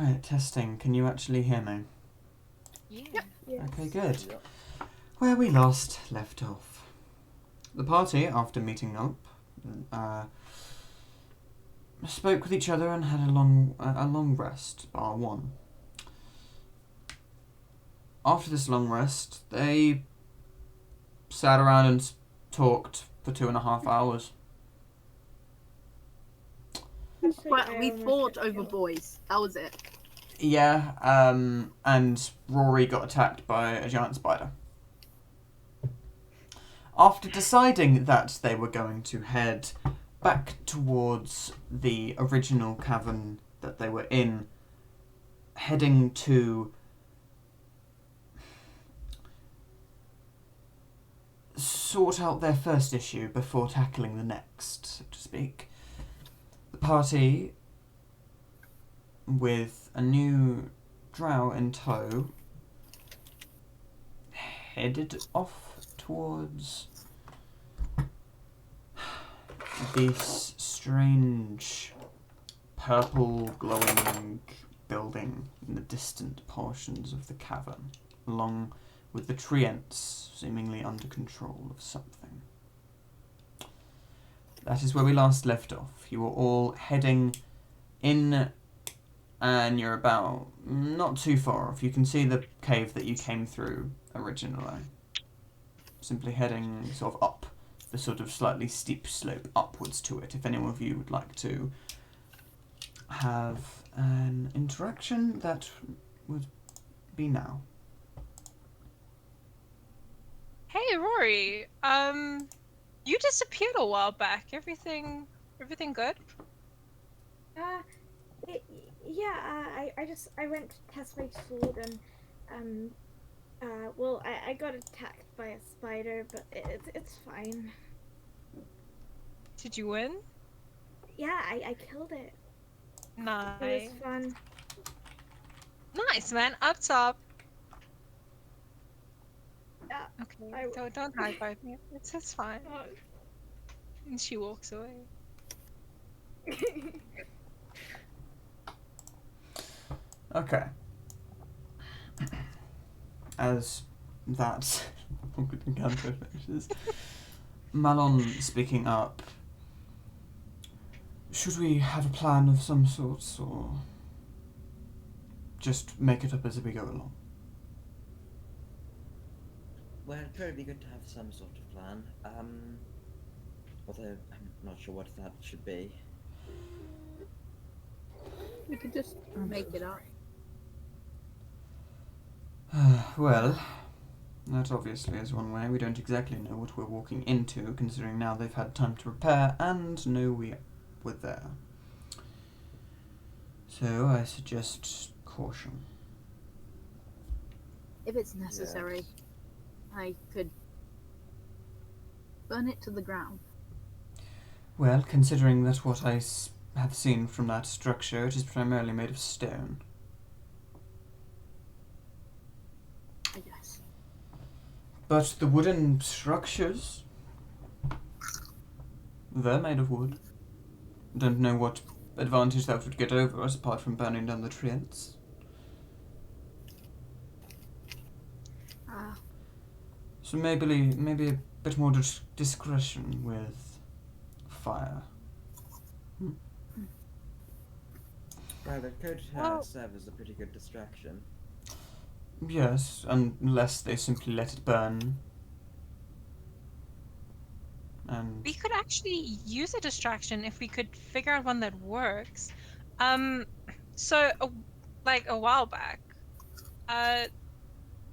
Alright, testing. Can you actually hear me? Yeah. Yes. Okay, good. Yep. Where we last left off. The party, after meeting up, spoke with each other and had a long rest, bar one. After this long rest, they sat around and talked for 2.5 hours. Well, We fought over boys. That was it. Yeah, and Rory got attacked by a giant spider. After deciding that they were going to head back towards the original cavern that they were in, heading to sort out their first issue before tackling the next, so to speak, the party, with a new drow in tow, headed off towards this strange purple glowing building in the distant portions of the cavern, along with the treants seemingly under control of something. That is where we last left off. You were all heading in, and you're about not too far off. You can see the cave that you came through originally. Simply heading sort of up the sort of slightly steep slope upwards to it, if any of you would like to have an interaction, that would be now. Hey, Rory. You disappeared a while back. Everything good? I went to test my sword and I got attacked by a spider, but it's fine. Did you win? Yeah, I killed it. It Nice. was fun. Nice, man. Up top. Yeah. Okay. Don't high five me. It's fine. And she walks away. Okay. As that awkward encounter finishes, Malon speaking up. Should we have a plan of some sort, or just make it up as we go along? Well, it'd probably be good to have some sort of plan. Although I'm not sure what that should be. We could just make it up. Well, that obviously is one way. We don't exactly know what we're walking into, considering now they've had time to prepare and know we were there. So I suggest caution. If it's necessary, Yes. I could burn it to the ground. Well, considering that what I have seen from that structure, it is primarily made of stone. I guess. But the wooden structures, they're made of wood. Don't know what advantage that would get over us apart from burning down the treants. So maybe a bit more discretion with fire. Well, it could serve as a pretty good distraction. Yes, unless they simply let it burn. And We could actually use a distraction if we could figure out one that works. So a while back,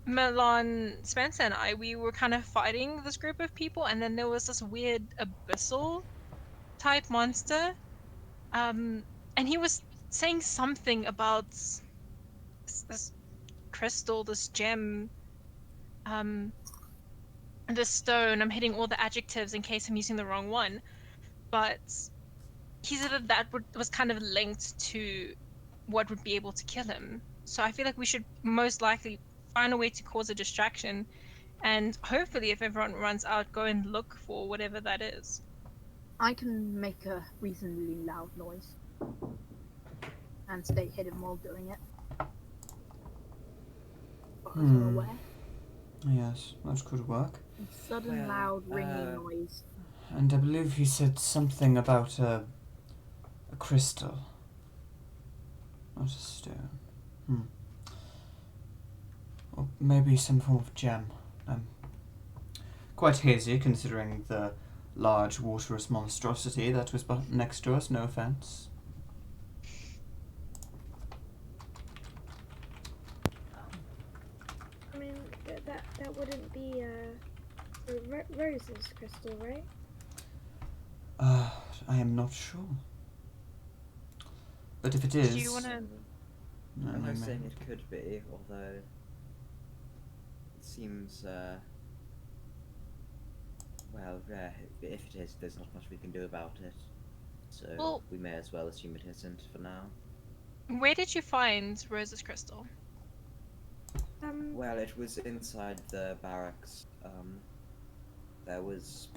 Milan, Spencer, and we were kind of fighting this group of people, and then there was this weird abyssal type monster. And he was saying something about this crystal, this gem, this stone. I'm hitting all the adjectives in case I'm using the wrong one, but he said that was kind of linked to what would be able to kill him. So I feel like we should most likely find a way to cause a distraction, and hopefully if everyone runs out, go and look for whatever that is. I can make a reasonably loud noise. and stay hidden while doing it. As far as I'm aware. Yes, that could work. Sudden Well, loud ringing noise. And I believe he said something about a crystal. Not a stone. Or maybe some form of gem. Quite hazy considering the large waterous monstrosity that was next to us, no offence. I mean, that wouldn't be Rose's crystal, right? I am not sure. But if it is... Do you want to? I'm not saying it could be, although it seems, well, if it is, there's not much we can do about it. So Well- we may as well assume it isn't for now. Where did you find Rose's crystal? Well, it was inside the barracks. There was,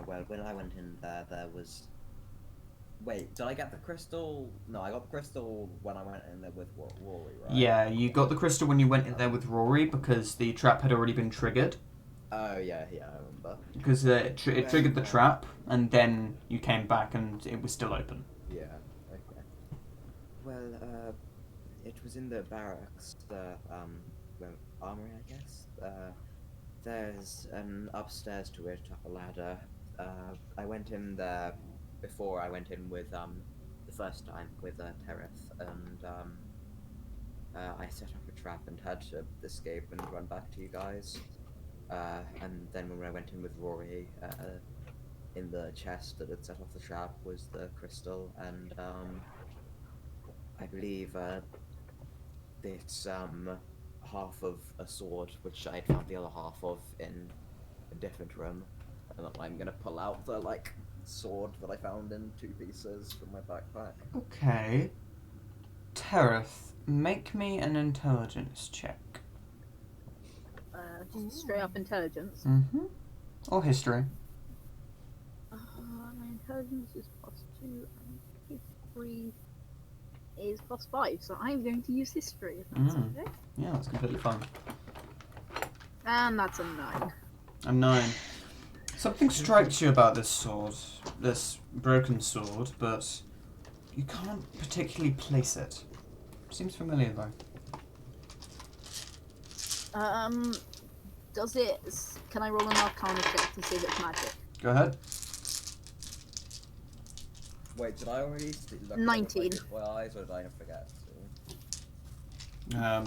well, when I went in there, there was... Wait, did I get the crystal? No, I got the crystal when I went in there with Rory, right? Yeah, you got the crystal when you went in there with Rory because the trap had already been triggered. Oh, yeah, I remember. Because it triggered the trap, and then you came back and it was still open. Yeah, okay. Well, it was in the barracks, the, well, armory, I guess. There's an upstairs to it, up a ladder. I went in there before I went in with, the first time with, Tereth, and, I set up a trap and had to escape and run back to you guys. And then when I went in with Rory, in the chest that had set off the trap was the crystal, and, I believe, this, half of a sword, which I had found the other half of in a different room, and I'm gonna pull out the, like, sword that I found in 2 pieces from my backpack. Okay. Tereth, make me an intelligence check. Just straight up intelligence. Mm-hmm. Or history. My intelligence is +2 and history is +5, so I'm going to use history if that's okay. Yeah, that's completely fine. And that's a 9. A 9. Something strikes you about this sword, this broken sword, but you can't particularly place it. Seems familiar though. Does it... Can I roll an Arcana check to see if it's magic? Go ahead. Wait, did I already look 19. at it with my eyes, or did I forget to?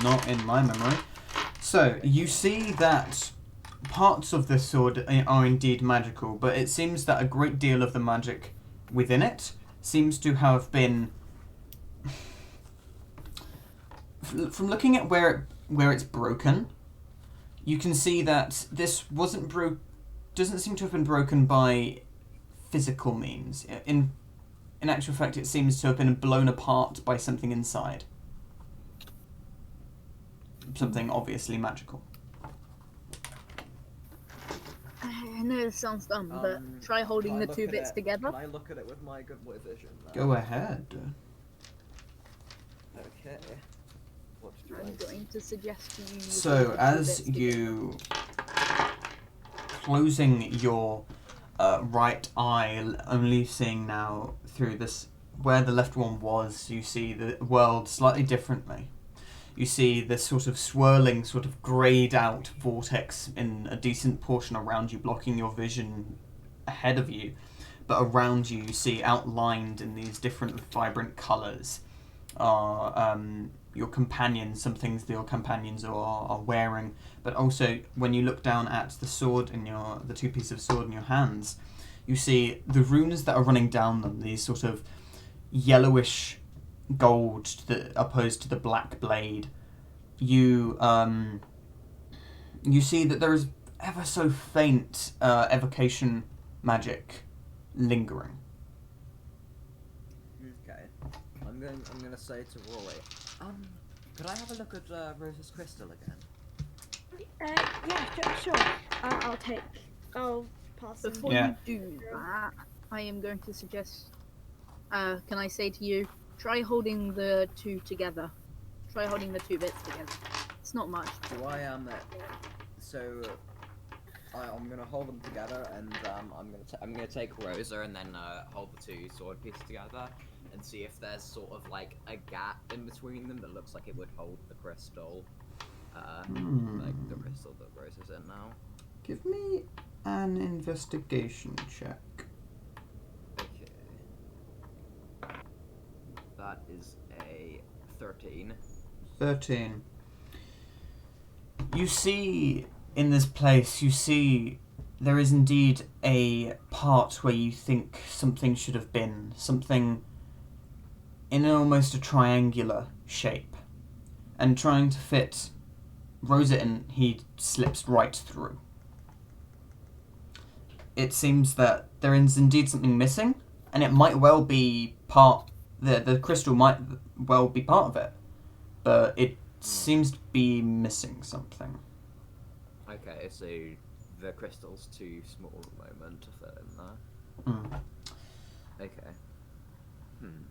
Not in my memory. So, you see that parts of this sword are indeed magical, but it seems that a great deal of the magic within it seems to have been... From looking at where it's broken, you can see that this doesn't seem to have been broken by physical means. In actual fact, it seems to have been blown apart by something inside. Something obviously magical. I know this sounds dumb, but try holding the 2 bits together. Can I look at it with my good boy vision now? Go ahead. Okay. What do I'm going to suggest you... So, hold the 2 as bits you... Closing your right eye, only seeing now through this... Where the left one was, you see the world slightly differently. You see this sort of swirling, sort of greyed out vortex in a decent portion around you, blocking your vision ahead of you. But around you, you see outlined in these different vibrant colours are your companions, some things that your companions are wearing. But also, when you look down at the sword in the 2 pieces of sword in your hands, you see the runes that are running down them, these sort of yellowish gold opposed to the black blade. You see that there is ever so faint evocation magic lingering. Okay. I'm gonna say to Rory, could I have a look at Rose's crystal again? Yeah, sure. I'll pass Before Yeah. you do that, I am going to suggest... can I say to you, Try holding the two together. Try holding the two bits together. It's not much. Do I so I'm gonna hold them together, and I'm gonna take Rosa and then hold the two sword pieces together, and see if there's sort of like a gap in between them that looks like it would hold the crystal, like the crystal that Rosa's in now. Give me an investigation check. Okay. That is a 13. 13. You see in this place, there is indeed a part where you think something should have been. Something in almost a triangular shape. And trying to fit Rosa in, he slips right through. It seems that there is indeed something missing, and it might well be the crystal might well be part of it, but it seems to be missing something. Okay, so the crystal's too small at the moment to fit in there. Okay.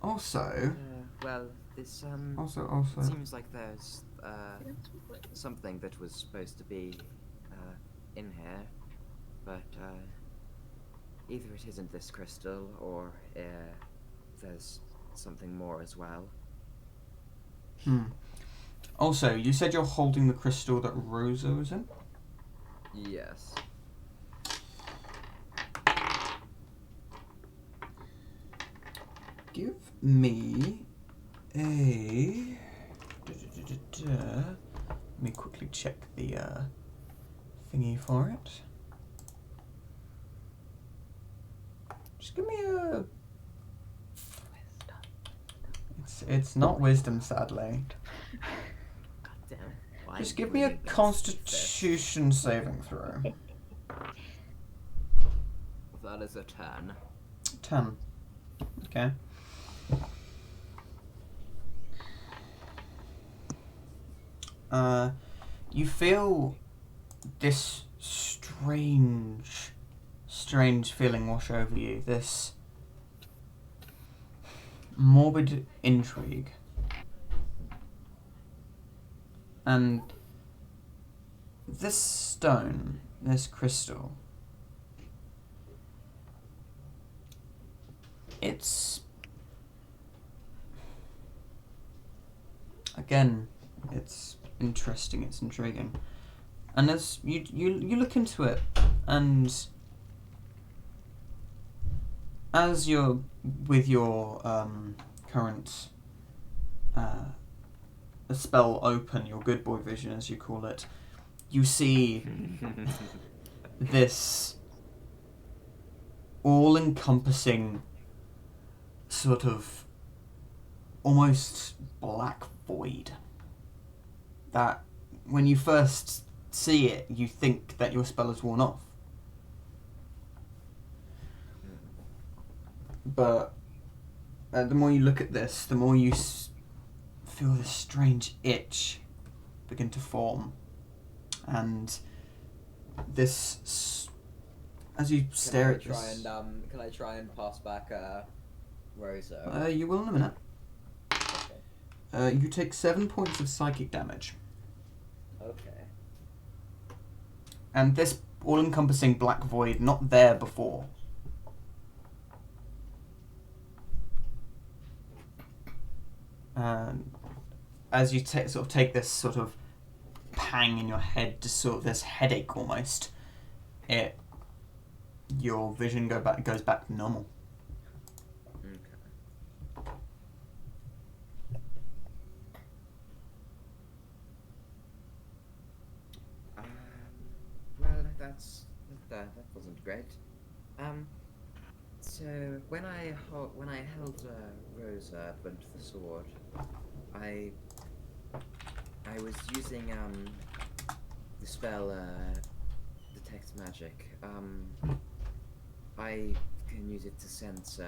Also, well, this also, it seems like there's something that was supposed to be in here, but either it isn't this crystal or there's something more as well. Also, you said you're holding the crystal that Rosa was in? Yes. Give me a... Let me quickly check the thingy for it. Just give me a... It's not wisdom, sadly. God damn it. Why Just give me a bring this constitution saving throw. That is a 10. 10. Okay. You feel this strange feeling wash over you. This morbid intrigue. And this stone, this crystal, it's... Again, it's interesting, it's intriguing. And as you look into it, and as you're with your current spell open, your good boy vision as you call it, you see this all-encompassing sort of almost black void that when you first see it you think that your spell has worn off, but the more you look at this, the more you feel this strange itch begin to form, and this as you stare at this... Can I try and pass back Rosa? You will in a minute. Okay. You take 7 points of psychic damage. Okay. And this all-encompassing black void, not there before. As you sort of take this sort of pang in your head, to sort of this headache almost, your vision goes back to normal. Okay. Well, that wasn't great. So when I held Rosa up onto the sword, I was using the spell detect magic. I can use it to sense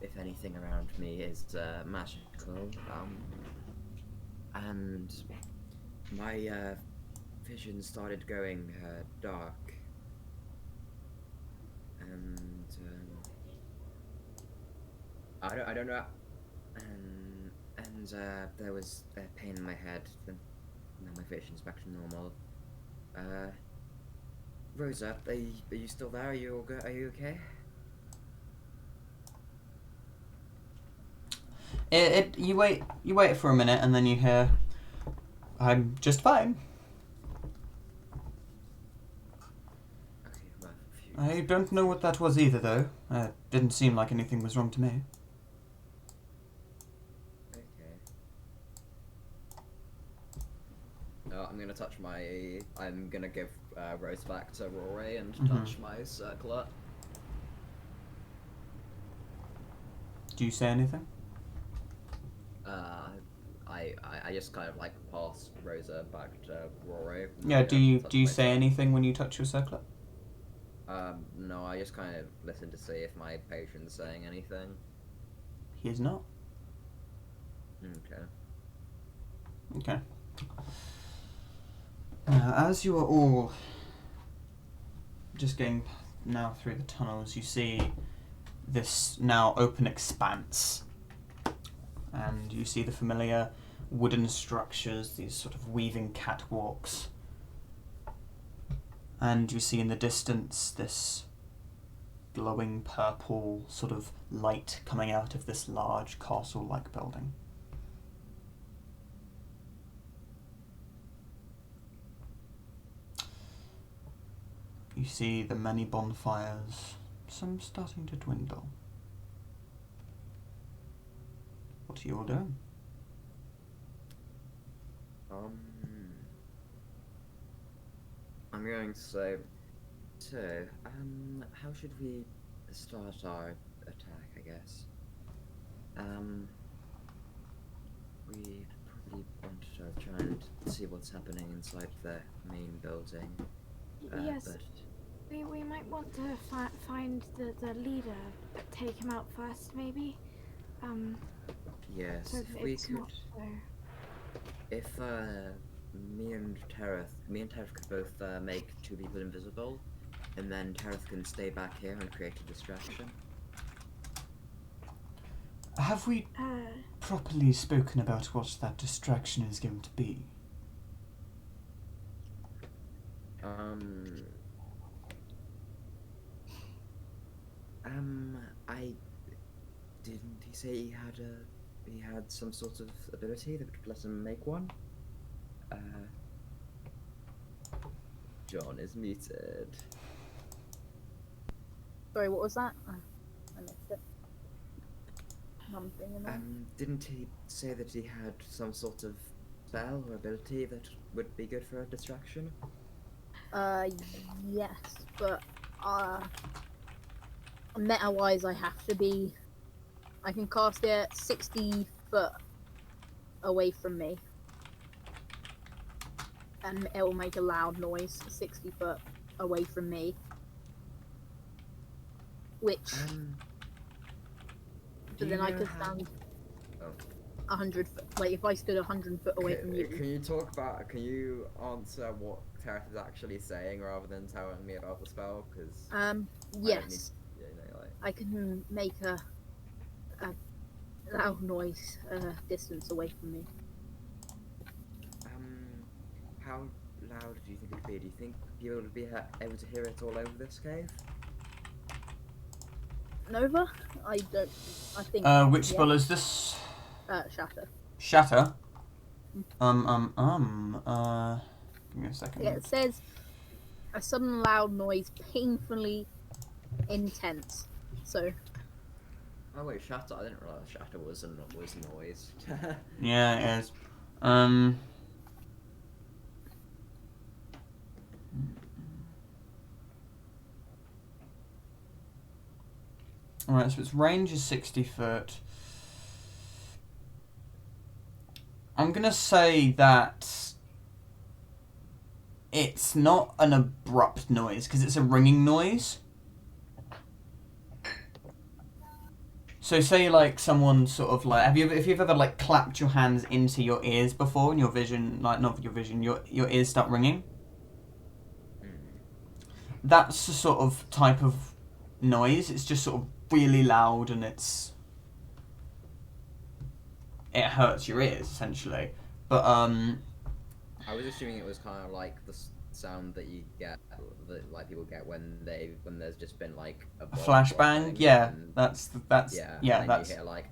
if anything around me is magical. And my vision started going dark, and I don't know. and there was a pain in my head. Then now my vision's back to normal. Rosa, are you still there? Are you all good? Are you okay? You wait for a minute, and then you hear, "I'm just fine. Okay, well, I don't know what that was either, though. Didn't seem like anything was wrong to me." Okay. I'm gonna touch my. I'm gonna give Rose back to Rory and touch my circlet. Do you say anything? I just kind of like pass Rosa back to Rory. Yeah. Do you touch do you my say circlet. anything when you touch your circlet? No, I just kind of listen to see if my patient's saying anything. He is not. Okay. Okay. As you are all just going now through the tunnels, you see this now open expanse, and you see the familiar wooden structures, these sort of weaving catwalks, and you see in the distance this glowing purple sort of light coming out of this large castle-like building. You see the many bonfires, some starting to dwindle. What are you all doing? I'm going to say, so, how should we start our attack, I guess? We probably want to try and see what's happening inside the main building. Yes, But we might want to find the leader, take him out first, maybe. yes, So if we it's could, not so. if me and Tareth could both make two people invisible, and then Tareth can stay back here and create a distraction. Have we properly spoken about what that distraction is going to be? I didn't he say he had some sort of ability that would let him make one? John is muted. Sorry, what was that? I missed it. Something in there. Didn't he say that he had some sort of spell or ability that would be good for a distraction? Yes, but meta-wise, I can cast it 60 foot away from me, and it will make a loud noise 60 foot away from me, which. But then I could stand 100 foot. Like if I stood 100 foot away from you. Can you answer what Tareth is actually saying rather than telling me about the spell? Because yes, I can make a loud noise distance away from me. How loud do you think it'd be? Do you think you would be able to hear it all over this cave? Nova? I think. Which spell is this? Shatter. Shatter? Give me a second. Yeah, it says a sudden loud noise, painfully intense. So. Oh wait, shatter! I didn't realize shatter was noise. Yeah, it is. Alright, so its range is 60 foot. I'm gonna say that it's not an abrupt noise, because it's a ringing noise. So say like someone sort of like, if you've ever like clapped your hands into your ears before and your vision, like not your vision, your ears start ringing? That's the sort of type of noise. It's just sort of really loud, and it's it hurts your ears essentially. But I was assuming it was kind of like the sound that you get, that like people get when there's just been like a a bomb flashbang, dropping, yeah, and that's yeah, yeah, and then that's you hear like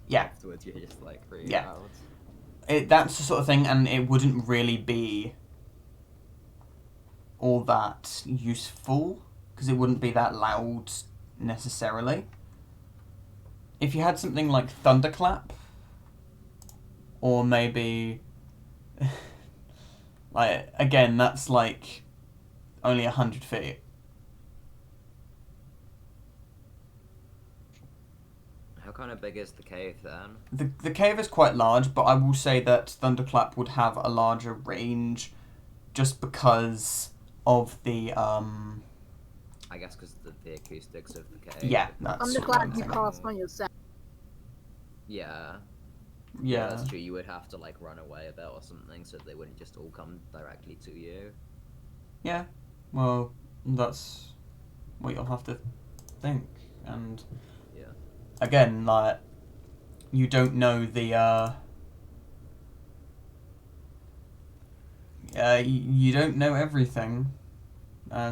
yeah. afterwards you're just like really Yeah. loud. That's the sort of thing, and it wouldn't really be all that useful because it wouldn't be that loud necessarily. If you had something like thunderclap, or maybe like again, that's like only 100 feet. How kind of big is the cave then? The cave is quite large, but I will say that thunderclap would have a larger range, just because of the I guess because the acoustics of the cave. yeah, that's I'm what glad I'm you thinking. cast on yourself. Yeah. Yeah, That's true. You would have to like run away a bit or something, so they wouldn't just all come directly to you. yeah. Well, that's what you'll have to think, and Yeah. again, like you don't know the you don't know everything,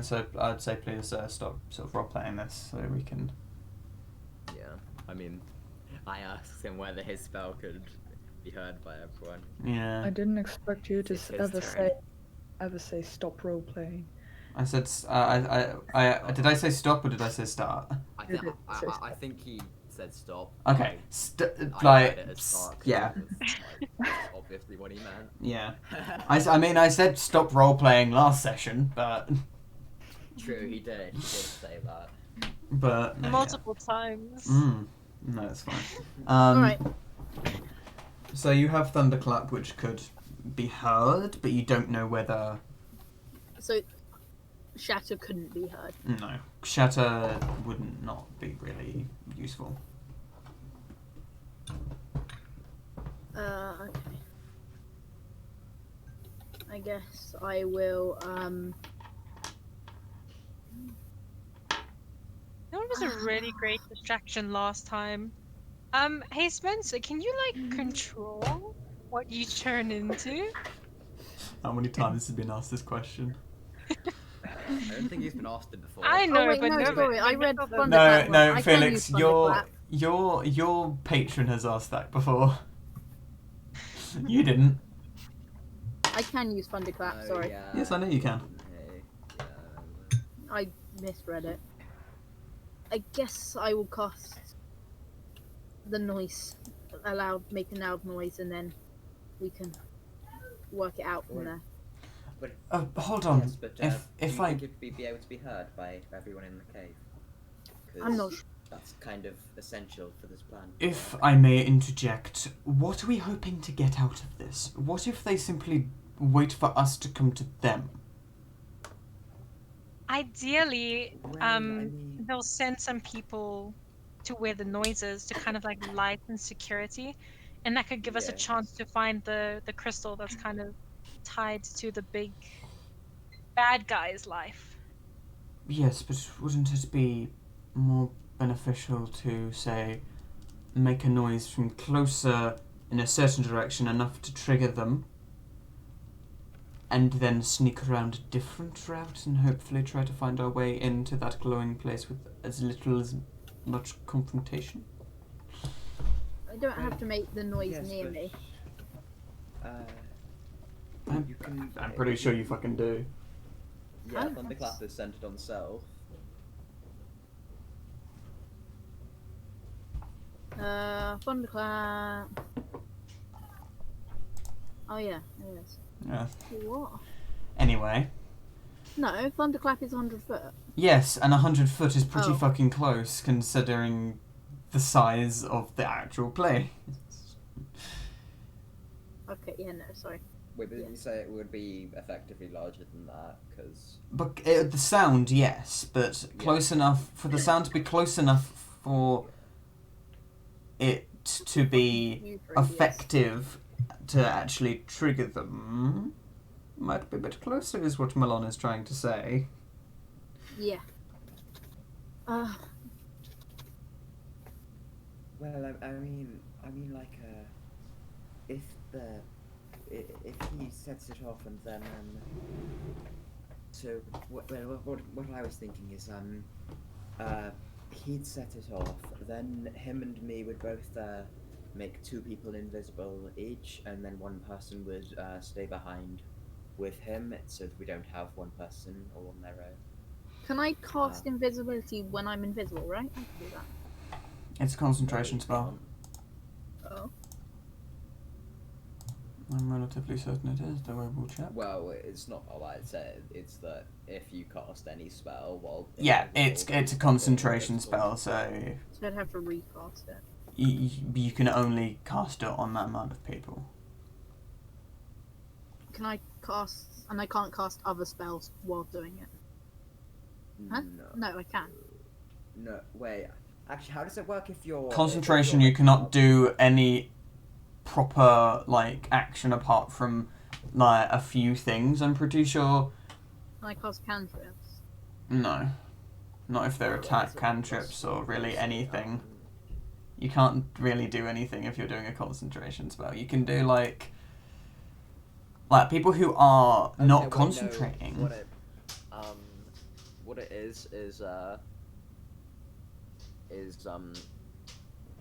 so I'd say please stop sort of role playing this so we can. Yeah. I mean, I asked him whether his spell could be heard by everyone. Yeah, I didn't expect you to It's his ever turn. say stop role playing. I said I did I say stop or did I say start? I You think did say I stop. think he said stop. Okay, I like read it as start 'cause yeah, it was, like, that's obviously what he meant. yeah. I mean I said stop role playing last session, but True, he did. He did say that. but no, Multiple times. yeah. No, it's fine. Alright, So you have thunderclap, which could be heard, but you don't know whether. so Shatter couldn't be heard. No, shatter would not be really useful. Okay. I guess I will, That was a really great distraction last time. Hey Spencer, can you like control what you turn into? How many times has been asked this question? I don't think he's been asked it before. I know, oh wait, but no, no, sorry, I read but- Thunderclap No, wrong. no, I can Felix, use Thunderclap. your patron has asked that before. You didn't. I can use Thunderclap, Oh, sorry. yeah. Yes, I know you can. Hey, I misread it. I guess I will cast the noise, make a loud noise, and then we can work it out from there. Hold on. Yes, but if do you I think it'd be able to be heard by everyone in the cave? 'Cause I'm not sure. that's kind of essential for this plan. if I may interject, what are we hoping to get out of this? What if they simply wait for us to come to them? Ideally, Well, I mean, they'll send some people to where the noise is to kind of like lighten security, and that could give us a chance to find the crystal that's kind of tied to the big bad guy's life. Yes, but wouldn't it be more beneficial to, say, make a noise from closer in a certain direction enough to trigger them, and then sneak around a different route and hopefully try to find our way into that glowing place with as little as much confrontation? I don't have to make the noise yes, near but, me. you can. I'm pretty sure you fucking do. Yeah, Oh. Thunderclap is centered on self. Thunderclap. Oh yeah, it is. Yeah. What? Anyway. No, Thunderclap is 100 foot. Yes, and 100 foot is pretty Oh. fucking close considering the size of the actual place. Okay, yeah, no, sorry. Wait, but Yeah. did you say it would be effectively larger than that? Because But the sound, yes, but close enough for the sound to be close enough for it to be You three, yes. effective to actually trigger them might be a bit closer, is what Malon is trying to say. Yeah. well, I mean, I mean, like, if he sets it off and then so what I was thinking is he'd set it off, then him and me would both make 2 people invisible each, and then 1 person would stay behind with him, so that we don't have 1 person all on their own. Can I cast invisibility when I'm invisible, right? I can do that. It's a concentration spell. Oh. I'm relatively certain it is, though I will check. Well, it's not like I said. It's that if you cast any spell while Yeah, invisible, it's a concentration spell, so So I'd have to recast it. you can only cast it on that amount of people. Can I cast... And I can't cast other spells while doing it? Huh? No, I can. No, wait. Actually, how does it work if you're Concentration, you cannot do any proper like action apart from like a few things. I'm pretty sure. Can I cast cantrips? No, not if they're attack cantrips or really anything. You can't really do anything if you're doing a concentration spell. You can do like people who are not concentrating. No, what it is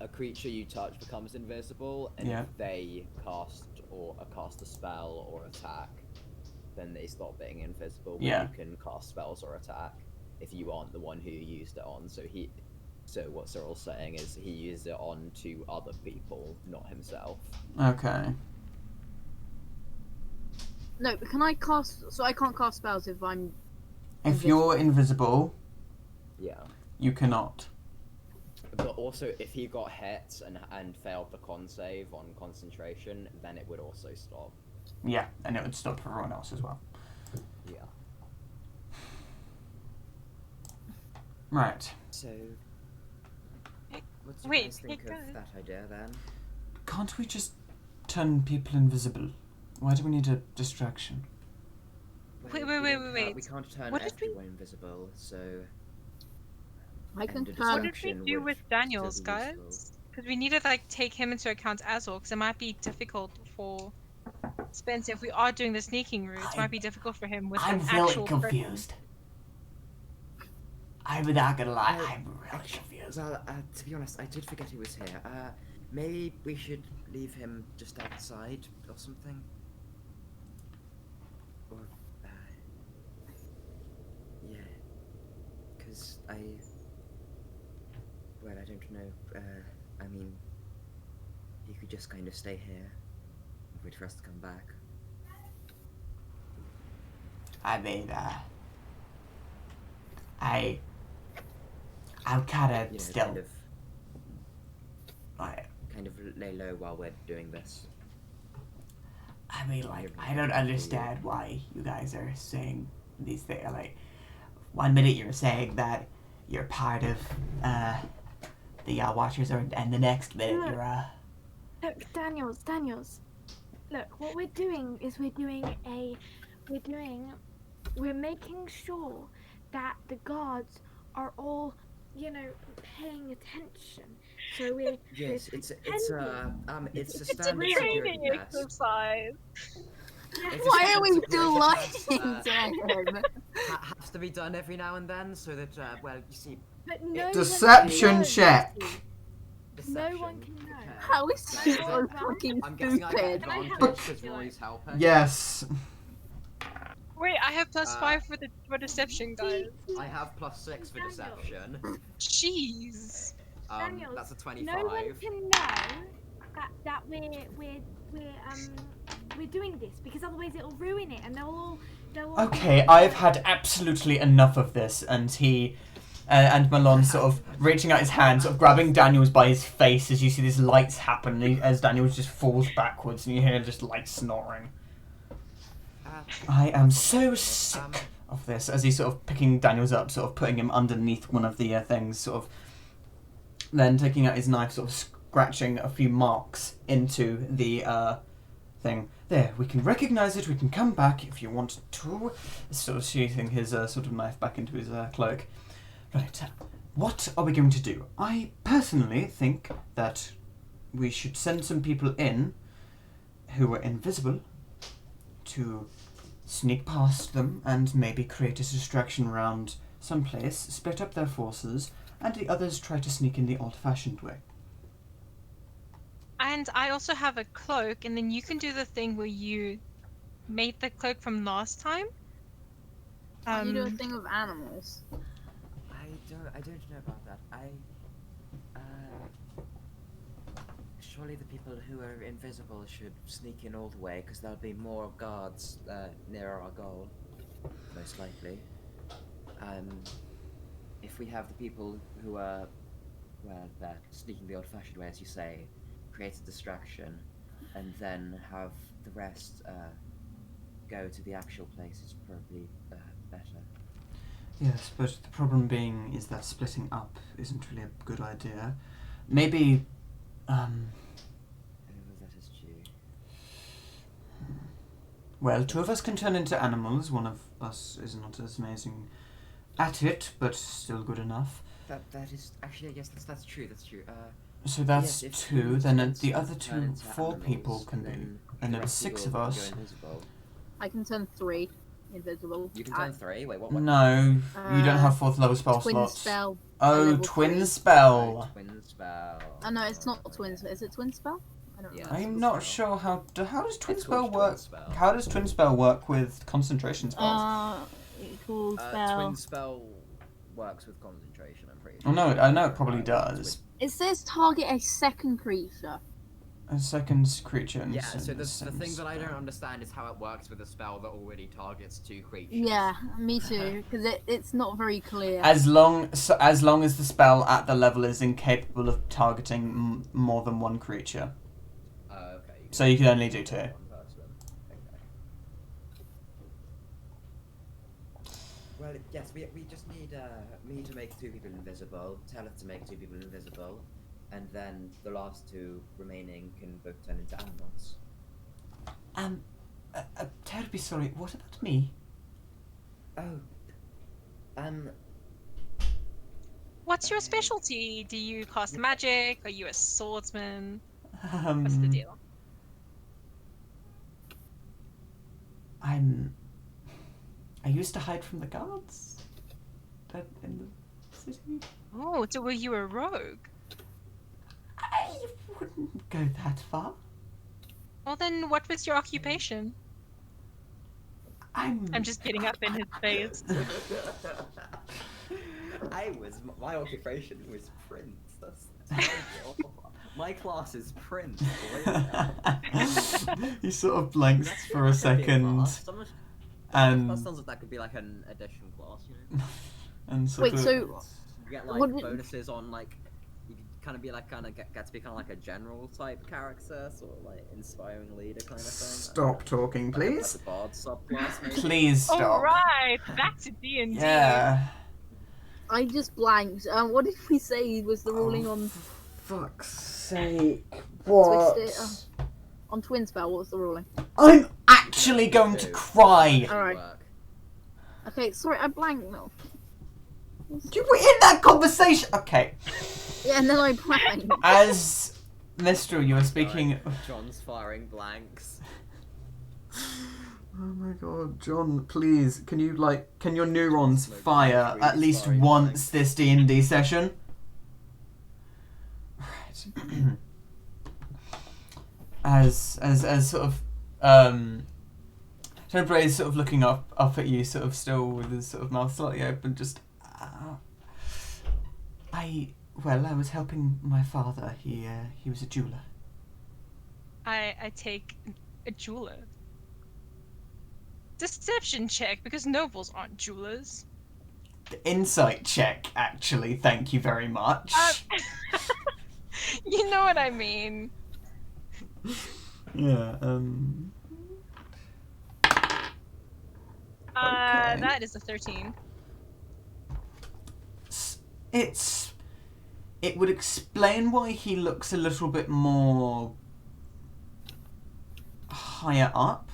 a creature you touch becomes invisible, and Yeah. if they cast a spell or attack, then they stop being invisible. But Yeah. you can cast spells or attack if you aren't the one who used it on. So what Cyril's saying is he used it on to other people, not himself. Okay. No, but can I cast... So I can't cast spells if I'm... If you're invisible, Yeah. you cannot. But also, if he got hit and failed the con save on concentration, then it would also stop. Yeah, and it would stop for everyone else as well. Yeah. Right. So, what do you Wait, guys think hey, of guys. that idea then? Can't we just turn people invisible? Why do we need a distraction? Wait, we wait, don't wait, have- We wait. can't turn What did we- everyone invisible, so I can And a turn... What did we distraction do would with still Daniels, be guys? useful. Because we need to like take him into account as well, because it might be difficult for Spencer if we are doing the sneaking route. It might be difficult for him with I'm an really actual person. confused. I'm not gonna lie, Uh, I'm really confused. Well, to be honest, I did forget he was here. Maybe we should leave him just outside or something? Or, yeah. Because well, I don't know. I mean, he could just kind of stay here and wait for us to come back. I mean, I'm kinda You know, still, like, kind of lay low while we're doing this. I mean, like, I don't understand why you guys are saying these things. Like, one minute you're saying that you're part of, the, Watchers, and the next minute you're, Look, Daniels. Look, what we're doing is we're making sure that the guards are all, paying attention. So we're Yes, it's a It's a standard training security test. exercise. It's a Why are standard we security still test, lying to him? has to be done every now and then, so that well, you see, But no one Deception can know, check. you see. deception. No one can know. Okay. How is she Right. so fucking I'm guessing I get stupid? Can I advantage help because you? Roy's helping. yes. Wait, I have +5 for deception, guys. I have +6 for deception. Jeez. Daniels, That's a No one 25. can know that we're doing this, because otherwise it'll ruin it, and they'll all Okay, I've had absolutely enough of this, and he, and Malon sort of reaching out his hand, sort of grabbing Daniels by his face as you see these lights happen, as Daniels just falls backwards, and you hear just like snoring. I am so sick of this, as he's sort of picking Daniels up, sort of putting him underneath one of the things, sort of then taking out his knife, sort of scratching a few marks into the thing. There, we can recognise it, we can come back if you want to. Sort of sheathing his sort of knife back into his cloak. Right, what are we going to do? I personally think that we should send some people in who are invisible to sneak past them and maybe create a distraction around someplace, split up their forces, and the others try to sneak in the old-fashioned way. And I also have a cloak, and then you can do the thing where you made the cloak from last time. Can you do a thing with animals? I don't know about that. Surely the people who are invisible should sneak in all the way, because there'll be more guards near our goal, most likely. If we have the people who are, well, they're sneaking the old-fashioned way, as you say, create a distraction, and then have the rest go to the actual place is probably better. Yes, but the problem being is that splitting up isn't really a good idea. Maybe, Oh, that is true. well, two of us can turn into animals. One of us is not as amazing at it, but still good enough. That is actually, yes, that's true. That's true. So that's yes, if two. we Then turn the other turn two, into 4 people animals, can be, then and the then rest 6 people of can us. go invisible. I can turn 3 invisible. You can turn 3. Wait, what? No, you don't have 4th level spell Twin slots. spell. Oh, level twin 3. spell. Oh, twin spell. Oh no, it's not twin. Is it twin spell? I don't know. Yeah. I'm not sure how does twin It's spell called work? twin spell. How does twin spell work with concentration spells? Cool spell. Twin spell works with concentration, I'm pretty Oh sure. no, I know it probably does. It says target a second creature. A second creature. Yeah, so the thing that I don't understand is how it works with a spell that already targets 2 creatures. Yeah, me too. Because it's not very clear. As long as the spell at the level is incapable of targeting more than 1 creature. Okay. So you can only do 2. One person. Okay. Well, yes, we just need me to make 2 people invisible, Teleth to make 2 people invisible, and then the last 2 remaining can both turn into animals. Terribly sorry. What about me? Oh, What's your specialty? Do you cast magic? Are you a swordsman? What's the Um, deal? I used to hide from the guards in the city. Oh, so were you a rogue? I wouldn't go that far. Well, then what was your occupation? I'm just getting up in his face. My occupation was prince. That's my class is prince. He sort of blanks for a second, and That sounds like that could be like an additional class, you know? and sort Wait, of, so You get like What did- bonuses on like you could kind of be like get to be kind of like a general type character, sort of like inspiring leader kind of thing. Stop talking, Like please. a bard subclass, maybe. Please stop. All right, back to D&D. Yeah. I just blanked. What did we say was the ruling on Fuck's sake! What? Twist it, on twin spell? What was the ruling? I'm actually going to cry. Alright. Work. Okay, sorry, I blanked. No. You were in that conversation. Okay. Yeah, and then I blanked. As Mistral, you were speaking. John's firing blanks. Oh my god, John, please, can your neurons Smoke fire free at least firing once this D&D session? Right. as sort of, Tenebray is sort of looking up at you, sort of still with his sort of mouth slightly open, just, I was helping my father, he was a jeweler. I take a jeweler. Deception check, because nobles aren't jewelers. Insight check, actually, thank you very much. You know what I mean. Yeah, Okay. That is a 13. It would explain why he looks a little bit more higher up,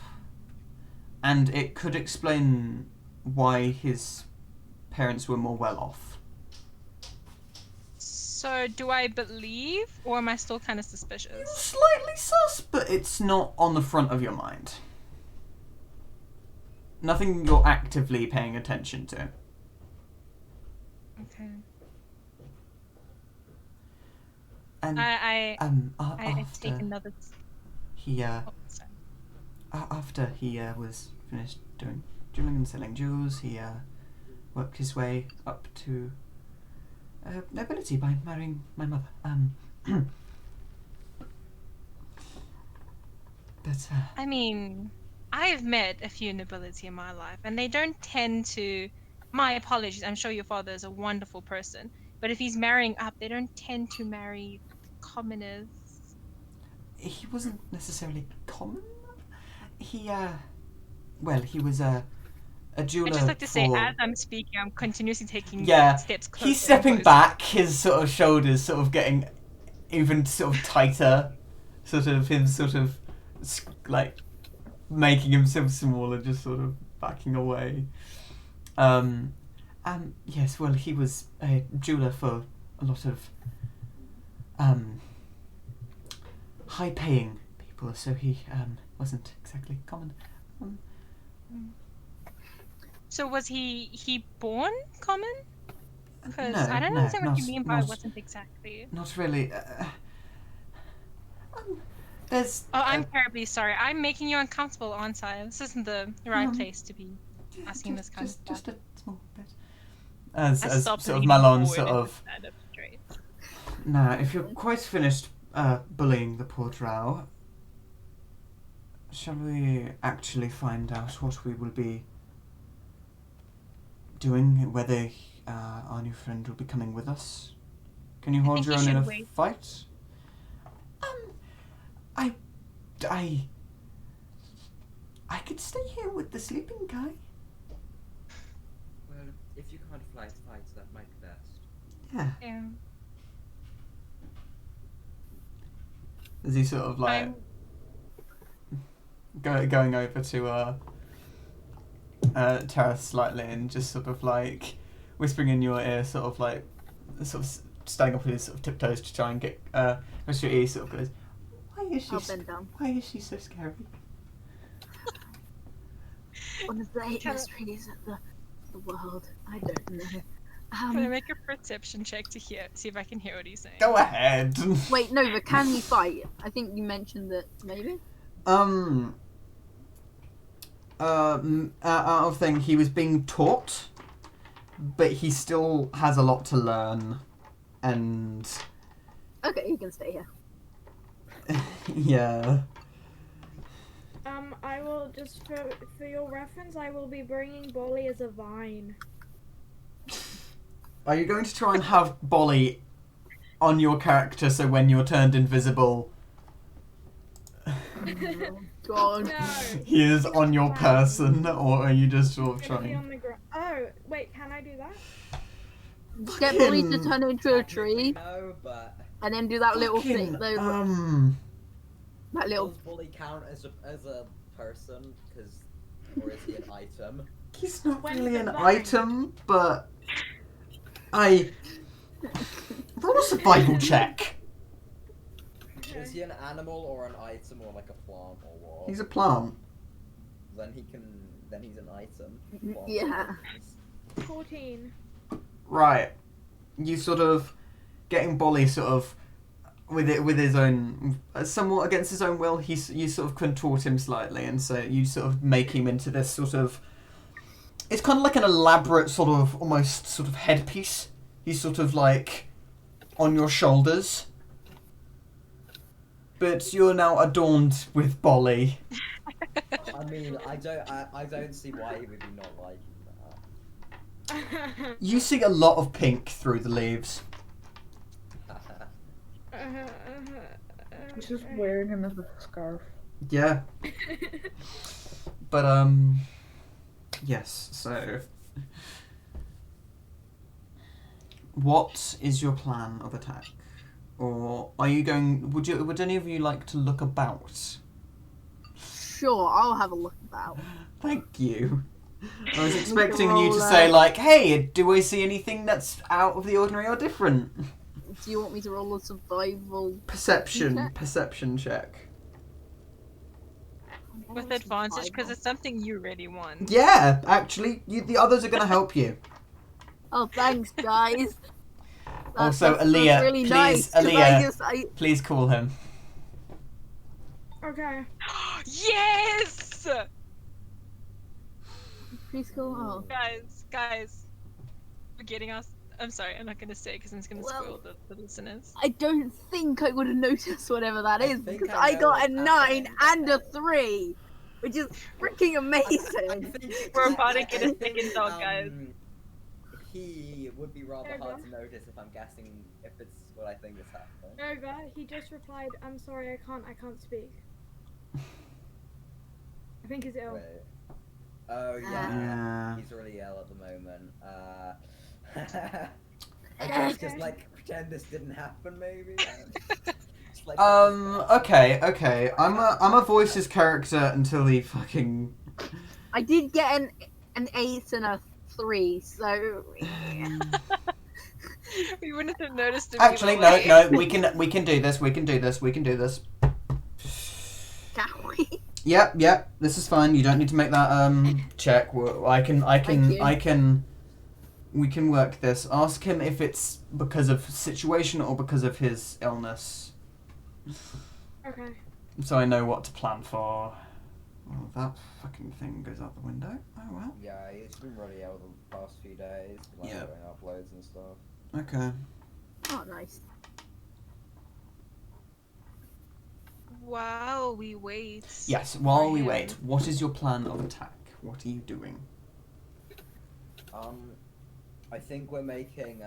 and it could explain why his parents were more well off. So So do I believe, or am I still kind of suspicious? Slightly sus, but it's not on the front of your mind. Nothing you're actively paying attention to. Okay. And I take after another. he Oh, sorry. after he was finished doing drilling and selling jewels, he worked his way up to nobility by marrying my mother. But I mean, I've met a few nobility in my life, and they don't tend to. My apologies. I'm sure your father is a wonderful person, but if he's marrying up, they don't tend to marry commoners. he wasn't necessarily common. He well, he was a jeweler I just like to say, for. as I'm speaking, I'm continuously taking Yeah, steps closer. he's stepping and closer. back, his sort of shoulders sort of getting even sort of tighter, sort of him sort of like making himself smaller, just sort of backing away. Yes, well, he was a jeweler for a lot of high-paying people, so he wasn't exactly common. So was he born common? Because No, I don't no, understand what you not- mean by not- wasn't exactly. Not really. There's. Oh, I'm terribly sorry. I'm making you uncomfortable, aren't I? This isn't the right place to be asking this kind of stuff. Just a small bit. As I stopped sort of leaning Malon forward sort and of. stand up straight. Now, if you're quite finished bullying the poor drow, shall we actually find out what we will be doing? Whether our new friend will be coming with us? Can you hold think your you own in a should wait. fight? I could stay here with the sleeping guy. Well, if you can't fight, that might be best. Yeah. Yeah. Is he sort of like going over to Terrace slightly and just sort of like whispering in your ear, sort of like standing up with his sort of tiptoes to try and get as your ear sort of goes, I'll bend down. why is she so scary? One of the eight Can I- mysteries of the world. I don't know. Can I make a perception check to see if I can hear what he's saying? Go ahead. Wait, no, but can he fight? I think you mentioned that maybe. Out of thing, he was being taught, but he still has a lot to learn, and Okay, he can stay here. yeah. I will just for your reference, I will be bringing Bolly as a vine. Are you going to try and have Bolly on your character so when you're turned invisible, God. No. he is on your person, or are you just sort of It's gonna be trying? on the ground. Oh, wait, can I do that? Get Molly to Fucking- turn into a tree, No, but and then do that little Fucking, thing. That little. Does Bully count as a person? Or is he an item? He's not When really an the vine- item, but roll a survival check. Is he an animal or an item or like a plant or what? He's a plant. Then he's an item. Yeah. 14. Right. You sort of getting Bolly sort of with his own somewhat against his own will. You sort of contort him slightly, and so you sort of make him into this sort of. It's kind of like an elaborate sort of almost sort of headpiece. He's sort of like on your shoulders, but you're now adorned with Bolly. I mean, I don't see why he would be not liking that. You see a lot of pink through the leaves. He's just wearing him as a scarf. Yeah. But yes, so what is your plan of attack? Or are you going would any of you like to look about? Sure, I'll have a look about. Thank you. I was expecting you to say like, "Hey, do I see anything that's out of the ordinary or different?" Do you want me to roll a survival? Perception check? check. With advantage, because it's something you really want. Yeah, actually, the others are going to help you. Oh, thanks, guys. Also, that's Aaliyah, really please, nice, 'cause Aaliyah, please call him. Okay. Yes! Please call. Oh. Guys, we're getting us. I'm sorry, I'm not gonna say because it's gonna spoil Well, the listeners. I don't think I would have noticed whatever that I is think because I I know got a what's 9 happening, and a but- 3, which is freaking amazing. We're about to get a second dog, guys. He would be rather There you hard go. to notice if I'm guessing if it's what I think is happening. Nova, he just replied, "I'm sorry, I can't speak." I think he's ill. Wait. Oh yeah, Yeah. he's really ill at the moment. I guess just like pretend this didn't happen, maybe. Just, like, Okay. I'm a voices character until he fucking. I did get an 8 and a 3, so We wouldn't have noticed it. Actually, no. We can do this. We can do this. can we? Yep. This is fine. You don't need to make that check. We can work this. Ask him if it's because of situation or because of his illness, Okay. so I know what to plan for. Well, that fucking thing goes out the window. Oh well. Yeah, he's been really ill the past few days, like Yeah. doing uploads and stuff. Okay. Oh, nice. While we wait. Yes. While for we him. wait, what is your plan of attack? What are you doing? I think we're making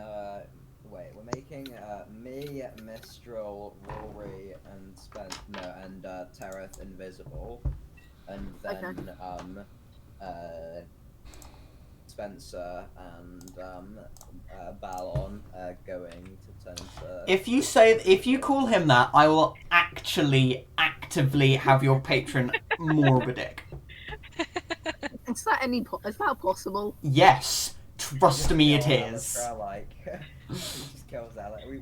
me, Mistral, Rory, and Tereth invisible, and then Spencer and Balon going to turn to. If you call him that, I will actually actively have your patron Morbidic. Is that possible? Yes. Trust me, it Kill is. Alistair, like, he just kills Alex. We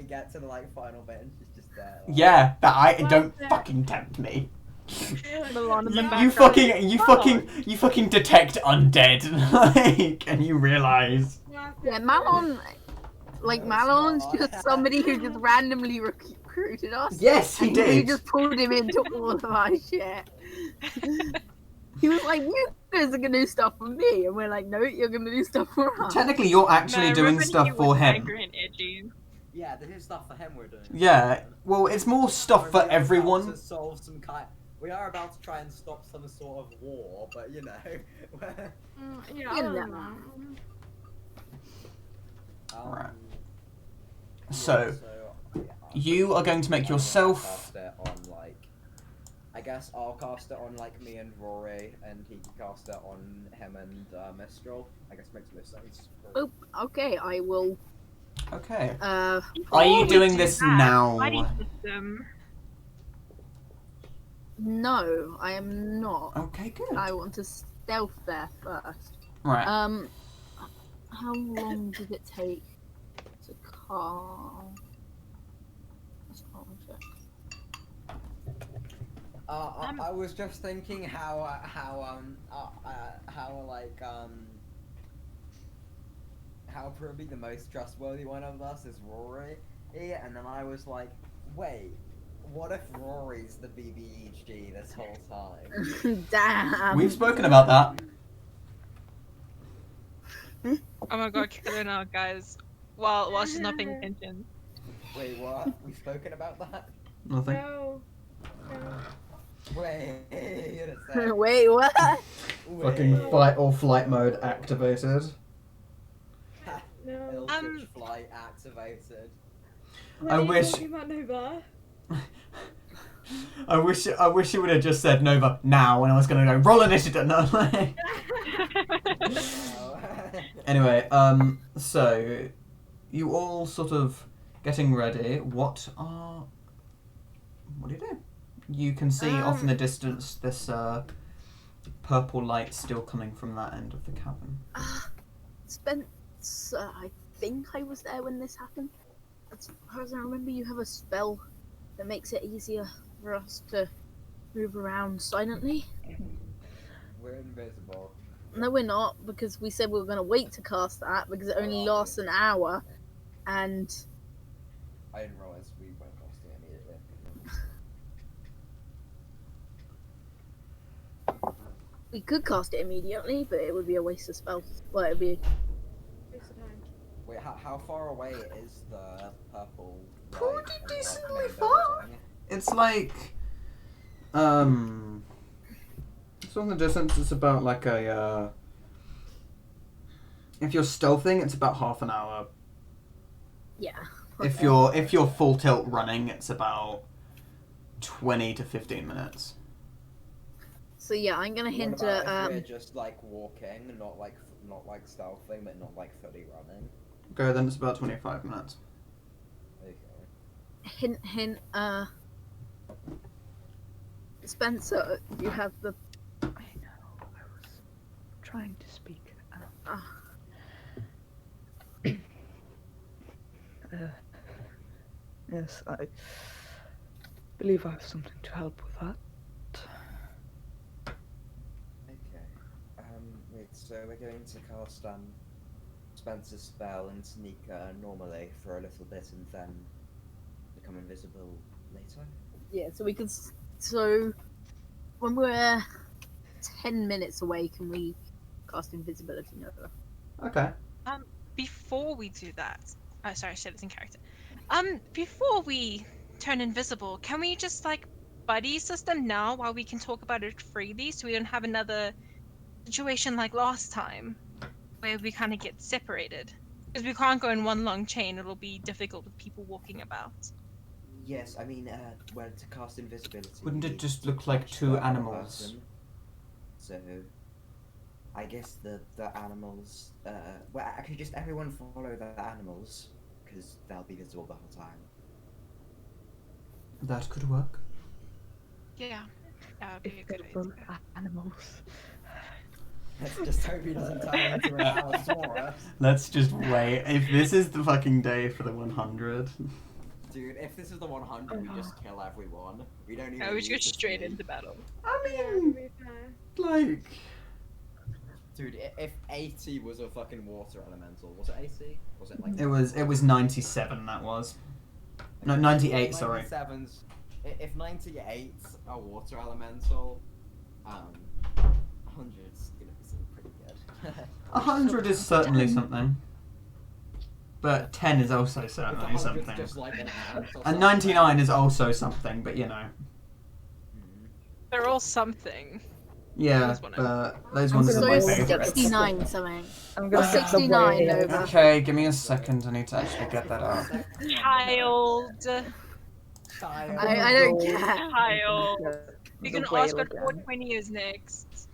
get to the like final bit and she's just there. Like, Yeah, that I Well, don't yeah. fucking tempt me. Milan in the You background. fucking detect undead, like, and you realise. Yeah, Malon's just somebody who just randomly recruited us. Yes, he and did. We just pulled him into all of our shit. He was like, "You guys are gonna do stuff for me," and we're like, "No, you're gonna do stuff for us." Technically, you're actually No, doing remember stuff he for was him. angry and edgy. Yeah, this is stuff for him we're doing. Yeah. Well, it's more stuff for We are about everyone. to solve some kind. We are about to try and stop some sort of war, but you know. Yeah, You I don't know. Right. yeah, So, yeah, you are going to make I'm gonna yourself. cast it on like. I guess I'll cast it on like me and Rory, and he can cast it on him and Mistral. I guess makes no sense. Oh, okay, I will. Okay. Uh, Are you Before we doing do this that, now? buddy system. no, I am not. Okay, good. I want to stealth there first. Right. How long did it take to call? Let's call check. I was just thinking how probably the most trustworthy one of us is Rory, and then I was like, wait, what if Rory's the BBEG this whole time? Damn. We've spoken about that. Oh my god, kill her now, guys. While she's not paying attention. Wait, what? We've spoken about that? Nothing. No. Wait a sec. Wait, what? Fucking Wait. fight or flight mode activated. No. Eldritch Flight activated. What I are you wish- talking about, Nova? I wish you would have just said Nova now, and I was gonna go roll initiative. No, like. Anyway, so you all sort of getting ready. What do you do? You can see off in the distance this purple light still coming from that end of the cavern. Spencer, I think I was there when this happened. as far as I remember, you have a spell that makes it easier for us to move around silently. We're invisible. No, we're not, because we said we were going to wait to cast that because it only lasts an hour, and I didn't realize we weren't casting immediately. we could cast it immediately, but it would be a waste of spell. Well, it'd be Waste of time. Wait, how far away is the purple light Pretty and the decently main far. building? It's like, it's on the distance. It's about like a. If you're stealthing, it's about half an hour. yeah. If you're full tilt running, it's about 20 to 15 minutes. So yeah, I'm gonna What hint about at if we're just like walking, not like stealthing, but not like fully running? Okay, then it's about 25 minutes. Okay. hint. Spencer, you have the. I know. I was trying to speak. Yes, I believe I have something to help with that. Okay. Wait, so we're going to cast Spencer's spell and sneak normally for a little bit and then become invisible later? Yeah, so we can. So when we're 10 minutes away, can we cast invisibility Nova? Okay. Before we do that, oh sorry, I said it's in character. Before we turn invisible, can we just like buddy system now while we can talk about it freely, so we don't have another situation like last time where we kind of get separated? Because we can't go in one long chain; it'll be difficult with people walking about. Yes, I mean, well, to cast invisibility. Wouldn't you it need just to look like touch two the other animals? person. So, I guess the animals. Well, actually, just everyone follow the animals because they'll be visible the whole time. That could work. Yeah, that would be a If good they're idea. both animals. Let's just hope he doesn't turn into an Allosaurus. Let's just wait. If this is the fucking day for the 100. Dude, if this is the 100, we just kill everyone. We don't even. We should go use the straight sneak. into battle. I Yeah, to mean, be fair. like. Dude, if 80 was a fucking water elemental, was it 80? Was it like? It was 97, that was. No, 98, sorry. 97's, if 98's a water elemental, 100's gonna be something pretty good. 100 is certainly something. But 10 is also If certainly 100's something. just like an ant or And something. 99 is also something, but you know. They're all something. Yeah, Those one but those I'm ones are gonna my roll favourites. 69 something. I'm gonna get the 69 way over. Okay, give me a second. I need to actually get that up. Child. Child. I don't care. Child. The You can whale ask what again. 420 is next.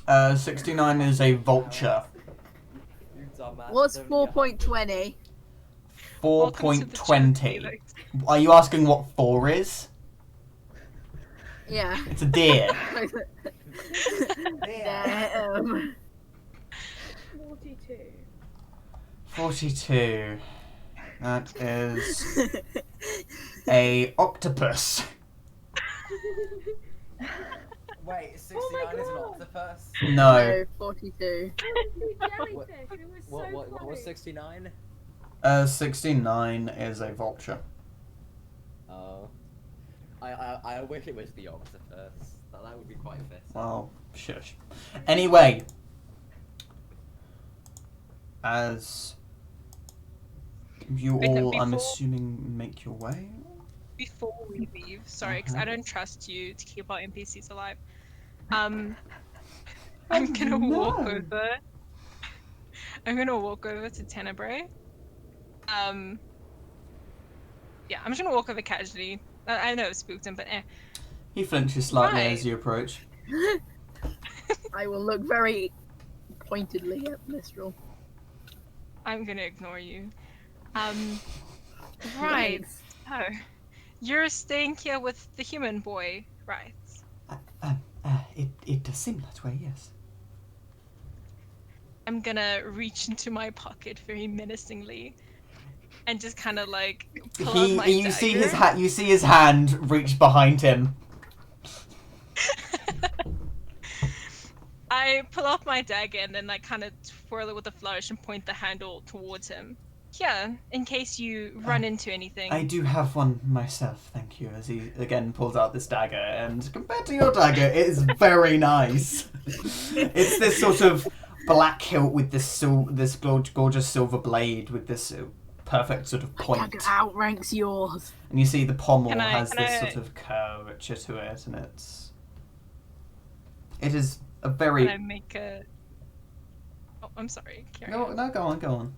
69 is a vulture. You dumbass, What's don't get 4.20? Welcome to the chat, 4.20. Felix. Are you asking what 4 is? Yeah. It's a deer. Damn. 42. 42. That is a octopus. Wait, 69 Oh my is an God. octopus? No. No, 42. Jellyfish. It was so What was funny. 69? 69 is a vulture. Oh. I wish it was the octopus. That would be quite fit. Well, shush. Anyway, as you Wait, no, all, I'm before- assuming, make your way. Before we leave, sorry, because I don't trust you to keep our NPCs alive. I'm gonna walk No. over. I'm gonna walk over to Tenebrae. Yeah, I'm just gonna walk over casually. I know it spooked him, but eh. He flinches slightly Right. as you approach. I will look very pointedly at Mistral. I'm gonna ignore you. Right. Nice. So, you're staying here with the human boy, right? It does seem that way, yes. I'm gonna reach into my pocket very menacingly. and just kind of like pull out my You see his dagger. you see his hand reach behind him. I pull off my dagger and then like kind of twirl it with a flourish and point the handle towards him. Yeah, in case you run into anything. I do have one myself, thank you. As he again pulls out this dagger, and compared to your dagger, it is very nice. It's this sort of black hilt with this gorgeous silver blade with this perfect sort of My point. dagger outranks yours. And you see the pommel Can I- has can this I- sort of curvature to it, and it is a Can I very. make a? Oh, I'm sorry. Carry No, on. no, go on.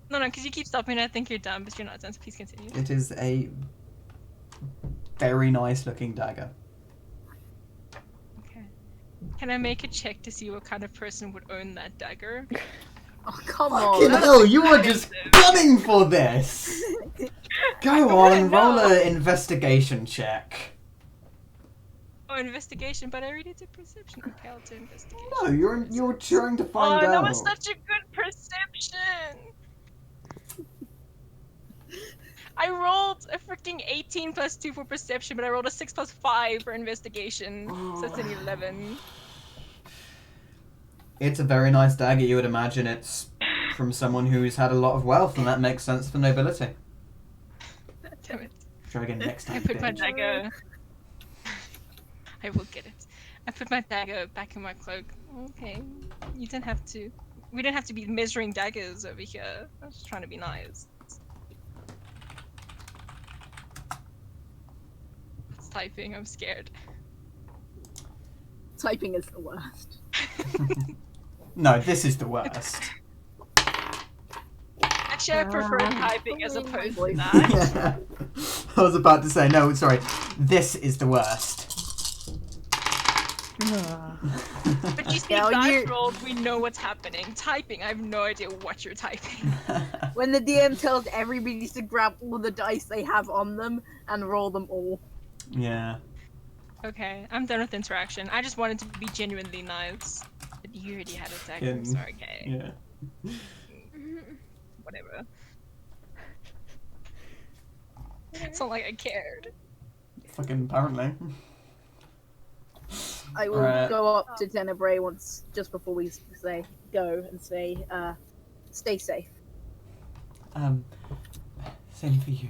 No, because you keep stopping. I think you're done, but you're not done. So please continue. It is a very nice looking dagger. Okay. Can I make a check to see what kind of person would own that dagger? Oh, come Fucking on. hell, you are just gunning for this! Go on, roll know. an investigation check. Oh, investigation, but I already did perception. Okay, I'll do investigation. No, you're trying to Oh, find out. that was such a good perception! I rolled a freaking 18 plus 2 for perception, but I rolled a 6 plus 5 for investigation. So that's an 11. It's a very nice dagger. You would imagine it's from someone who's had a lot of wealth, and that makes sense for nobility. Damn it. Try again next I time, put my bitch. dagger. I will get it. I put my dagger back in my cloak. Okay. You didn't have to. We didn't have to be measuring daggers over here. I was just trying to be nice. It's typing. I'm scared. Typing is the worst. No, this is the worst. Actually, I prefer typing as opposed to Voice. that. I was about to say, no, sorry. This is the worst. Ah. But you see, Yeah, dice you- rolls, we know what's happening. Typing, I have no idea what you're typing. When the DM tells everybody to grab all the dice they have on them and roll them all. Yeah. Okay, I'm done with interaction. I just wanted to be genuinely nice. But you already had a dagger, Fucking- so okay. Yeah. Whatever. It's not like I cared. Fucking apparently. I will Alright. go up to Tenebrae once, just before we say go, and say, stay safe. Same for you.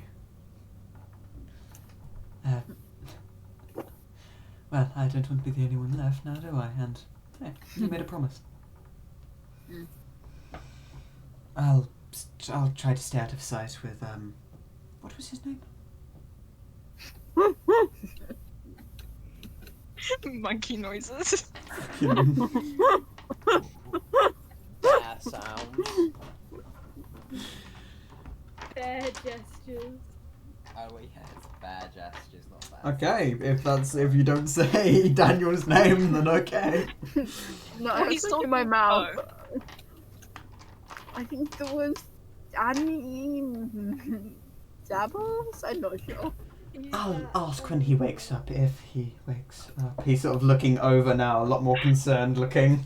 Well, I don't want to be the only one left now, do I? And hey, you made a promise. Mm. I'll try to stay out of sight with what was his name? Monkey noises. That sounds. Bad gestures. Oh yeah, it's bad gestures, not bad. Okay, if you don't say Daniel's name, then okay. No, Oh, I he's was still- in my mouth. I think it was Danny Davos? I'm not sure. I'll ask when he wakes up, if he wakes up. He's sort of looking over now, a lot more concerned looking.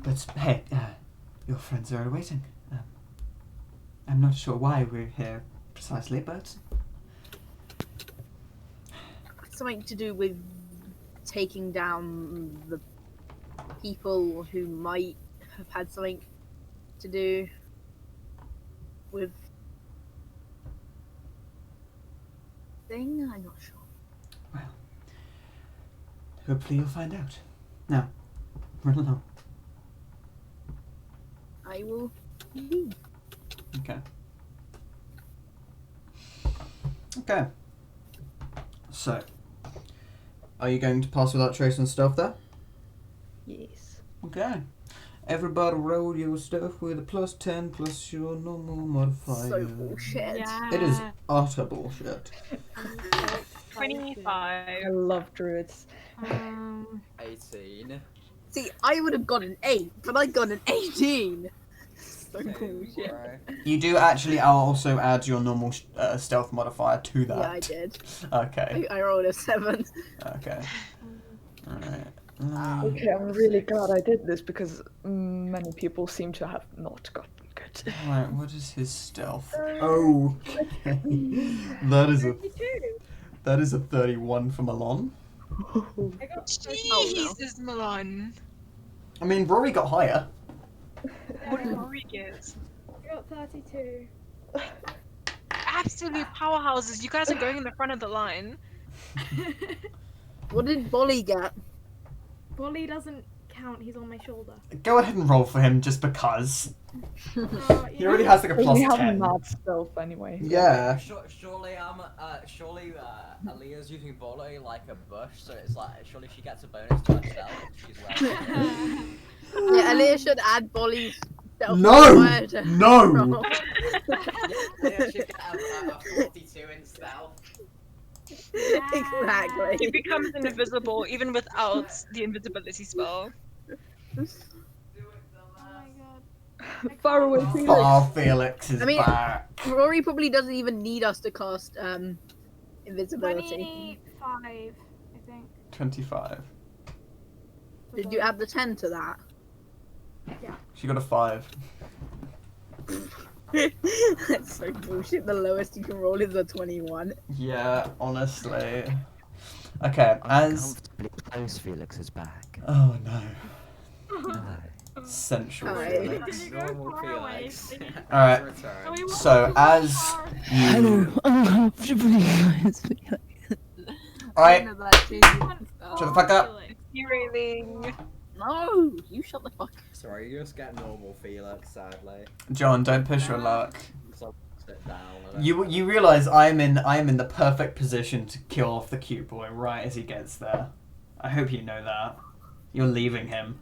But hey, your friends are waiting. I'm not sure why we're here precisely, but Something to do with taking down the people who might have had something to do with thing. I'm not sure. hopefully you'll find out. Now, run along. I will leave. Okay. Okay. So, are you going to pass without trace and stuff there? Yes. Okay. Everybody roll your stuff with a +10 plus your normal modifier. So bullshit. It is utter bullshit. 25. I love druids. 18. See, I would have got an 8, but I got an 18. So Same, bullshit. bro. You do actually also add your normal stealth modifier to that. Yeah, I did. Okay. I rolled a 7. Okay. Alright. Okay, I'm really glad I did this because many people seem to have not gotten good Right, what is his stealth? Okay. That is a 31 for Milan. I got Jesus, Milan. I mean, Rory got higher. What did Rory get? I got 32. Absolute powerhouses. You guys are going in the front of the line. What did Bolly get? Bolly doesn't count. He's on my shoulder. Go ahead and roll for him just because. Oh, He already has like a We plus have 10. mad stealth anyway. Yeah. Surely Aaliyah's using volley like a bush, so it's like surely she gets a bonus to herself. She's wearing. Yeah, Aaliyah should add Bolly's stealth. No! modifier to No! roll. Aaliyah should get a 42 in stealth. Exactly. He becomes invisible even without the invisibility spell. Oh my god. Far away, Felix. Oh, Felix is I mean- back. Rory probably doesn't even need us to cast invisibility. 25, I think. 25. Did you add the 10 to that? She got a 5. That's so bullshit. The lowest you can roll is a 21. Yeah, honestly. Okay, as... Uncomfortably close, Felix is back. Oh no. Hello. Sensual Alright. Felix. You go Normal far away. Felix. Alright, Return. Oh, we walked so too as far. you... Uncomfortably close, Felix. Alright, None of that changes. shut the fuck up. Derailing. No, you shut the fuck. Sorry, you just get normal Felix, sadly. John, don't push your luck. So sit down. I don't You realise I'm in the perfect position to kill off the cute boy right as he gets there. I hope you know that. You're leaving him.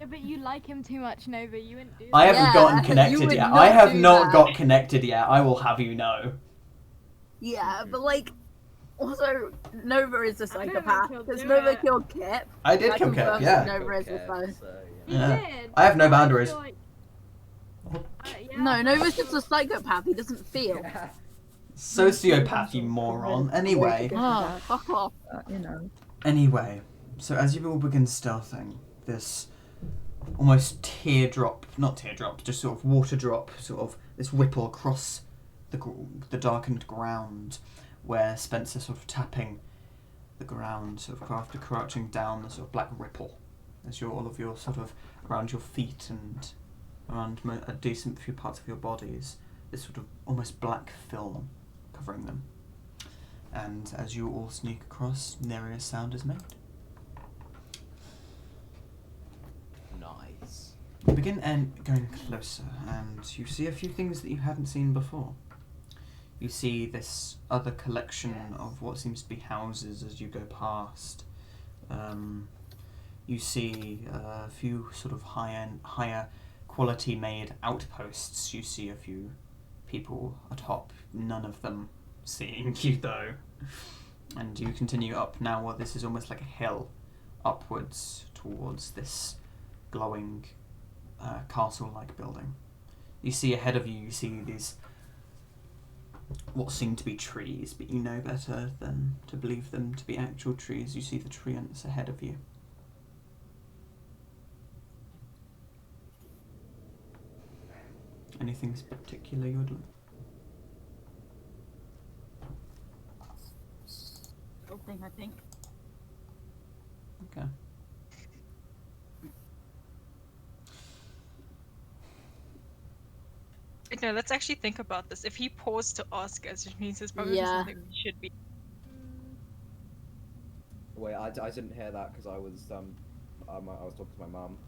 Yeah, but you like him too much, Nova. You wouldn't do that. I haven't Yeah, gotten you connected would yet. not I have do not that. got connected yet. I will have you know. Yeah, but like, also, Nova is a I don't psychopath. think he'll Because do Nova it. killed Kip. I did That kill Kip, confirms yeah. that Nova is the Okay, foe. so, He Yeah. did. I have no but boundaries. feel like- yeah, No, but Nova's I just a psychopath. He doesn't feel. Yeah. Sociopath, you moron. Anyway. Oh, fuck off. You know. Anyway, so as you all begin stealthing, this almost not teardrop, just sort of water drop, sort of this ripple across the darkened ground, where Spencer's sort of tapping the ground, sort of after crouching down, the sort of black ripple, as all of your sort of around your feet and around a decent few parts of your bodies, this sort of almost black film covering them. And as you all sneak across, nary a sound is made. Nice. You begin going closer, and you see a few things that you haven't seen before. You see this other collection of what seems to be houses as you go past. You see a few sort of higher quality made outposts. You see a few people atop, none of them seeing you though. And you continue up now. Well, this is almost like a hill upwards towards this glowing castle-like building. You see ahead of you, you see these what seem to be trees, but you know better than to believe them to be actual trees. You see the treants ahead of you. Anything particular you would like? Something, I think. Okay. No, let's actually think about this. If he paused to ask us, it means there's probably Yeah. something we should be. Wait, I didn't hear that because I was I was talking to my mum.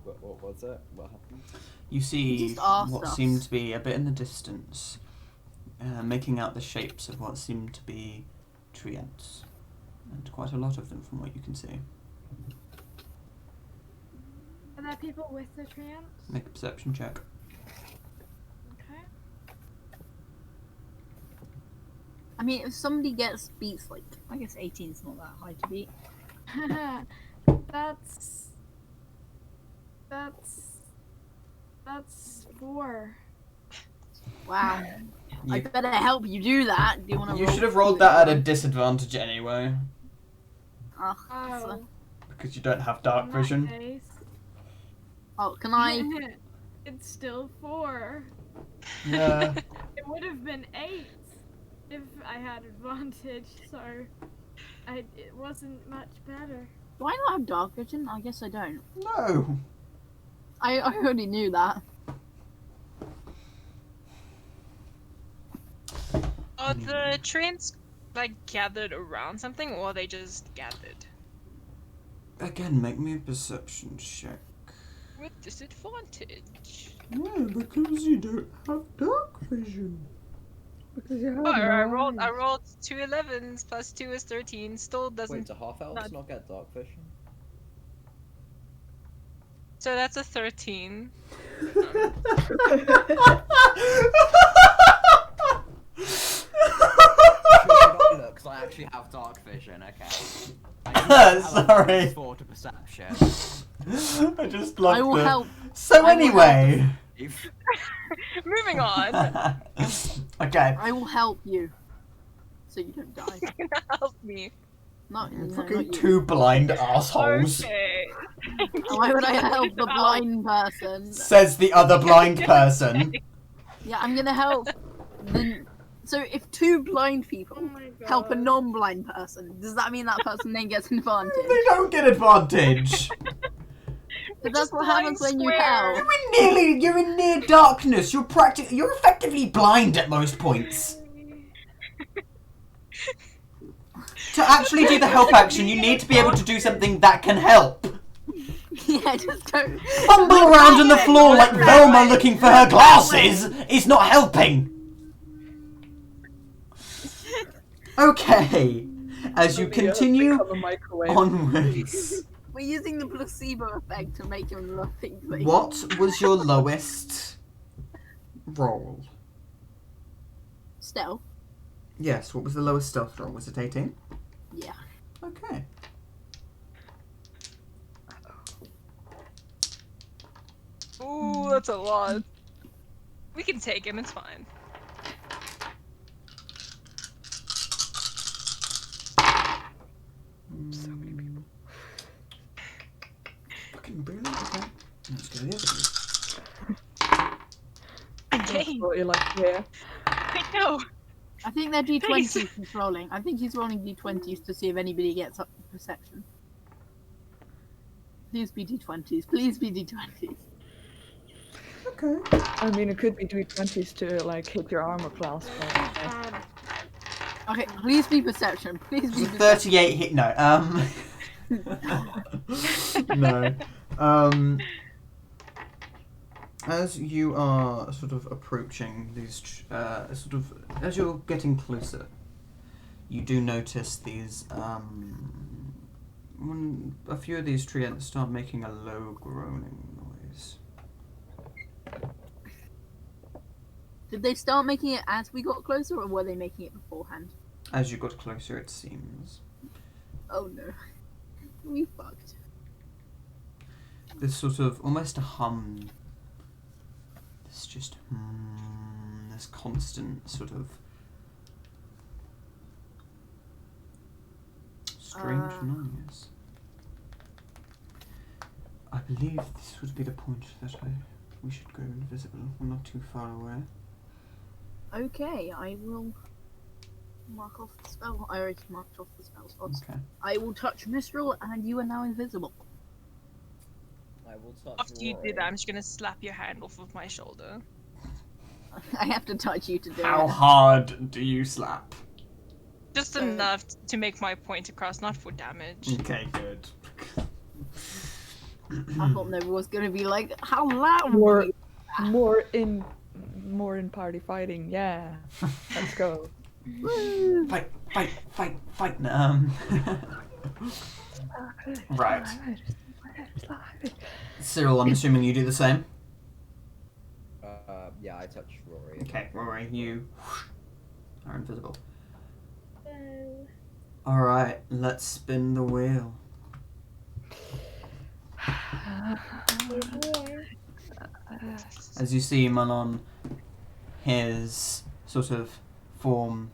What was it? What happened? You see just asked what us. seemed to be a bit in the distance, making out the shapes of what seemed to be treants, and quite a lot of them from what you can see. Are there people with the treants? Make a perception check. Okay. I mean, if somebody beats like, I guess 18 is not that high to beat. That's 4. Wow. I You, better help you do that. Do you want to? you should have rolled that at a disadvantage anyway. Oh, Oh. because you don't have dark In that vision. case, Oh, can I? it's still 4. Yeah. It would have been 8 if I had advantage, so it wasn't much better. Do I not have dark vision? I guess I don't. No. I already knew that. Are the treants like gathered around something, or are they just gathered Again, make me a perception check. with disadvantage? Yeah, because you don't have dark vision. Because you have Oh, I no eyes. rolled 2 11s plus 2 is 13. Still doesn't. Wait, do half elves not- not get dark vision? So that's a 13. Look, 'cause I actually have dark vision. Okay. Sorry. 4 to perception. I just love I will help. So I will anyway. Moving on. Okay. I will help you, so you don't die. Help me. Not, no, not Fucking you. two blind assholes. Okay. Why would I help the blind person? Says the other blind person. Yeah, I'm gonna help. So if 2 blind people Oh my god. help a non-blind person, does that mean that person then gets an advantage? They don't get advantage. But that's just what blind happens when you square. help. You're in near darkness. You're effectively blind at most points. To actually do the help action, you need to be able to do something that can help. Yeah, just don't. Fumble around on the floor like Velma looking for her glasses is not helping. Okay, as you continue Become a microwave. onwards, We're using the placebo effect to make him look things. what was your lowest roll? Stealth. Yes, what was the lowest stealth roll? Was it 18? Yeah. Okay. Ooh, that's a lot. We can take him, it's fine. So many people. Fucking brilliant. Okay. Let's go the Okay. That's what you like to hear. I know. I think they're D20s he's rolling. I think he's rolling D20s to see if anybody gets up to perception. Please be D20s. Please be D20s. Okay. I mean, it could be D20s to like hit your armor class. But, Okay, please be perception. Please It's be a perception. 38 hit. No. No. As you are sort of approaching these, as you're getting closer, you do notice these, when a few of these treants start making a low groaning noise. Did they start making it as we got closer, or were they making it beforehand? As you got closer, it seems. Oh no. We fucked. This sort of, almost a hum. This just, this constant sort of strange noise. I believe this would be the point that we should go invisible. We're not too far away. Okay, I will mark off the spell. I already marked off the spell slots. Okay. I will touch Mistral, and you are now invisible. I will touch After you do Rory. that, I'm just gonna slap your hand off of my shoulder. I have to touch you to do How it. hard do you slap? Just enough to make my point across, not for damage. Okay, good. I thought Nova was gonna be like, how loud More- were you? more in party fighting. Yeah, let's go. Woo. Fight. Right. Cyril, I'm assuming you do the same. Yeah, I touch Rory. Okay, Rory, you are invisible. So, Alright, let's spin the wheel. here. As you see Manon, his sort of form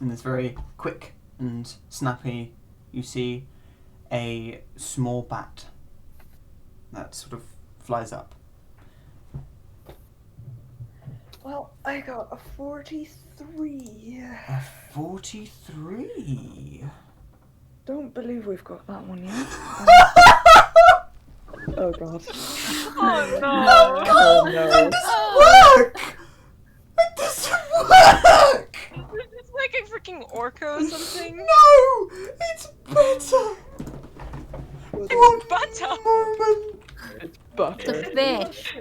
in this very quick and snappy, you see a small bat that sort of flies up. Well, I got a 43. A 43. Don't believe we've got that one yet. Oh god. Oh no! Oh no. Work! It doesn't work! It's like a freaking orca or something. No! It's better! It's butter. Moment! It's It's butter. a fish.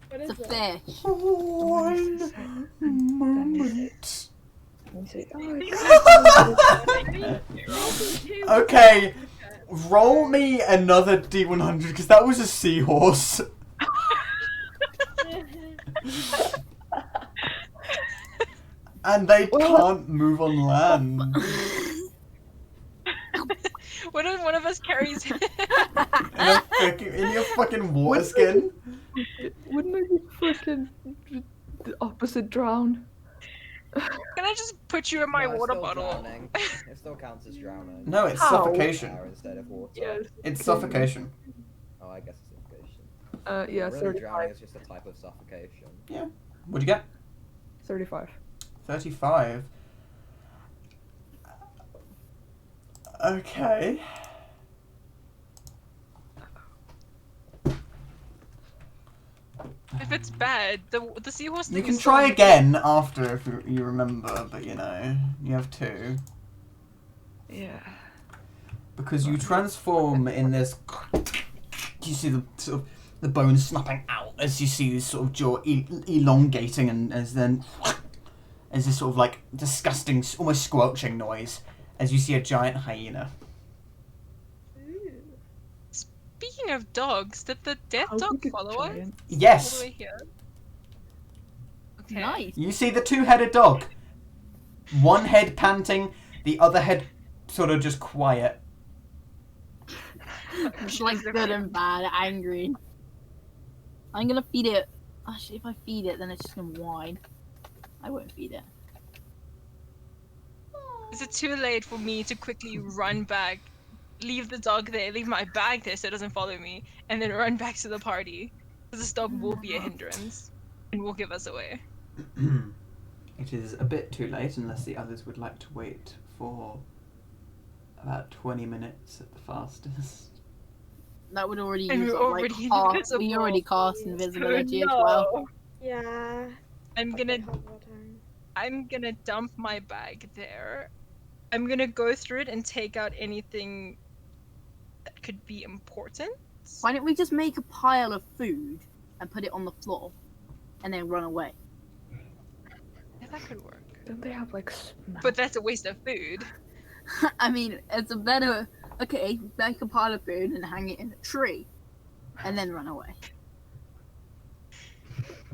What It's is a it? fish. One moment. Let me see. Okay, roll me another D100 because that was a seahorse. And they can't move on land. What if one of us carries it? In your fucking water skin. Wouldn't I be freaking the opposite drown? Can I just put you in my No, it's water still bottle? drowning. It still counts as drowning. No, it's How? suffocation. Air instead of water. Yes. It's suffocation. Oh, I guess it's suffocation. Yeah, Really, drowning 35. is just a type of suffocation. What'd you get? 35. 35. Okay. If it's bad, the seahorse You thing can is still try on the- again after if you remember, but you know, you have 2. Yeah. Because you transform in this. You see the sort of the bone snapping out as you see this sort of jaw elongating, and as then as this sort of like disgusting, almost squelching noise as you see a giant hyena. Ooh. Speaking of dogs, did the death How dog big is follow us all giant? the Yes, way here? Okay. Nice. you see the 2-headed dog. One head panting, the other head sort of just quiet. It's like good and bad, angry. I'm gonna feed it. Actually, if I feed it, then it's just gonna whine. I won't feed it. Is it too late for me to quickly run back, leave the dog there, leave my bag there so it doesn't follow me, and then run back to the party? Because this dog will be a hindrance and will give us away. It is a bit too late unless the others would like to wait for about 20 minutes at the fastest. That would already And use we're up, like, already half. We invisible. already cast Oh, invisibility as well. Yeah. I'm gonna Take half more time. I'm gonna dump my bag there. I'm gonna go through it and take out anything that could be important. Why don't we just make a pile of food and put it on the floor, and then run away? Yeah, that could work. Don't they have like smell? But that's a waste of food. I mean, it's a better. Okay, make a pile of food and hang it in a tree, and then run away.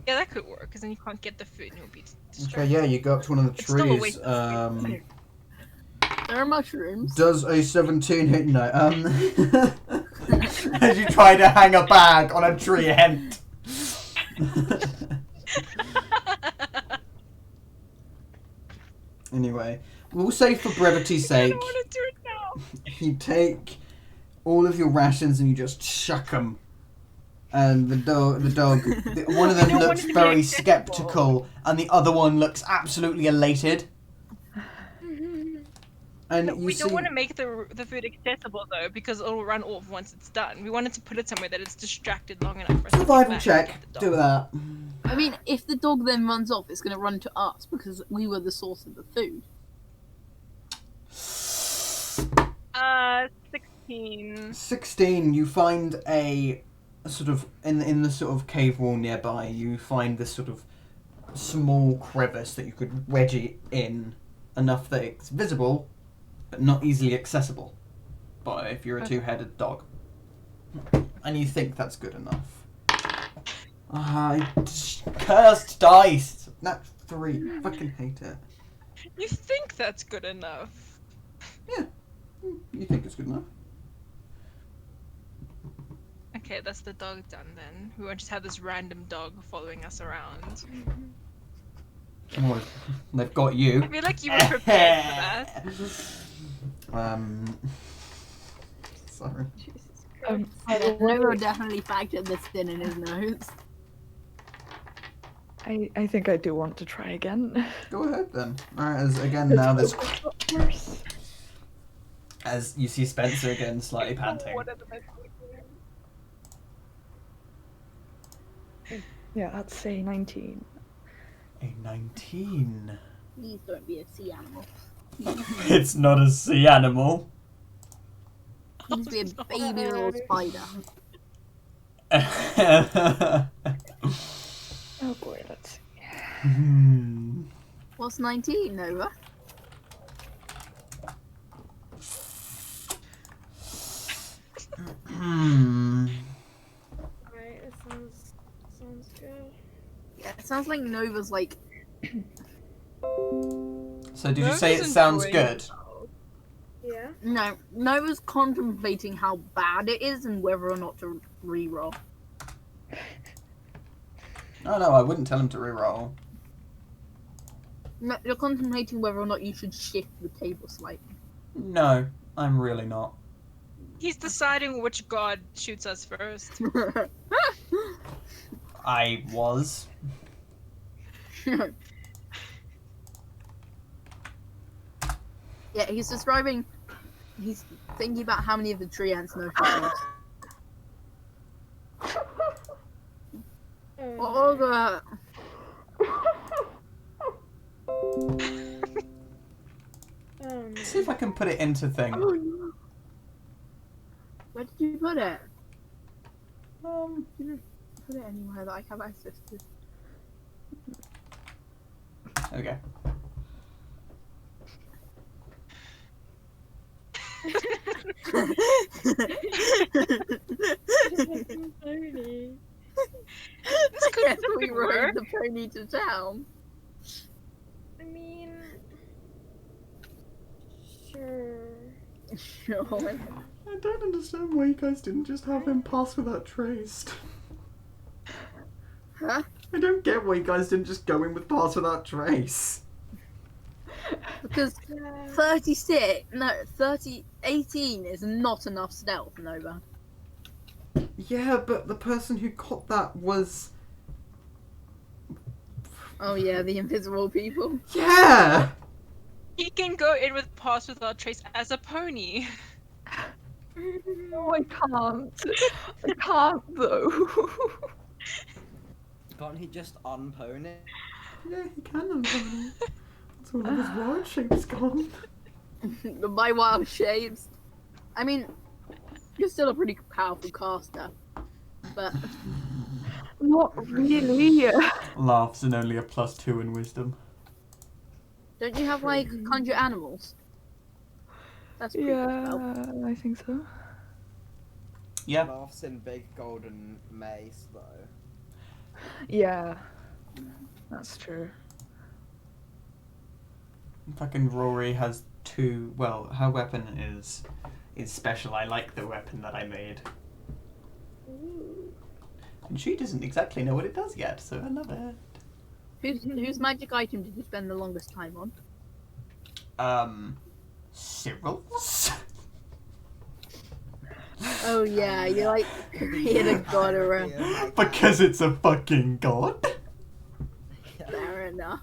Yeah, that could work, because then you can't get the food and you'll be Okay, distracted. yeah, you go up to one of the It's still a trees. waste of There are mushrooms. Does a 17 hit? No. As you try to hang a bag on a tree end. Anyway, we'll say for brevity's I sake, don't want to do it now. you take all of your rations and you just chuck them. And one of them don't want looks it to be very accessible. skeptical, and the other one looks absolutely elated. And you We see, don't want to make the food accessible though, because it'll run off once it's done. We wanted to put it somewhere that it's distracted long enough for us to get survival back and check. get the Do dog. that. I mean, if the dog then runs off, it's gonna run to us because we were the source of the food. 16. 16. You find a sort of in the sort of cave wall nearby. You find this sort of small crevice that you could wedge it in, enough that it's visible, but not easily accessible. But if you're a two-headed dog, and you think that's good enough. Cursed dice. That's 3. Fucking hate it. You think that's good enough? Yeah, you think it's good enough. Okay, that's the dog done then. We won't just have this random dog following us around. Oh, they've got you. I feel like you were prepared for that. Sorry. Jesus Um, Christ. by the Yeah, Nova way, definitely factored this in his notes. I think I do want to try again. Go ahead then. Alright, as again now this It's got worse. as you see Spencer again slightly panting. What are the best Yeah, I'd say 19. A 19. Please don't be a sea animal. It's not a sea animal. Please be a baby little spider. Oh boy, let's see. Hmm. What's 19, Nova? Hmm. Alright, it sounds good. Yeah, it sounds like Nova's like, So did you Nova's say it sounds enjoying good? Yeah. no, Nova's contemplating how bad it is and whether or not to re-roll. Oh no, I wouldn't tell him to reroll. No, you're contemplating whether or not you should shift the table slightly. No, I'm really not. He's deciding which god shoots us first. I was. Yeah, he's describing. He's thinking about how many of the tree ants Nova shoots. Oh, the. See if I can put it into thing. Where did you put it? Um, You didn't put it anywhere that I have access to. okay. Pony. This could Yes, we work. rode the pony to town. I mean, sure. Sure. I don't understand why you guys didn't just have him pass without traced. Huh? I don't get why you guys didn't just go in with pass without trace. Because Yeah. 18 is not enough stealth, Nova. Yeah, but the person who got that was... Oh yeah, the invisible people. Yeah! He can go in with pass without trace as a pony. No, I can't. I can't though. Can't he just unpone it? Yeah, he can unpony. That's all of his wild shape's gone. By wild shapes. I mean, you're still a pretty powerful caster. But Not really. Laughs and only a +2 in wisdom. don't you have like conjure animals? That's pretty good spell. Yeah, I think so. Yeah. Laughs in big golden mace though. Yeah, that's true. Fucking Rory has 2... Well, her weapon is special. I like the weapon that I made. Ooh. And she doesn't exactly know what it does yet, so I love it. Whose magic item did you spend the longest time on? Cyril's? Oh yeah, you like create a god around. Because it's a fucking god. Fair enough.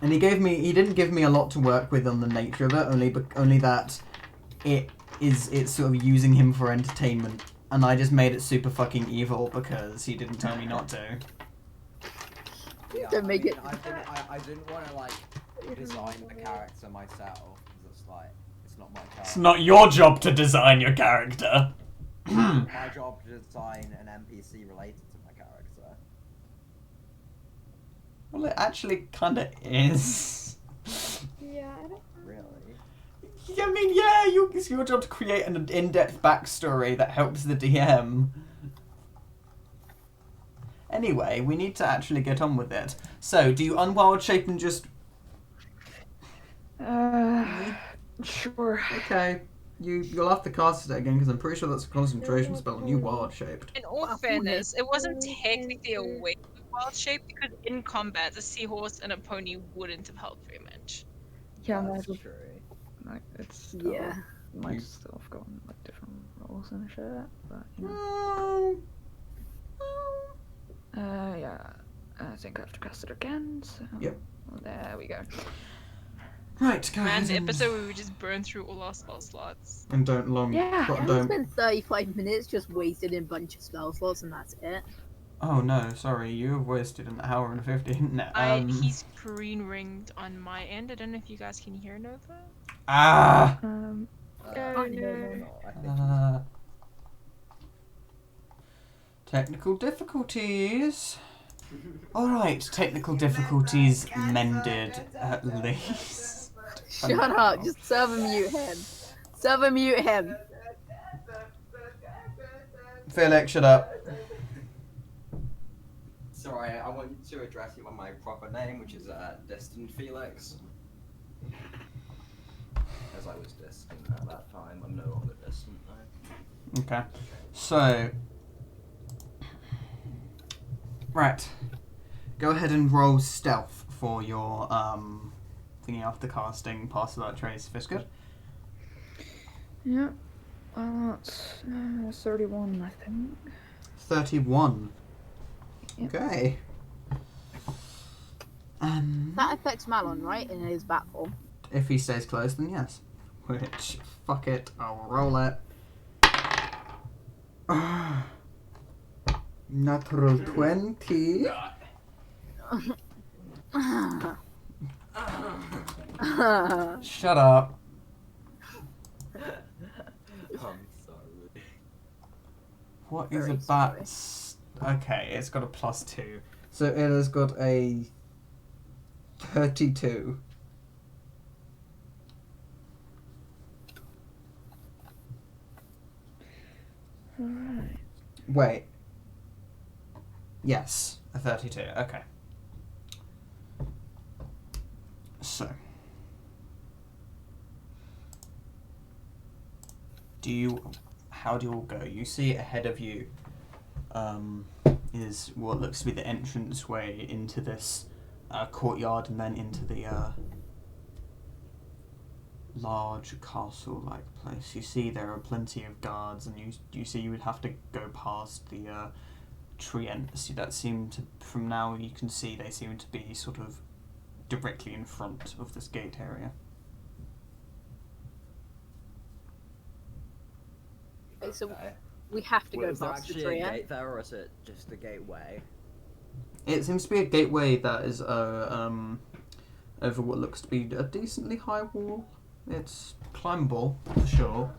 And he didn't give me a lot to work with on the nature of it, only that it's sort of using him for entertainment. And I just made it super fucking evil because he didn't tell me not to. Yeah, Don't make it- I didn't want to like design the character myself because it's like it's not my character. It's not your job to design your character. My job to design an NPC related to my character. Well, it actually kind of is. Yeah, I don't. Really? I mean, yeah, it's your job to create an in-depth backstory that helps the DM. Anyway, we need to actually get on with it. So, do you unwild shape and just... Sure. Okay, you'll have to cast it again because I'm pretty sure that's a concentration spell and you wild shaped. In all Well, fairness, it wasn't technically a waste of wild shape because in combat, a seahorse and a pony wouldn't have helped very much. Yeah, That's no, true. like, it's Yeah. might You- still have gotten like different roles and shit, but you know. Oh. Yeah. I think I have to cast it again. So Yep. there we go. Right, go Man, ahead the and, episode where we just burn through all our spell slots. and don't long. Yeah. Yeah, we Don't. spent 35 minutes just wasted in a bunch of spell slots and that's it. Oh no, sorry, you have wasted an hour and 15. No, He's green ringed on my end. I don't know if you guys can hear Nova. Ah. Um. Oh, no, no. I think Technical difficulties. Alright, technical difficulties mended at least. Shut up, just server mute him. Server mute him. Felix, shut up. Sorry, I want to address you by my proper name, which is Destined Felix. As I was destined at that time, I'm no longer destined though. Okay, so. Right. Go ahead and roll stealth for your thingy after casting Pass Without Trace. Fiskard. Yeah. Well, that's 31, I think. 31. Yep. Okay. That affects Malon, right? In his bat form. If he stays close, then yes. Which, fuck it, I'll roll it. Natural 20. Shut up. I'm sorry. What is a Very bat's... Okay, it's got a +2. So it has got a 32. Alright. Wait. Yes, a 32. Okay. So. How do you all go? You see ahead of you is what looks to be the entrance way into this courtyard and then into the large castle-like place. You see there are plenty of guards, and you see you would have to go past the treants that seem to, from now you can see they seem to be sort of directly in front of this gate area. Okay, so Okay. we have to Well, go is there past the actually tree. a gate there, or is it just a gateway? It seems to be a gateway that is over what looks to be a decently high wall. It's climbable for sure,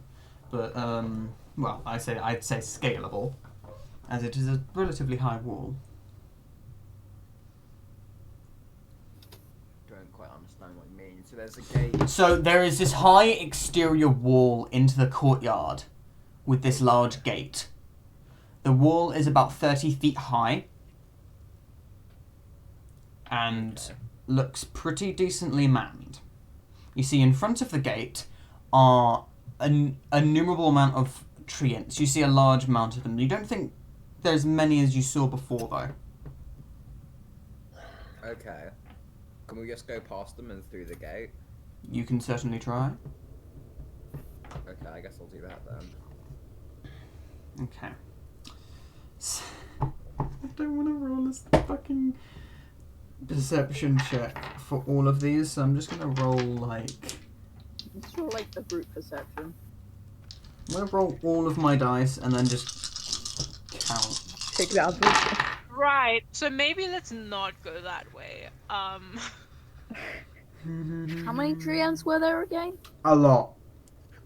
but well, I'd say scalable, as it is a relatively high wall. Don't quite understand what you mean. So there's a gate. So there is this high exterior wall into the courtyard with this large gate. The wall is about 30 feet high and looks pretty decently manned. You see in front of the gate are an innumerable amount of treants. You see a large amount of them. You don't think there's many as you saw before, though. Okay. Can we just go past them and through the gate? You can certainly try. Okay, I guess I'll do that then. Okay. I don't want to roll this fucking perception check for all of these, so I'm just going to roll, like... It's sort of like a group perception. I'm going to roll all of my dice and then just count. Take the average. Right. So maybe let's not go that way. How many treants were there again? A lot.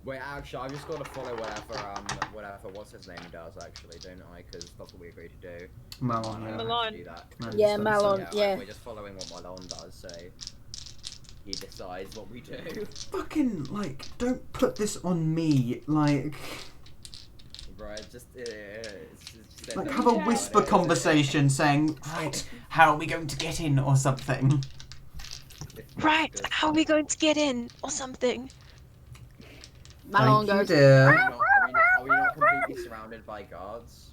Wait, actually, I've just got to follow whatever what's his name does, actually, don't I? Because that's what we agreed to do. Malon, I yeah. don't have to Malon. do that. Yeah, so- Malon. yeah. We're just following what Malon does, so he decides what we do. Fucking, like, don't put this on me. Like, Right, just have a whisper conversation saying, right, how are we going to get in or something? Right. How are we going to get in or something? Malon Thank you, goes. dear. Are we not completely surrounded by guards?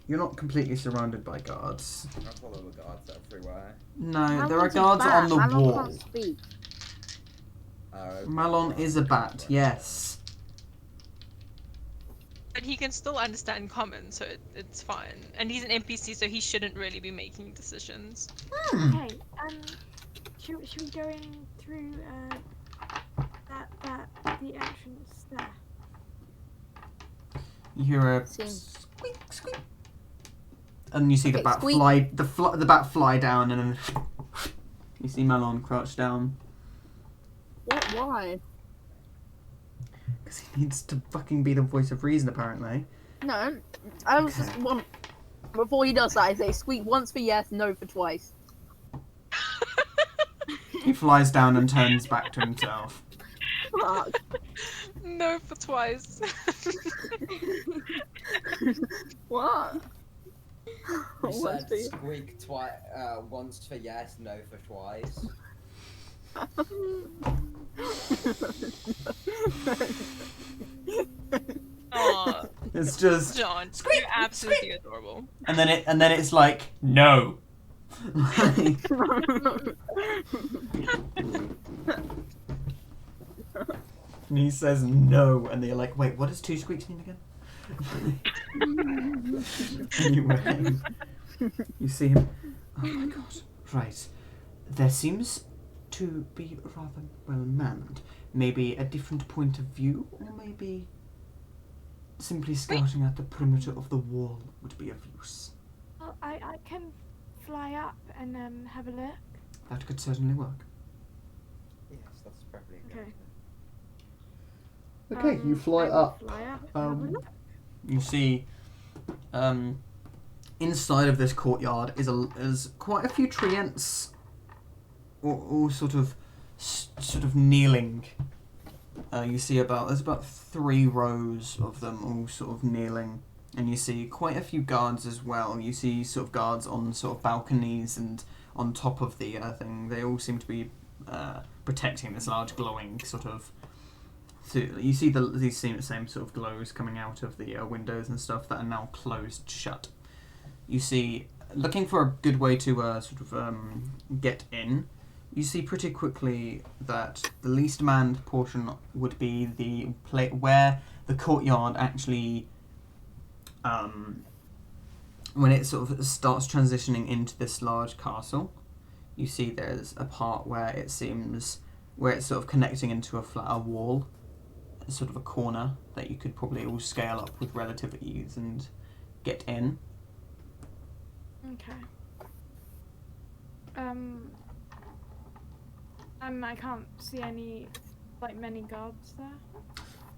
You're not completely surrounded by guards. I follow the guards everywhere. No, there are Malon's a guards bat. on the Malon wall. can't speak. Okay. Malon is a bat, yes. But he can still understand common, so it's fine. And he's an NPC, so he shouldn't really be making decisions. Okay. Should we go in through the entrance there? You hear a Seems- squeak, squeak. And you see the Okay, bat squeak. fly, the bat fly down, and then you see Malon crouch down. What? Why? Because he needs to fucking be the voice of reason, apparently. No, I was just want. Before he does that, I say squeak once for yes, no for twice. He flies down and turns back to himself. Fuck. No for twice. What? You Once said for yes. squeak once for yes, no for twice. Aw, It's just John, Squeak, you're absolutely adorable. and then it's like no. And he says no, and they're like, wait, what does two squeaks mean again? Anyway, you see him. Oh my god! Right, there seems to be rather well manned. Maybe a different point of view, or maybe simply scouting at the perimeter of the wall would be of use. Well, I can fly up and have a look. That could certainly work. Yes, that's probably a good Okay. idea. Okay, you fly I will up. Fly up and have a look. You see, inside of this courtyard is quite a few treants, all sort of kneeling. You see there's about 3 rows of them all sort of kneeling, and you see quite a few guards as well. You see sort of guards on sort of balconies and on top of the thing. They all seem to be protecting this large glowing sort of. So you see these same sort of glows coming out of the windows and stuff that are now closed shut. You see, looking for a good way to get in, you see pretty quickly that the least manned portion would be the where the courtyard actually, when it sort of starts transitioning into this large castle. You see there's a part where it's sort of connecting into a wall. Sort of a corner that you could probably all scale up with relative ease and get in. Okay. I can't see many guards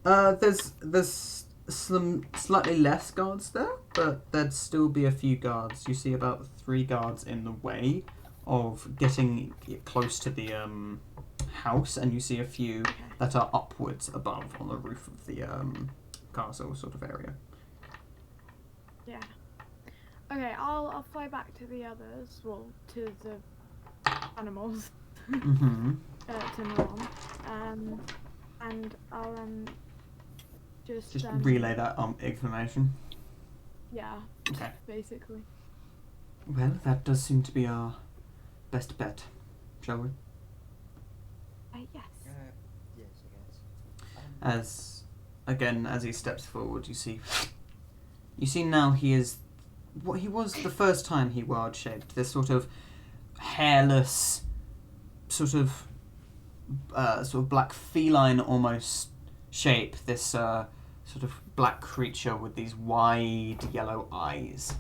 there. There's some slightly less guards there, but there'd still be a few guards. You see about 3 guards in the way of getting close to the house, and you see a few that are upwards above on the roof of the castle sort of area. Yeah. Okay, I'll fly back to the others. Well, to the animals. Mm-hmm. To Malon. And I'll just relay that information. Yeah. Okay. Basically. Well, that does seem to be our best bet, shall we? Yes. Yes, I guess. As he steps forward, you see now he is what he was the first time he wild shaped. This sort of hairless, sort of black feline almost shape. This sort of black creature with these wide yellow eyes.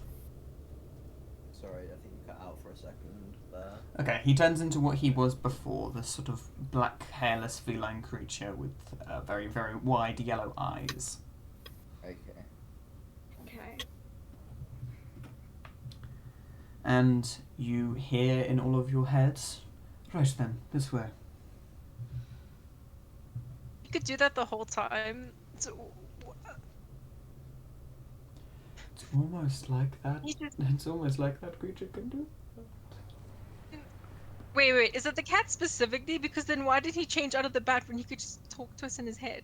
Sorry, I think you cut out for a second there. Okay, he turns into what he was before, this sort of black, hairless feline creature with very, very wide yellow eyes. Okay. Okay. And you hear in all of your heads, right then, this way. You could do that the whole time. It's almost like that. You just- It's almost like that creature can do. Wait, is it the cat specifically? Because then why did he change out of the bat when he could just talk to us in his head?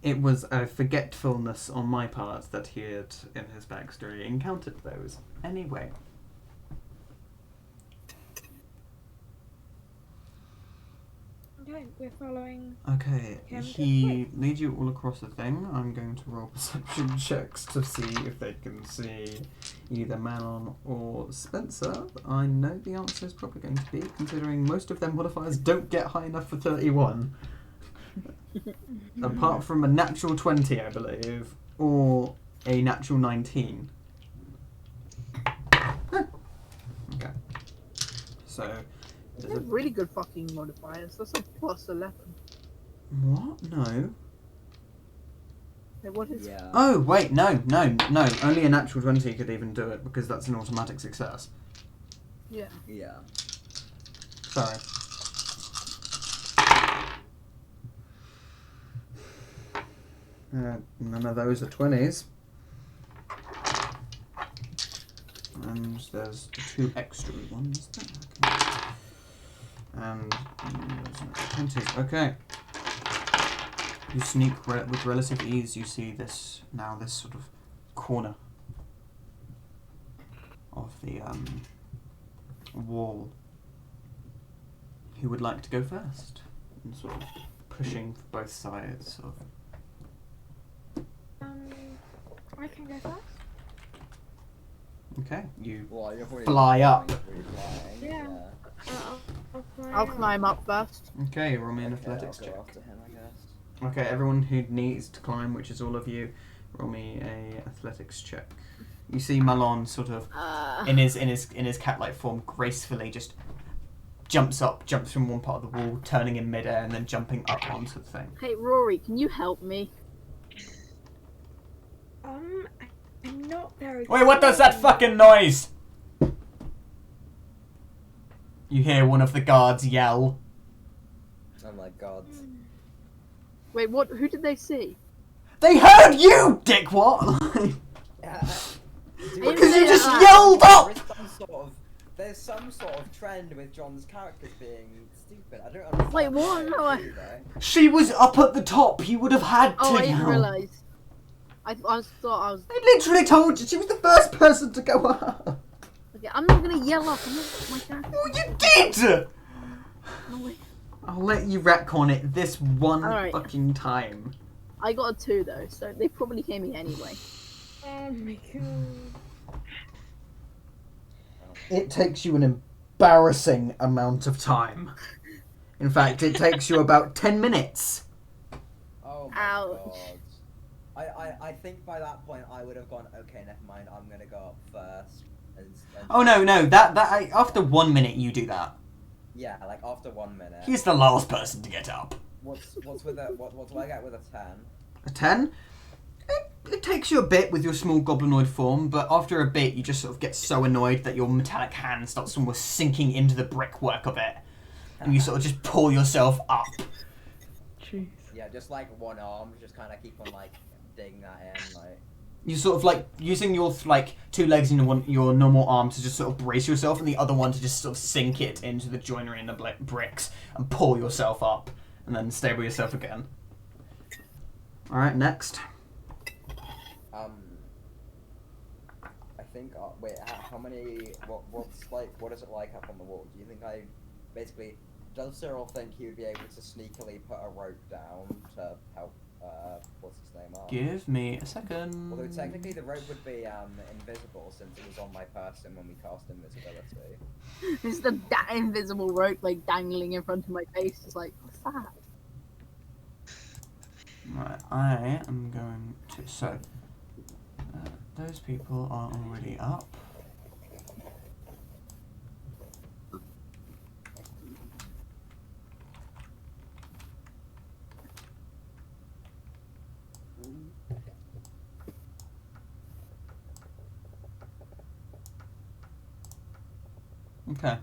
It was a forgetfulness on my part that he had, in his backstory, encountered those. Anyway. Okay, we're following. Okay, Him he leads you all across the thing. I'm going to roll perception checks to see if they can see either Manon or Spencer. I know the answer is probably going to be, considering most of their modifiers don't get high enough for 31. Apart from a natural 20, I believe, or a natural 19. Okay. So, They're really good fucking modifiers. That's a plus 11. what? No. Wait, what is? Yeah. Oh, wait, no. Only a natural 20 could even do it, because that's an automatic success. Yeah. Yeah. Sorry. None of those are 20s. And there's 2 extra ones there. And those are 20s. Okay. You sneak with relative ease. You see this sort of corner of the wall. Who would like to go first? And sort of pushing for both sides of. I can go first. Okay, you Well, you're probably fly up. probably flying, Yeah. I'll fly I'll out. climb up first. Okay, roll me an Okay, athletics I'll check. go after him, I guess. Okay, everyone who needs to climb, which is all of you, roll me a athletics check. You see Malon sort of in his cat-like form gracefully just jumps from one part of the wall, turning in midair, and then jumping up onto the thing. Hey, Rory, can you help me? I'm not very. Wait, what does that fucking noise? You hear one of the guards yell. Oh my god. Wait, what? Who did they see? They heard you, dickwad! Yeah. Because you just yelled up! There's some sort of trend with John's characters being stupid. I don't understand. Wait, what? No, She was up at the top. You would have had to. Oh, I didn't yell. realise. I thought I was. I literally told you she was the first person to go up. Okay, I'm not gonna yell up. I'm not my character. Oh, you did! No way. I'll let you retcon it this one Alright. fucking time. I got a 2 though, so they probably hear me anyway. Oh my god. It takes you an embarrassing amount of time. In fact, it takes you about 10 minutes. Oh my Ouch. god. I think by that point I would have gone, okay, never mind, I'm gonna go up first. And Oh no, after 1 minute you do that. Yeah, like after 1 minute. He's the last person to get up. What's with a what do I get with a 10? A 10? It takes you a bit with your small goblinoid form, but after a bit you just sort of get so annoyed that your metallic hand starts almost sinking into the brickwork of it. And you sort of just pull yourself up. Jeez. Yeah, just like one arm, just kind of keep on like digging that in, like. You sort of like using your like 2 legs and your normal arm to just sort of brace yourself, and the other one to just sort of sink it into the joinery and the bricks and pull yourself up, and then stable yourself again. All right, next. I think. Wait, how many? What is it like up on the wall? Do you think I, basically, does Cyril think he would be able to sneakily put a rope down to help? What's his name? Give me a second. Although technically the rope would be invisible since it was on my person when we cast invisibility. It's the invisible rope like dangling in front of my face. It's like, what's that? Right, I am going to. So, those people are already up. Okay.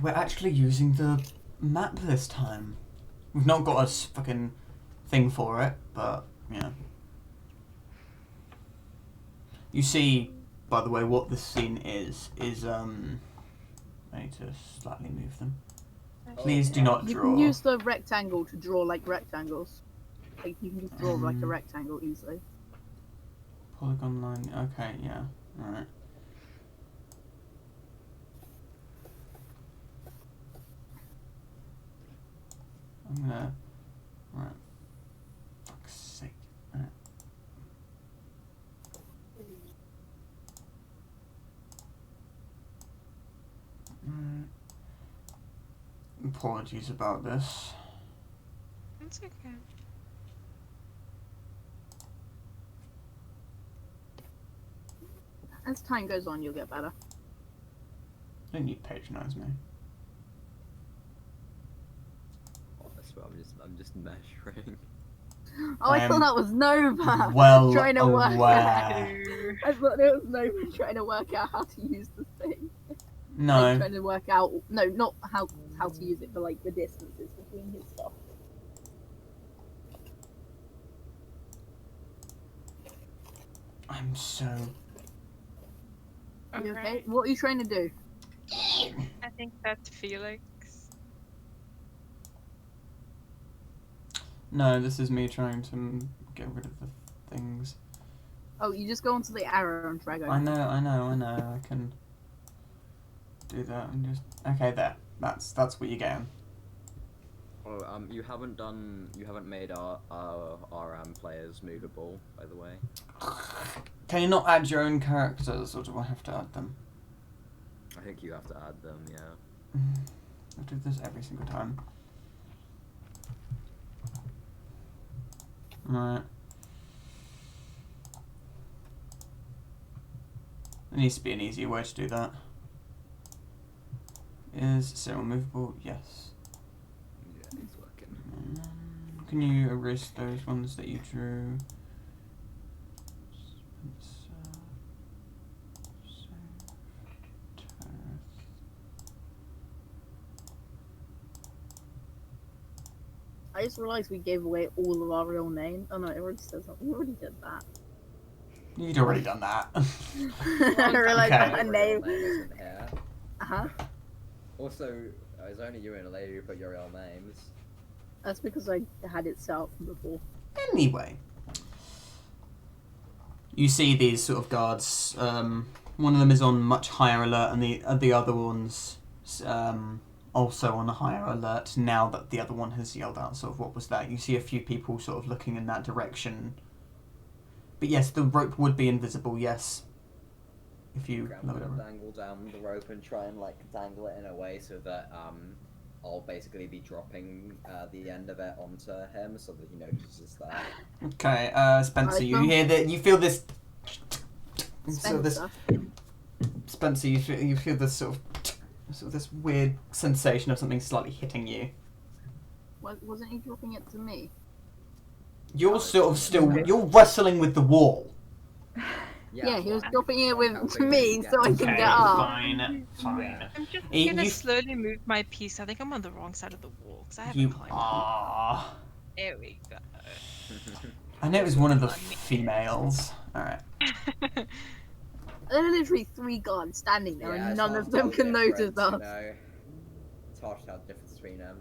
We're actually using the map this time. We've not got a fucking thing for it, but yeah. You see, by the way, what this scene is I need to slightly move them. Please do not You draw. can use the rectangle to draw like rectangles. Like you can just draw like a rectangle easily. Polygon line. Okay, yeah. Alright. I'm gonna. Right. Fuck's sake. Right. Apologies about this. It's okay. As time goes on, you'll get better. Don't you patronise me. Honestly, I'm just measuring. Oh, I thought that was Nova. Well trying to work aware. I thought it was Nova trying to work out how to use the thing. No. Like, trying to work out, no, not how to use it, but like the distances between his stuff. I'm so. You okay? What are you trying to do? I think that's Felix. No, this is me trying to get rid of the things. Oh, you just go onto the arrow and drag over. I know. I can do that and just. Okay, there. That's what you're getting. Oh, you haven't made our players movable, by the way. Can you not add your own characters, or do I have to add them? I think you have to add them, yeah. I do this every single time. Right. There needs to be an easier way to do that. Is Cyril movable? Yes. Yeah, it's working. Can you erase those ones that you drew? I just realised we gave away all of our real names. Oh no, it already says that. We already did that. You'd already done that. I realised Okay. that My name. real name isn't here. Uh-huh. Also, it's only you and a lady who put your real names. That's because I had it set up from before. Anyway, you see these sort of guards. One of them is on much higher alert, and the other one's also on a higher alert. Now that the other one has yelled out, sort of, what was that? You see a few people sort of looking in that direction. But yes, the rope would be invisible. Yes, if you lower it. Dangle down the rope and try and like dangle it in a way so that I'll basically be dropping the end of it onto him so that he notices that. Okay, Spencer, you hear that? You feel this. Spencer, you feel this sort of this weird sensation of something slightly hitting you. Wasn't he dropping it to me? You're sort of still. You're wrestling with the wall. Yeah, he was dropping it to me so I can Okay, get up. fine. I'm just You- gonna you- slowly move my piece. I think I'm on the wrong side of the wall because I haven't You climbed. are. There we go. I know it was one of the females. All right. There are literally 3 guards standing there, Yeah, and it's none hard of to them tell can the notice difference, us. you know. It's hard to tell the difference between them.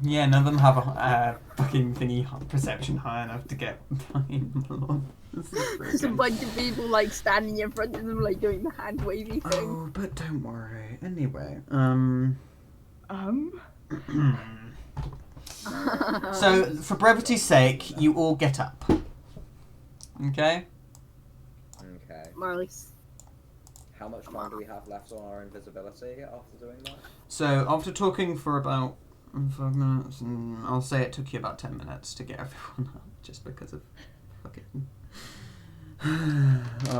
Yeah, none of them have a fucking thingy perception high enough to get fucking along. This is There's a broken. bunch of people like standing in front of them, like doing the hand wavy thing. Oh, but don't worry. Anyway, So, for brevity's sake, you all get up. Okay? Okay. Marlies. How much time do we have left on our invisibility after doing that? So, after talking for about 5 minutes, and I'll say it took you about 10 minutes to get everyone up, just because of fucking...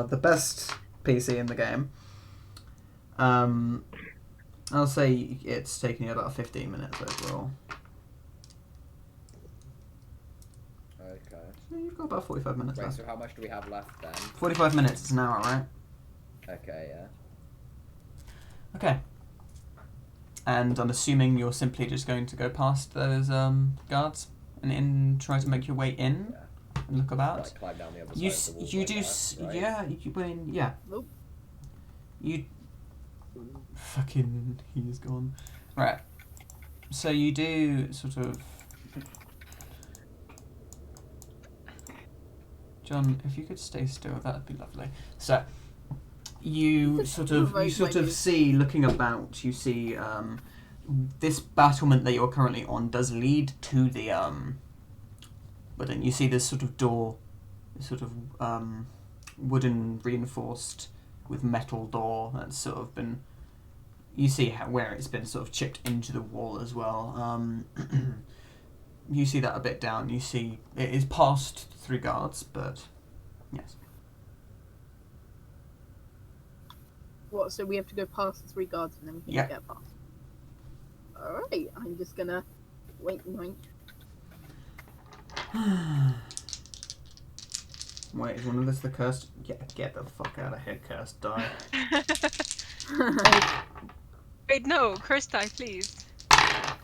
the best PC in the game. I'll say it's taken you about 15 minutes overall. Okay. So you've got about 45 minutes Wait, left. so how much do we have left then? 45 minutes is an hour, right? Okay, yeah. Okay. And I'm assuming you're simply just going to go past those guards and try to make your way in and look about. Like climb down the other You side of the wall. you like do that, right? yeah. Nope. You fucking he's gone. Right. So you do sort of. John, if you could stay still, that'd be lovely. So you sort of see looking about. You see this battlement that you're currently on does lead to the but then you see this sort of door, this sort of wooden reinforced with metal door that's sort of been, you see where it's been sort of chipped into the wall as well. You see that a bit down. You see it is past 3 guards, but yes. What? So we have to go past the 3 guards and then we can Yeah. get past. All right. I'm just gonna wait. Wait, is one of us the cursed? Get the fuck out of here, cursed die. Wait, no, curse die, please. I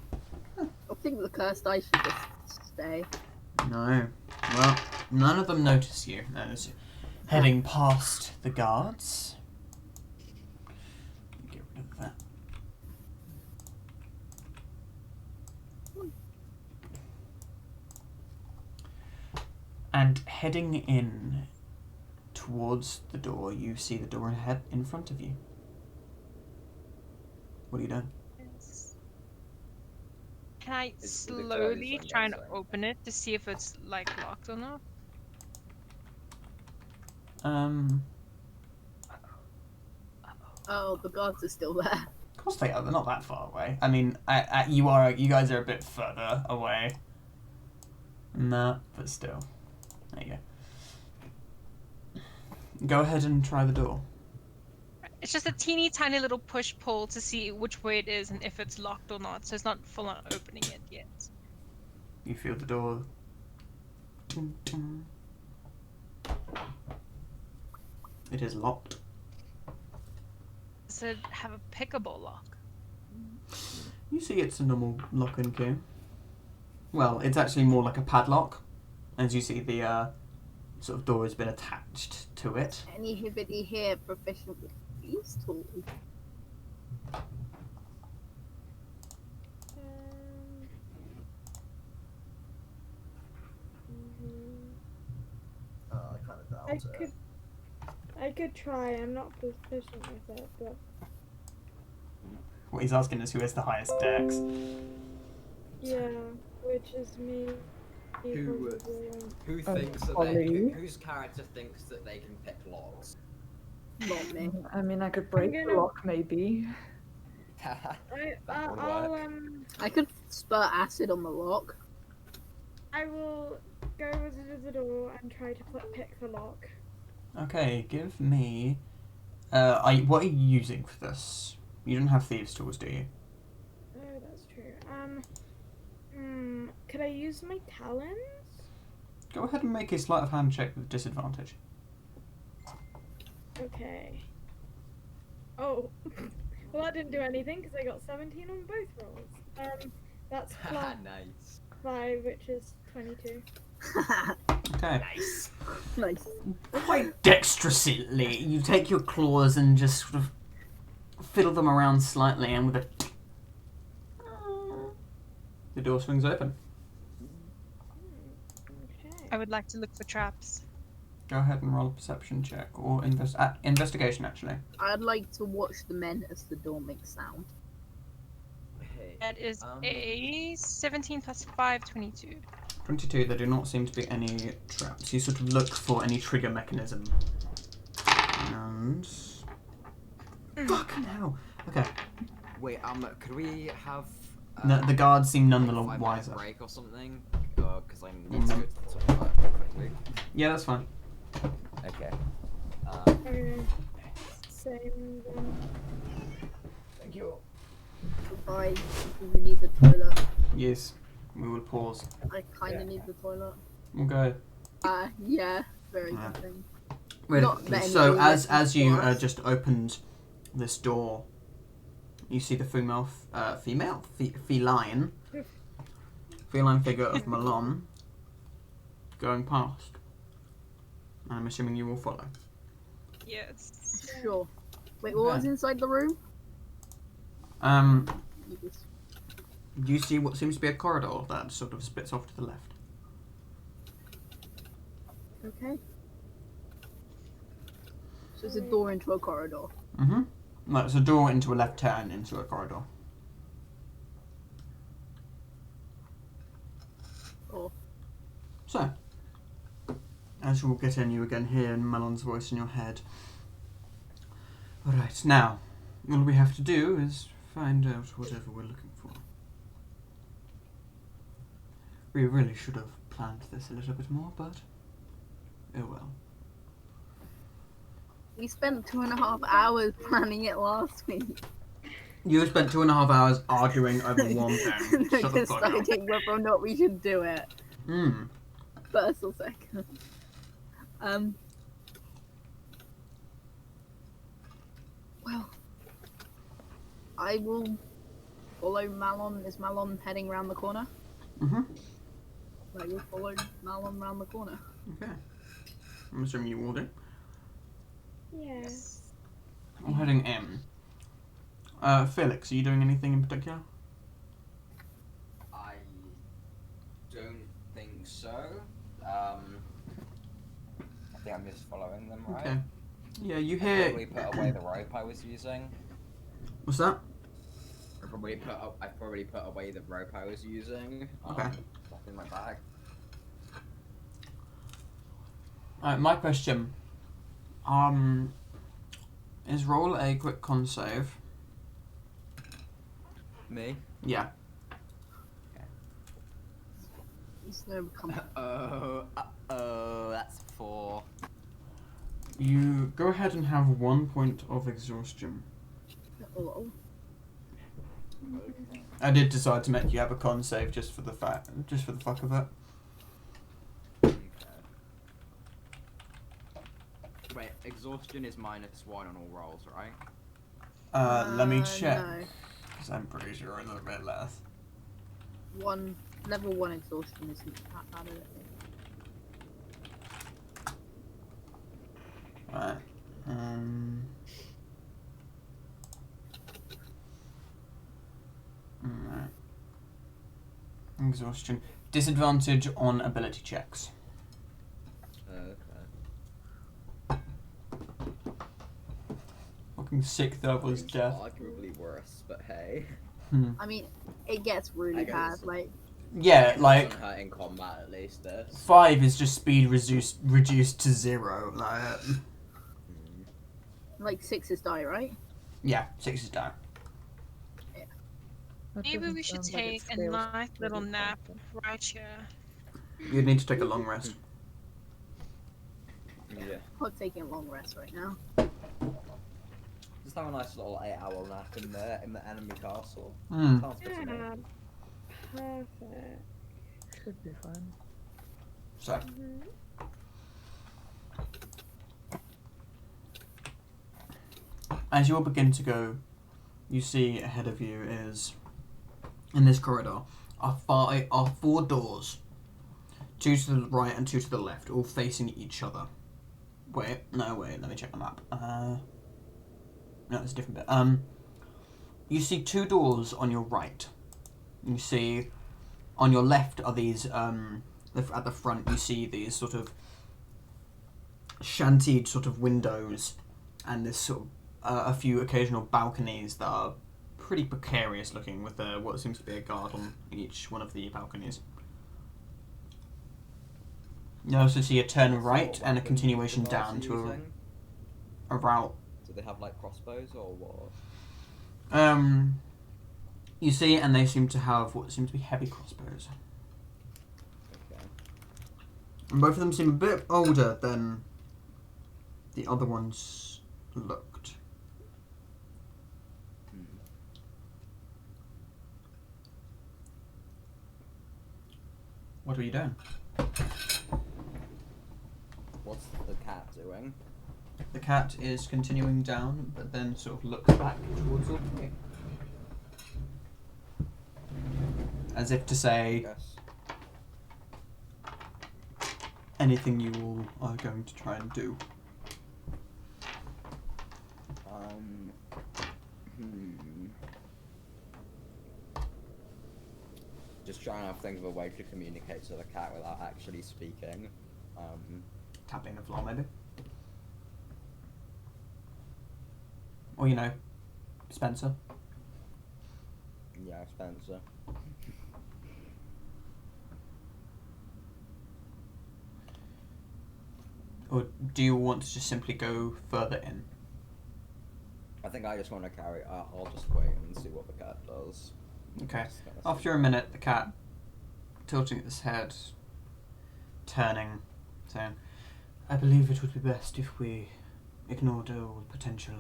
think the cursed eye should just stay. No. Well, none of them notice you as you're heading past the guards. Get rid of that. And heading in towards the door, you see the door ahead in front of you. What are you doing? Can I Is it slowly closed, try and I'm guessing? open it to see if it's like locked or not? Oh, the guards are still there. Of course they are. They're not that far away. I mean, you guys are a bit further away than that, but still. There you go. Go ahead and try the door. It's just a teeny tiny little push pull to see which way it is and if it's locked or not, so it's not full on opening it yet. You feel the door. It is locked. Does it have a pickable lock? You see it's a normal lock and key. Well, it's actually more like a padlock. As you see, the sort of door has been attached to it. Anybody here proficient with these tools? I kind of doubt it. I could try. I'm not proficient with it, but What he's asking is who has the highest dex. yeah, which is me. Who Oh, thinks that probably. whose character thinks that they can pick locks? Not me. I mean, I could break the gonna- lock maybe. I could spurt acid on the lock. I will go to the door and try to pick the lock. Okay, give me. What are you using for this? You don't have thieves' tools, do you? Oh, that's true. Could I use my talons? Go ahead and make a sleight of hand check with disadvantage. Okay. Oh, well that didn't do anything because I got 17 on both rolls. That's plus Nice. 5, which is 22. Okay. Nice. Nice. Quite dexterously, you take your claws and just sort of fiddle them around slightly, and with a the door swings open. Okay. I would like to look for traps. Go ahead and roll a perception check or investigation. Actually, I'd like to watch the men as the door makes sound. Hey, That is a 17 plus 5, 22. 22. There do not seem to be any traps. You sort of look for any trigger mechanism, and fucking hell. Okay. wait, could we have No, the guards seem none the 5-minute wiser. break or something? Because I need to go to the toilet quickly. Yeah, that's fine. Okay. Okay. Same then. Thank you. Goodbye. We need the toilet. Yes, we will pause. I kinda need the toilet. We'll go. Yeah. Very Yeah. good thing. Really Not quickly. that So anyone as listens you to us. just opened this door, you see the feline figure of Malon going past. I'm assuming you will follow. Yes. Sure. Wait, what was Okay. inside the room? You just- You see what seems to be a corridor that sort of splits off to the left. Okay. So it's a door into a corridor. Mm-hmm. No, it's a door into a left turn into a corridor. as we'll get in, you again hear Melon's voice in your head. Alright, now, all we have to do is find out whatever we're looking for. We really should have planned this a little bit more, but oh well. We spent 2.5 hours planning it last week. You spent 2.5 hours arguing over one thing. Shut the fuck up. Deciding whether or not we should do it. First or second. Well, I will follow Malon. Is Malon heading round the corner? Mm-hmm. I will follow Malon round the corner. Okay. I'm assuming you will do. Yes. I'm heading in. Felix, are you doing anything in particular? I don't think so. I think I'm just following them, right? Okay. Yeah, you I hear... probably put away the rope I was using. What's that? I probably put away the rope I was using. Okay. Back in my bag. Alright, my question. Is roll a quick con save? Me? Yeah. He's no come. That's 4. You go ahead and have 1 point of exhaustion. Oh, I did decide to make you have a con save just for the fuck of it. Okay. Wait, exhaustion is -1 on all rolls, right? Let me check. No. Because I'm pretty sure it's a bit less. Level 1 exhaustion isn't that bad, is it? Right. Right. Exhaustion. Disadvantage on ability checks. Okay. Fucking sick that was It's death. arguably worse, but hey. I mean, it gets really I guess bad. it's- Like, Yeah, like Doesn't hurt in combat at least. This. 5 is just speed reduced to 0. like 6 die, right? Yeah, 6 is down. That Maybe doesn't we should sound like it take a scales nice little really nap fast. right here. You'd need to take a long rest. Yeah. I'm not taking a long rest right now. Just have a nice little 8-hour nap in the enemy castle. Hmm. Sounds good to me. Yeah. Perfect. Should be fine. So, as you all begin to go, you see ahead of you is, in this corridor, are 4 doors. 2 to the right and 2 to the left, all facing each other. Wait, let me check the map. No, it's a different bit. You see 2 doors on your right. You see, on your left are these, at the front you see these sort of shantied sort of windows and this sort of, a few occasional balconies that are pretty precarious looking with what seems to be a guard on each one of the balconies. You also see a turn right and a continuation down to a route. Do they have like crossbows or what? You see, and they seem to have what seem to be heavy crossbows. Okay. And both of them seem a bit older than the other ones looked. What are you doing? What's the cat doing? The cat is continuing down, but then sort of looks back towards all of you. As if to say, Yes. anything you all are going to try and do. Just trying to think of a way to communicate to the cat without actually speaking. Tapping the floor, maybe? Or, you know, Spencer. Yeah, Spencer. Or do you want to just simply go further in? I think I just want to carry. I'll just wait and see what the cat does. Okay. Just kinda see. After a minute, the cat, tilting its head, turning, saying, I believe it would be best if we ignored all potential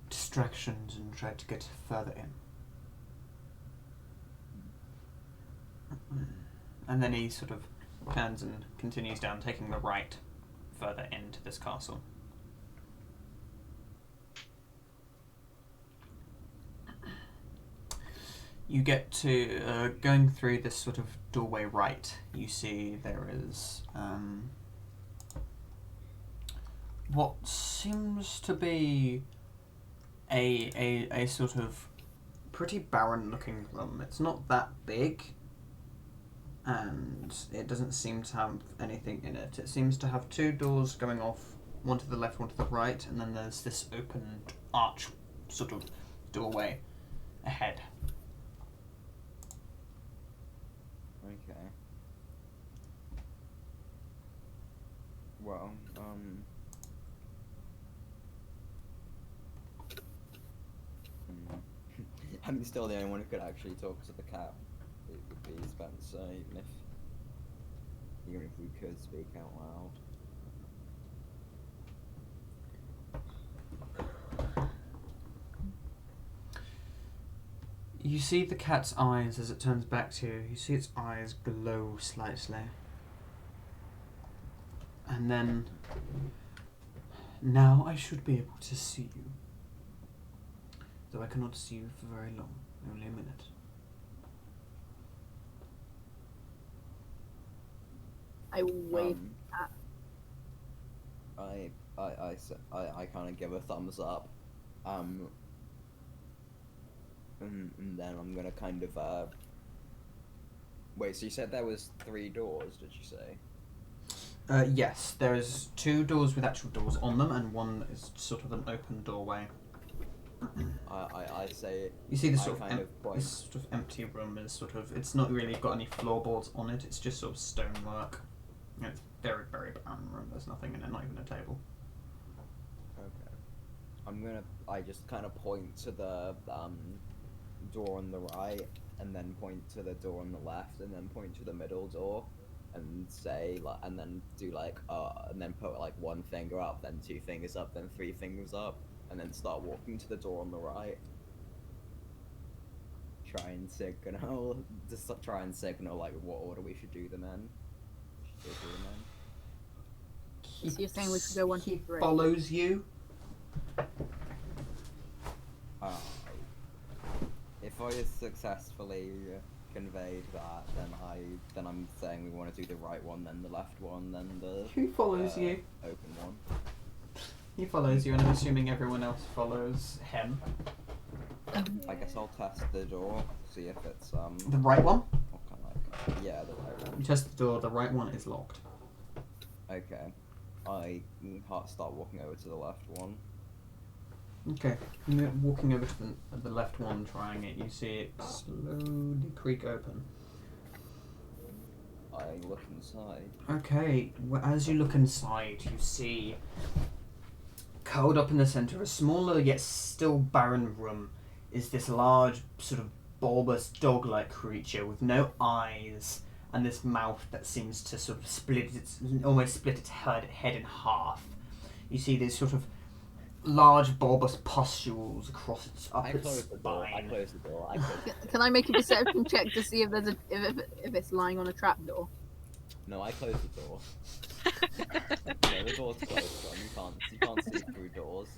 distractions and tried to get further in. And then he sort of turns and continues down, taking the right further into this castle. You get to, going through this sort of doorway right, you see there is what seems to be a sort of pretty barren looking room. It's not that big, and it doesn't seem to have anything in it. It seems to have two doors going off, one to the left, one to the right, and then there's this open arch sort of doorway ahead. Okay. Well, I mean, still the only one who could actually talk to the cat. It would be Spencer, even if we could speak out loud. You see the cat's eyes as it turns back to you. You see its eyes glow slightly. And then, now I should be able to see you. Though I cannot see you for very long, only a minute. I wave at. I kind of give a thumbs up, and then I'm gonna kind of wait. So you said there was 3 doors, did you say? Yes, there's 2 doors with actual doors on them, and one that is sort of an open doorway. I say. You see this I sort of, kind of point. this sort of empty room is sort of, it's not really got any floorboards on it. It's just sort of stonework. It's very, very barren room. There's nothing in it, not even a table. Okay. I just kind of point to the door on the right, and then point to the door on the left, and then point to the middle door, and say like, and then do like and then put like 1 finger up, then 2 fingers up, then 3 fingers up, and then start walking to the door on the right. Try and signal like what order we should do them in. So you're saying we should go 1, 2, 3? Follows you. If I successfully conveyed that, then I'm saying we want to do the right one, then the left one, then the Who follows you? open one. He follows you, and I'm assuming everyone else follows him. I guess I'll test the door, see if it's The right one? what kind of like, yeah, the right You one. test the door. The right one is locked. Okay. I start walking over to the left one. Okay, you're walking over to the left one, trying it. You see it slowly creak open. I look inside. Okay, as you look inside, you see, curled up in the centre, a smaller yet still barren room, is this large, sort of bulbous, dog-like creature with no eyes and this mouth that seems to sort of almost split its head in half. You see these sort of large bulbous pustules across its I upper close the door. I spine. close the door. I close the door. Can I make a perception check to see if there's if it's lying on a trapdoor? No, I close the door. No, the door's closed, John. You can't see through doors.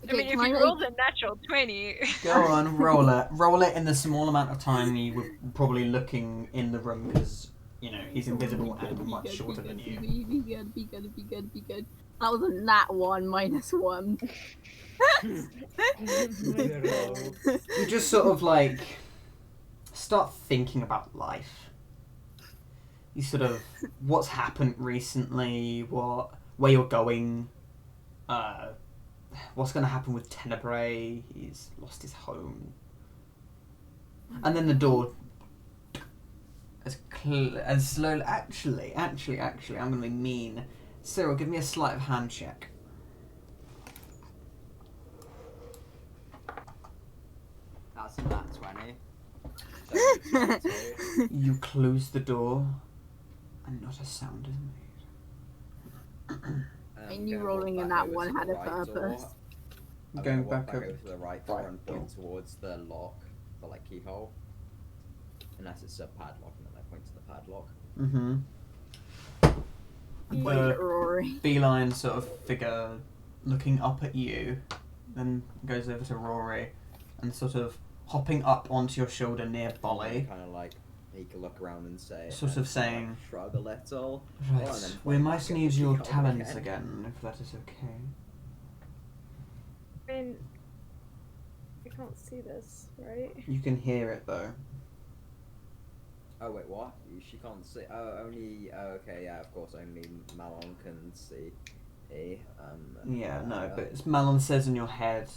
I mean, if can you I rolled a natural 20. Go on, roll it. Roll it in the small amount of time you were probably looking in the room because, you know, he's invisible and much shorter than you. Be good. That was a nat 1 minus 1. You just sort of like start thinking about life. You sort of what's happened recently, where you're going, what's going to happen with Tenebrae. He's lost his home, and then the door, as slowly. Actually, I'm going to be mean. Cyril, give me a sleight of hand check. That's a nat 20. You close the door, and not a sound is made. I knew rolling in that one had a purpose. I'm Going gonna walk back up. over to the right door Right, and point towards the lock, the like keyhole. Unless it's a padlock, and then I point to the padlock. Mm-hmm. Point at Rory. Feline sort of figure looking up at you, then goes over to Rory, and sort of hopping up onto your shoulder near Bolly. Kind of like he can look around and say, Sort of saying, like, shrug a little. Right, and then we point might back at need the your keyhole talents again. again, if that is okay. I mean, I can't see this, right? You can hear it though. Oh wait, what? She can't see. Oh, only. Oh, okay, yeah, of course. Only Malon can see. Yeah, no, but it's Malon says in your head,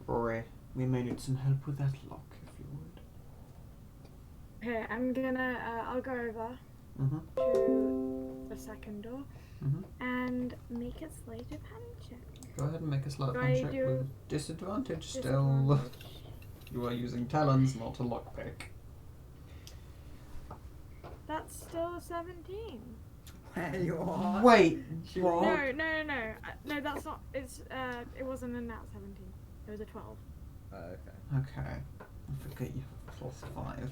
Rory, we may need some help with that lock, if you would. Okay, I'm gonna, I'll go over Mm-hmm. to the second door Mm-hmm. and make a sleight of hand check. Go ahead and make a sleight of Do hand I check do with disadvantage still. Disadvantage. You are using talons, not a lockpick. That's still a 17. You are. Wait, No, what? no, that's not. It wasn't a nat 17. It was a 12. Oh, okay. Okay. I forget you have +5.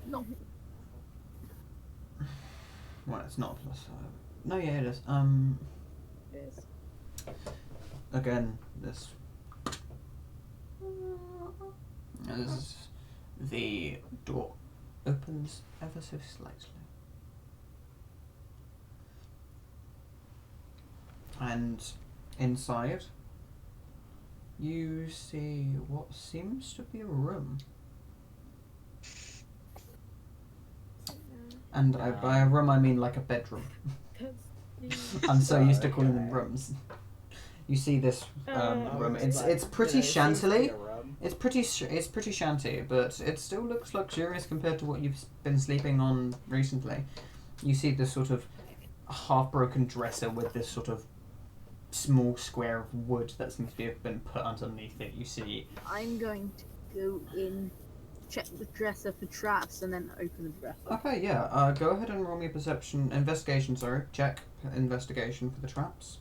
No. Well, it's not +5. No, yeah, it is. It is. Again, this as the door opens ever so slightly. And inside, you see what seems to be a room. And by a room, I mean like a bedroom. I'm so used to calling them rooms. You see this room. It's pretty shantily. It's pretty shanty, but it still looks luxurious compared to what you've been sleeping on recently. You see this sort of half-broken dresser with this sort of small square of wood that seems to have been put underneath it. You see. I'm going to go in, check the dresser for traps, and then open the dresser. Okay, yeah. Go ahead and roll me a investigation. Check investigation for the traps.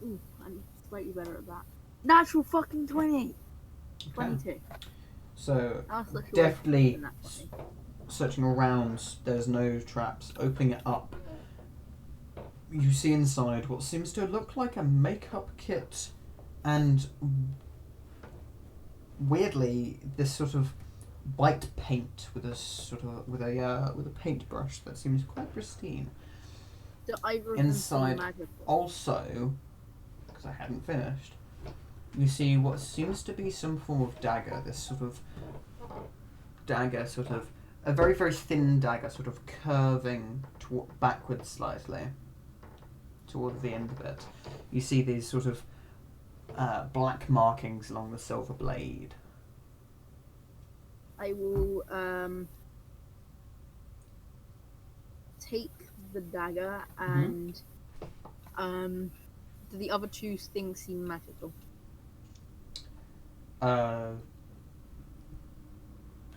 Ooh, I'm slightly better at that. Natural fucking 20! Okay. 22. So I was looking definitely at that 20. searching around. There's no traps. Opening it up, you see inside what seems to look like a makeup kit, and weirdly, this sort of white paint with a paintbrush that seems quite pristine. Do either of them Inside, seem magical? also, because I hadn't finished, you see what seems to be some form of dagger. This sort of dagger, a very very thin dagger, sort of curving backwards slightly towards the end of it. You see these sort of black markings along the silver blade. I will take the dagger and do the other two things seem magical?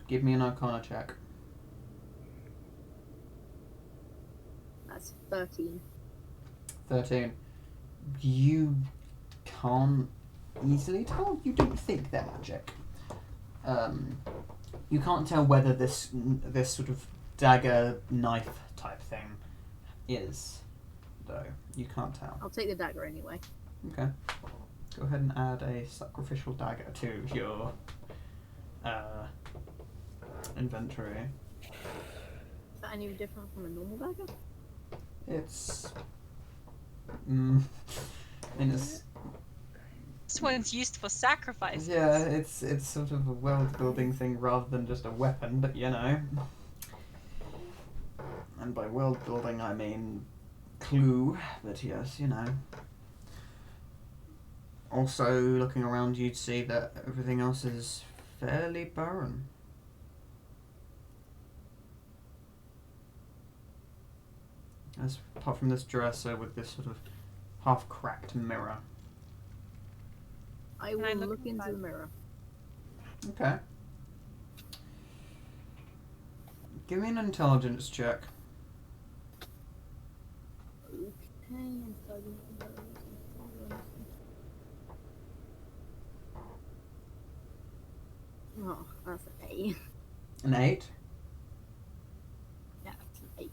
Give me an Arcana check. That's 13. 13. You can't easily tell. You don't think they're magic. You can't tell whether this sort of dagger knife type thing is, though. You can't tell. I'll take the dagger anyway. Okay. Go ahead and add a sacrificial dagger to your inventory. Is that any different from a normal dagger? It's. I mean, it's. This one's used for sacrifice. Yeah, it's sort of a world building thing rather than just a weapon, but you know. And by world building I mean clue, but yes, you know. Also, looking around, you'd see that everything else is fairly barren. As apart from this dresser with this sort of half-cracked mirror. I Can I will look look into inside? the mirror. Okay. Give me an intelligence check. Okay, intelligence. Oh, that's an 8. An 8. Yeah, that's an 8.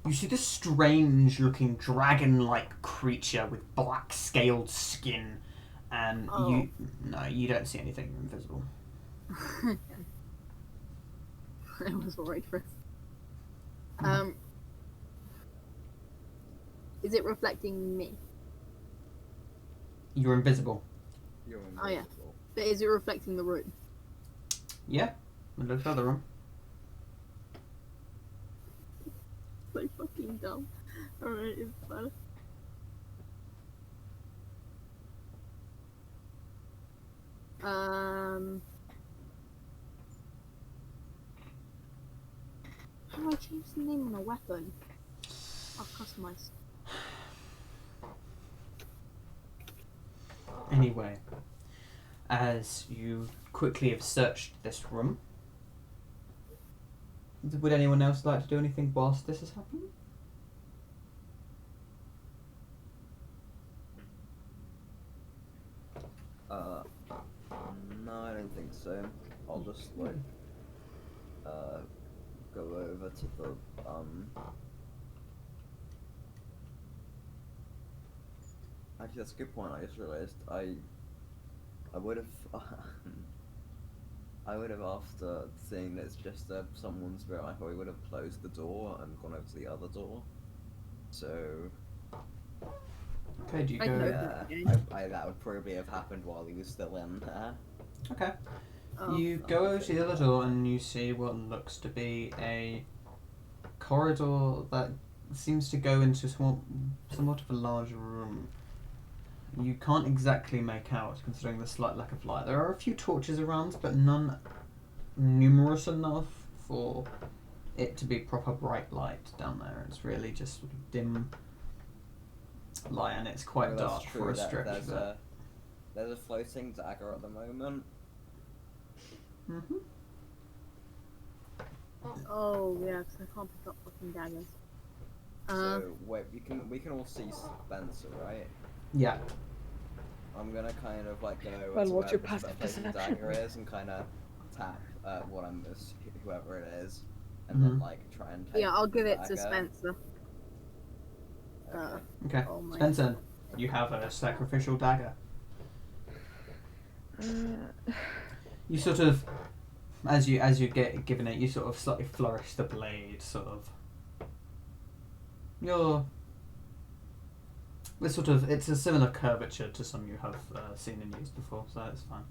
You see this strange-looking dragon-like creature with black scaled skin, and Oh. you don't see anything invisible. I was worried for. Is it reflecting me? You're invisible. You're Oh, yeah. invisible. But is it reflecting the room? Yeah. Look at the other room. So fucking dumb. Alright, it's fine. How do I change the name on a weapon? I'll customize. Anyway, as you quickly have searched this room, would anyone else like to do anything whilst this is happening? No, I don't think so. I'll just like go over to the Actually, that's a good point. I just realised I would have I would have after seeing that it's just someone's room. I probably would have closed the door and gone over to the other door. So Okay, do you I go? know. yeah, that would probably have happened while he was still in there. Okay. Oh. You go over to the other door and you see what looks to be a corridor that seems to go into somewhat of a large room. You can't exactly make out, considering the slight lack of light. There are a few torches around, but none numerous enough for it to be proper bright light down there. It's really just sort of dim light, and it's quite Well, dark that's true. for a That stretch there's of it. there's a floating dagger at the moment. Mm-hmm. Oh, yeah, because I can't pick up fucking daggers. So wait, we can all see Spencer, right? Yeah. I'm gonna kind of like go over Well, to what's where your the passive floating perception? dagger is and kind of tap whoever it is, and then Mhm. like try and take Yeah, I'll the give it to dagger. Spencer. Okay. Okay. Oh my. Spencer, you have a sacrificial dagger. You sort of, as you get given it, you sort of slightly flourish the blade, sort of. It's a similar curvature to some you have seen and used before, so that's fine.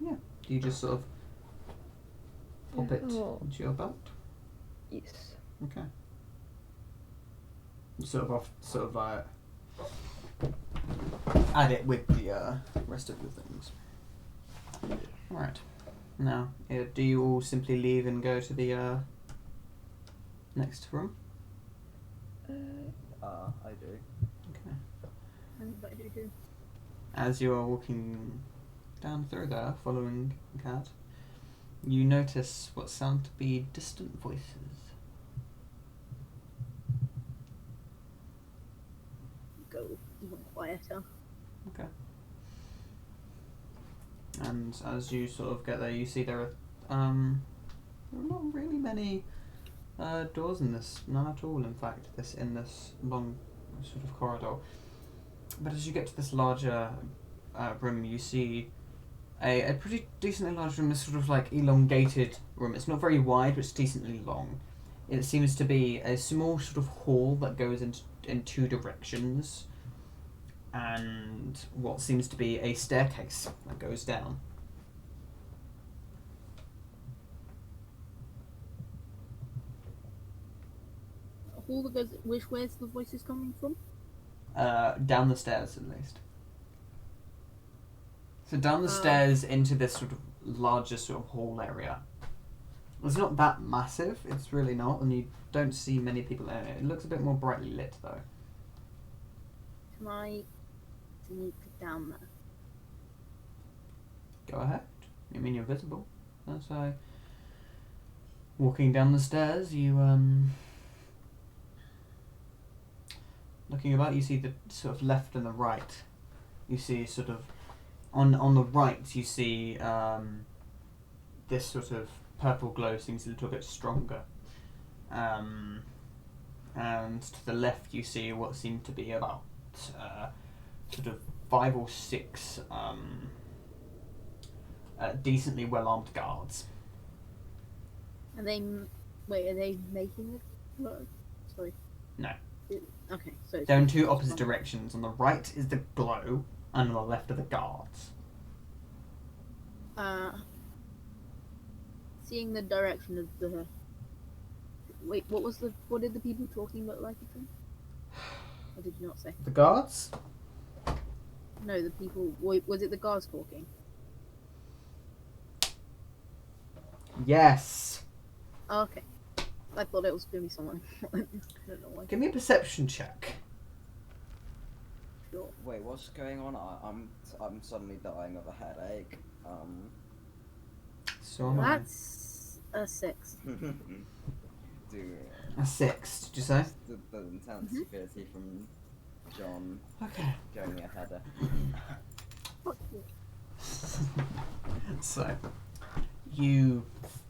Yeah. Do you just sort of pop it Oh. into your belt? Yes. Okay. Add it with the rest of the things. Alright. Now, do you all simply leave and go to the next room? I do. Okay. As you are walking down through there, following the cat, you notice what sound to be distant voices. Go even quieter. Okay. And as you sort of get there, you see there are not really many doors in this, none at all. In fact, in this long sort of corridor. But as you get to this larger room, you see a pretty decently large room. This sort of like elongated room. It's not very wide, but it's decently long. It seems to be a small sort of hall that goes in two directions, and what seems to be a staircase that goes down. A hall that goes. Where's the voices coming from? Down the stairs, at least. So down the stairs into this sort of larger sort of hall area. It's not that massive, it's really not, and you don't see many people in it. It looks a bit more brightly lit though. Can I sneak down there? Go ahead. You mean you're visible? That's why. Walking down the stairs, you looking about, you see the sort of left and the right. You see sort of on the right you see this sort of purple glow seems a little bit stronger. And to the left you see what seem to be about sort of 5 or 6 decently well armed guards. Are they? Wait, are they making the glow? Sorry. No. Okay, so They're in 2 opposite directions. On the right is the glow, and on the left are the guards. Seeing the direction of the. Wait, what did the people talking look like again? Or did you not say? The guards? No, the people. Wait, was it the guards talking? Yes. Oh, okay. I thought it was going to be someone. I don't know why. Give me a perception check. Sure. Wait, what's going on? I'm suddenly dying of a headache. So am I. That's a 6. Dude, A 6, did you say? the intense security from John Okay. going me a header. Fuck you. So, you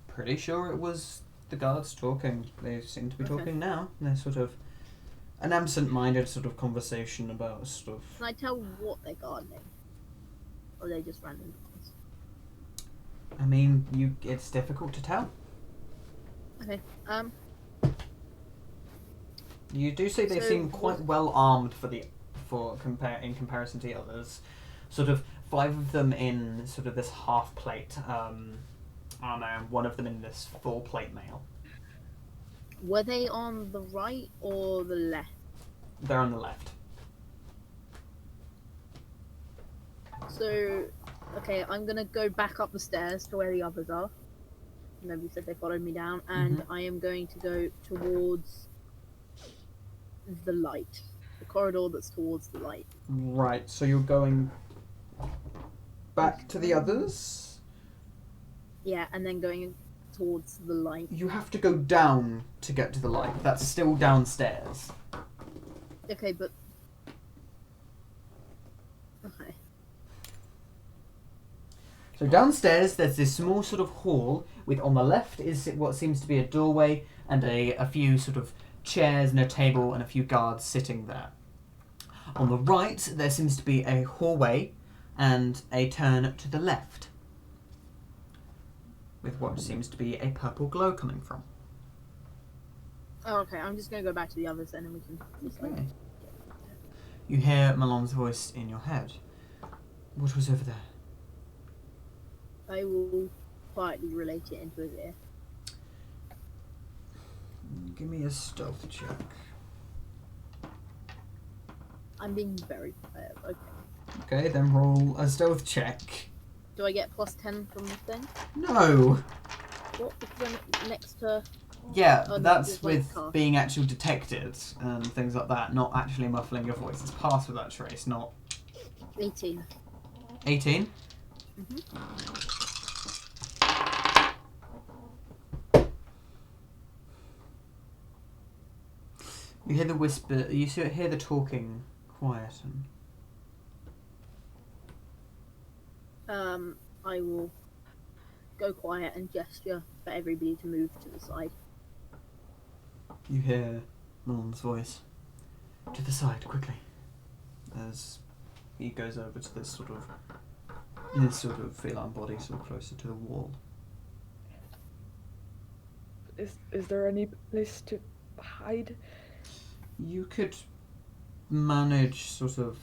pretty sure it was the guards talking. They seem to be Okay. talking now. They're sort of an absent-minded sort of conversation about sort of. Can I tell what they're gardening? Or are they just random ones? I mean, it's difficult to tell. Okay. You do say they So seem quite well armed in comparison to the others. Sort of 5 of them in sort of this half plate armor, and 1 of them in this full plate mail. Were they on the right or the left? They're on the left. So, okay, I'm gonna go back up the stairs to where the others are. Nobody said they followed me down, and I am going to go towards the light. The corridor that's towards the light. Right, so you're going back to the others? Yeah, and then going towards the light. You have to go down to get to the light. That's still downstairs. Okay, but... Okay. So downstairs, there's this small sort of hall with on the left is what seems to be a doorway and a few sort of chairs and a table and a few guards sitting there. On the right, there seems to be a hallway and a turn to the left with what seems to be a purple glow coming from. Oh, okay, I'm just gonna go back to the others then and we can just like... Okay. You hear Malon's voice in your head. What was over there? I will quietly relate it into his ear. Give me a stealth check. I'm being very prepared, okay. Okay, then roll a stealth check. Do I get plus 10 from the thing? No! What? Because I'm next to... Yeah, Oh, no, that's it's like with cast. being actually detected and things like that, not actually muffling your voice. It's passed with that trace, not 18. 18. You hear the whisper, you hear the talking quieten. I will go quiet and gesture for everybody to move to the side. You hear Malon's voice. To the side, quickly. As he goes over to this sort of feline body, sort of closer to the wall. Is there any place to hide? You could manage sort of.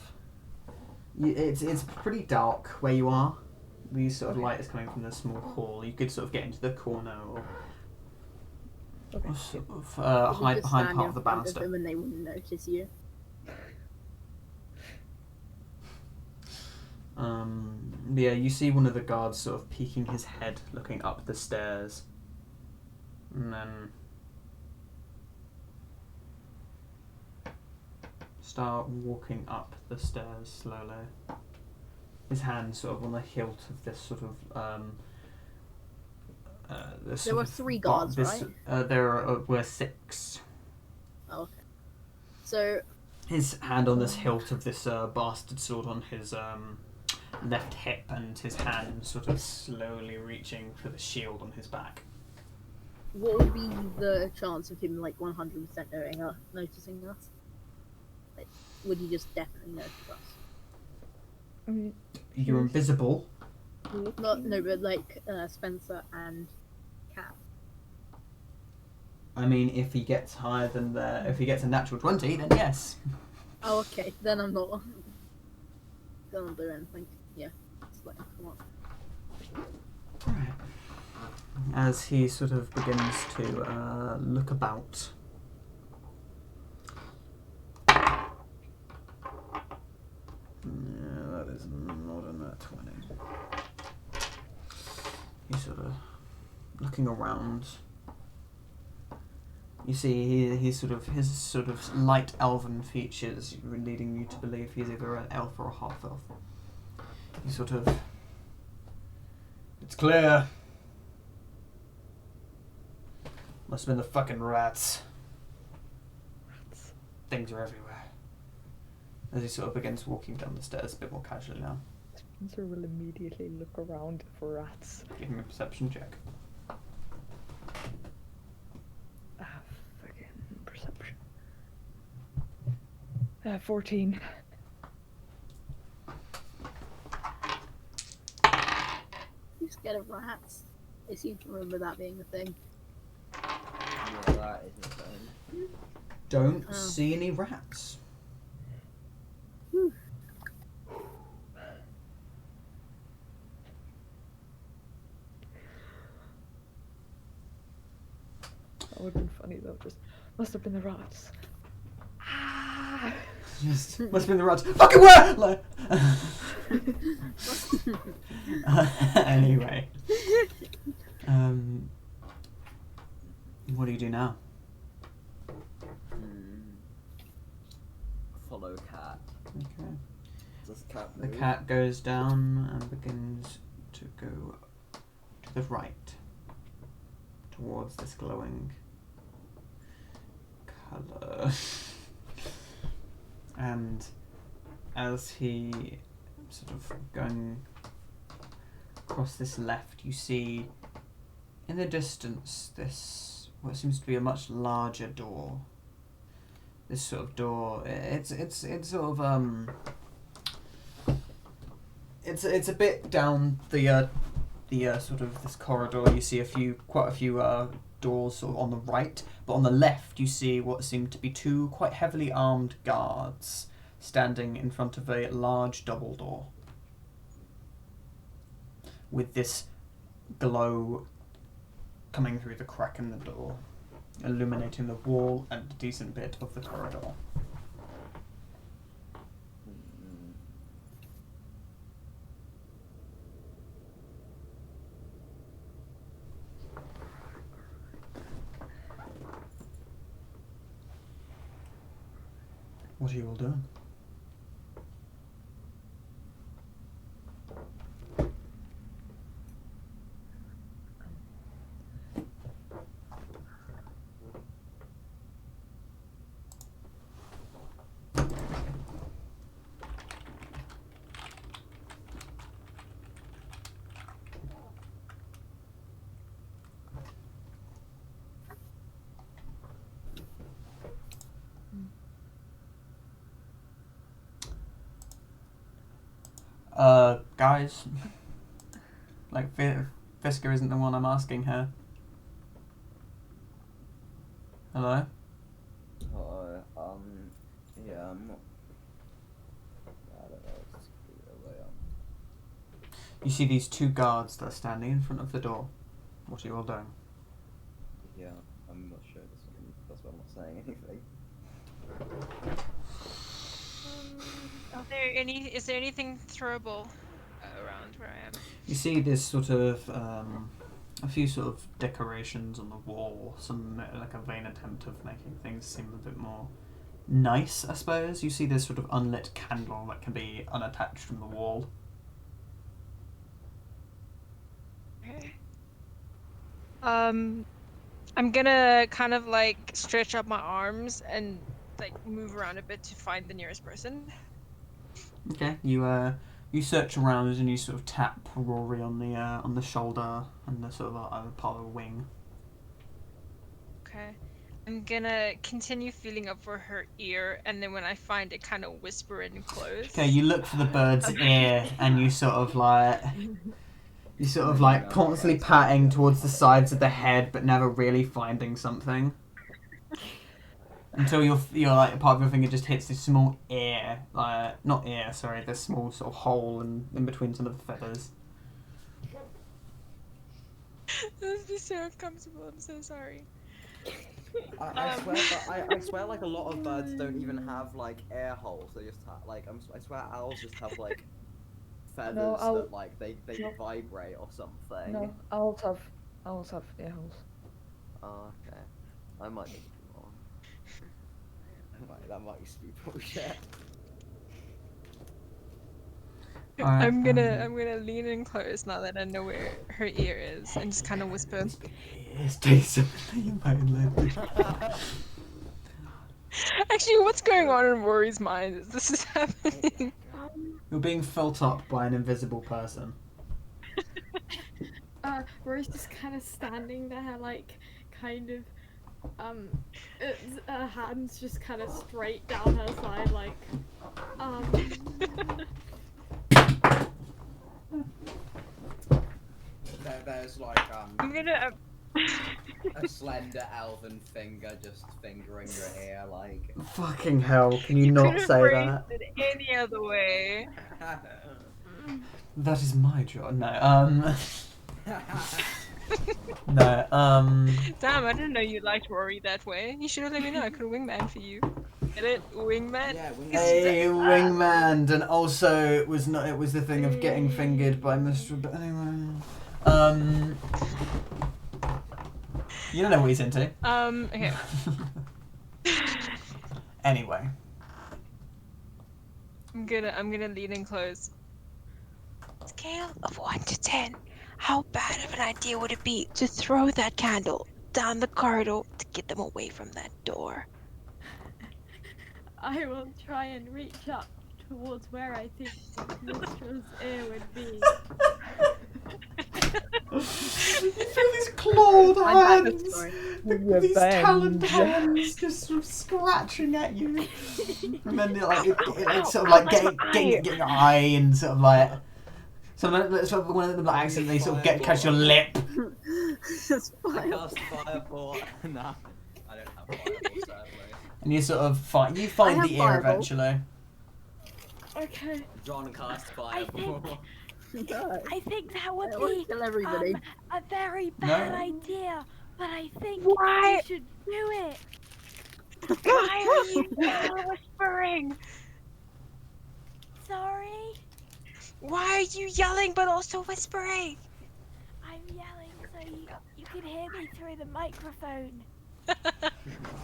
It's pretty dark where you are. The sort of light is coming from the small hall. You could sort of get into the corner or Okay. sort of You hide just behind stand part in of the front banister. them and they wouldn't notice you. Yeah, you see one of the guards sort of peeking his head, looking up the stairs. And then start walking up the stairs slowly. His hand sort of on the hilt of this sort of this There sort were of 3 guards, right? There were 6. Oh, okay. So His hand on this hilt of this bastard sword on his left hip, and his hand sort of slowly reaching for the shield on his back. what would be the chance of him like 100% noticing us? Like, would he just definitely notice us? I mean, You're invisible. No, but like Spencer and Cat. I mean, if he gets higher than if he gets a natural 20, then yes. Oh, okay. Then I'm not gonna do anything. Yeah, just let him come up. Right. As he sort of begins to look about. Yeah, that is not a nat 20. He's sort of looking around. You see, he's sort of his sort of light elven features leading you to believe he's either an elf or a half elf. He sort of. It's clear. Must have been the fucking rats. Things are everywhere. As he sort of begins walking down the stairs a bit more casually now. Spencer will immediately look around for rats. Give him a perception check. Fucking perception. 14. You scared of rats? I seem to remember that being a thing. Yeah, that is insane. Don't Oh. see any rats. Whew. That would have been funny though. Just must have been the rats. Ah! Just must have been the rats. Fucking where? Like, anyway, what do you do now? Follow cat. Okay. Does cat The move? cat goes down and begins to go to the right, towards this glowing colour. And as he sort of going across this left, you see in the distance this what seems to be a much larger door. This sort of door, it's sort of it's a bit down the sort of this corridor. You see quite a few doors sort of on the right, but on the left you see what seem to be 2 quite heavily armed guards standing in front of a large double door with this glow coming through the crack in the door, illuminating the wall and a decent bit of the corridor. What are you all doing? Guys, like Fisker isn't the one I'm asking her. Hello? Yeah, I'm not. I don't know. It's really, You see these 2 guards that are standing in front of the door. What are you all doing? yeah, I'm not sure. That's why I'm not saying anything. Is there anything throwable around? around where I am. You see this sort of a few sort of decorations on the wall, some like a vain attempt of making things seem a bit more nice, I suppose. You see this sort of unlit candle that can be unattached from the wall. Okay. I'm gonna kind of like stretch up my arms and like move around a bit to find the nearest person. Okay, you search around and you sort of tap Rory on the shoulder and the sort of other part of the wing. Okay. I'm gonna continue feeling up for her ear, and then when I find it, kind of whisper in close. Okay, you look for the bird's ear and you sort of like constantly patting towards the sides of the head, but never really finding something. Until you're like part of your finger just hits this small ear, not ear, sorry, this small sort of hole in between some of the feathers. This is so uncomfortable. I'm so sorry. I swear, like a lot of birds don't even have like air holes. They just have like I swear owls just have like feathers that like they vibrate or something. No, owls have ear holes. Oh, okay. I might just be wrong. That might just be bullshit. Alright, I'm gonna lean in close now that I know where her ear is, and just kind of whisper. Actually, what's going on in Rory's mind as this is happening? You're being felt up by an invisible person. Rory's just kind of standing there, like, kind of, her hands just kind of straight down her side, like, There's like I'm gonna. a slender elven finger just fingering your ear, like. Fucking hell, can you not could've say phrased that? it any other way. That is my job. No, no, Damn, I didn't know you liked Rory that way. You should have let me know. I could have wingman for you. Get it? Wingman? Yeah, wingman. Hey, wingman, and also it was the thing of getting fingered by Mr. But anyway, you don't know what he's into. Okay. Anyway, I'm gonna lean in close. Scale of 1 to 10. How bad of an idea would it be to throw that candle down the corridor to get them away from that door? I will try and reach up towards where I think Mistra's ear would be. you feel these clawed hands, these taloned hands, just sort of scratching at you, and then like it sort of like getting your eye and sort of like. So one of them like accidentally sort of catch your lip. I cast fireball. Nah, I don't have fireball, sadly. And you sort of find the ear fireball. eventually. Okay. John cast fireball. I think that would It would be kill everybody. a very No. bad idea, but I think Why? we should do it. Why are you now whispering? Sorry, Why are you yelling but also whispering? I'm yelling so you can hear me through the microphone.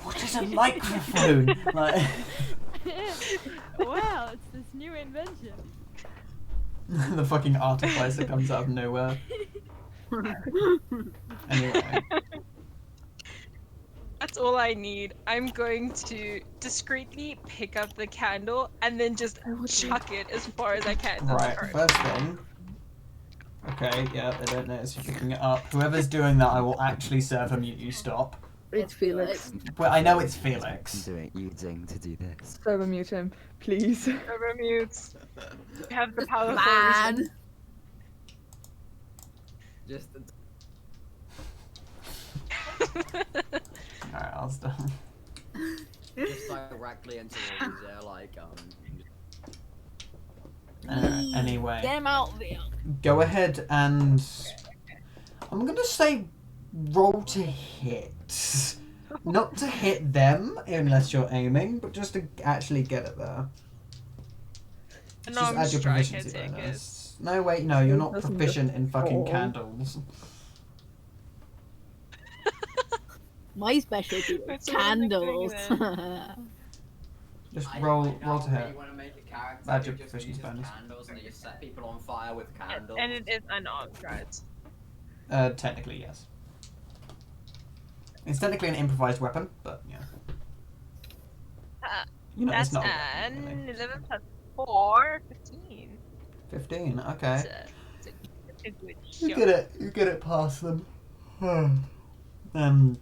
What is a microphone? Like, Well, it's this new invention. the fucking artificer comes out of nowhere. Anyway. That's all I need. I'm going to discreetly pick up the candle and then just chuck it as far as I can. down the Right, corridor. first thing. Okay, yeah, they don't notice you picking it up. Whoever's doing that, I will actually serve a mute you stop. It's Felix. Well, I know it's I'm Felix. using to do this. Server mute him, please. Over mutes. You have the power Man. Just Alright, I'll stop. just directly into Rory's ear, like Anyway, Get him out there. go ahead and... I'm gonna say roll to hit. Not to hit them, unless you're aiming, but just to actually get it there. No, Just I'm add your strike, I proficiency take it. bonus. No, wait, no, you're not Doesn't proficient just in fucking fall. candles. My specialty is That's what I'm doing candles. Just I roll now to hit. really want to make a character Add who your just proficiency uses bonus. candles and they just set people on fire with candles. And it is unarmed, right? Technically, yes. It's technically an improvised weapon, but yeah. You know, it's That's not a weapon, an really. 11 plus 4, 15. 15, It's okay. it's a good You shot. get it. You get it past them.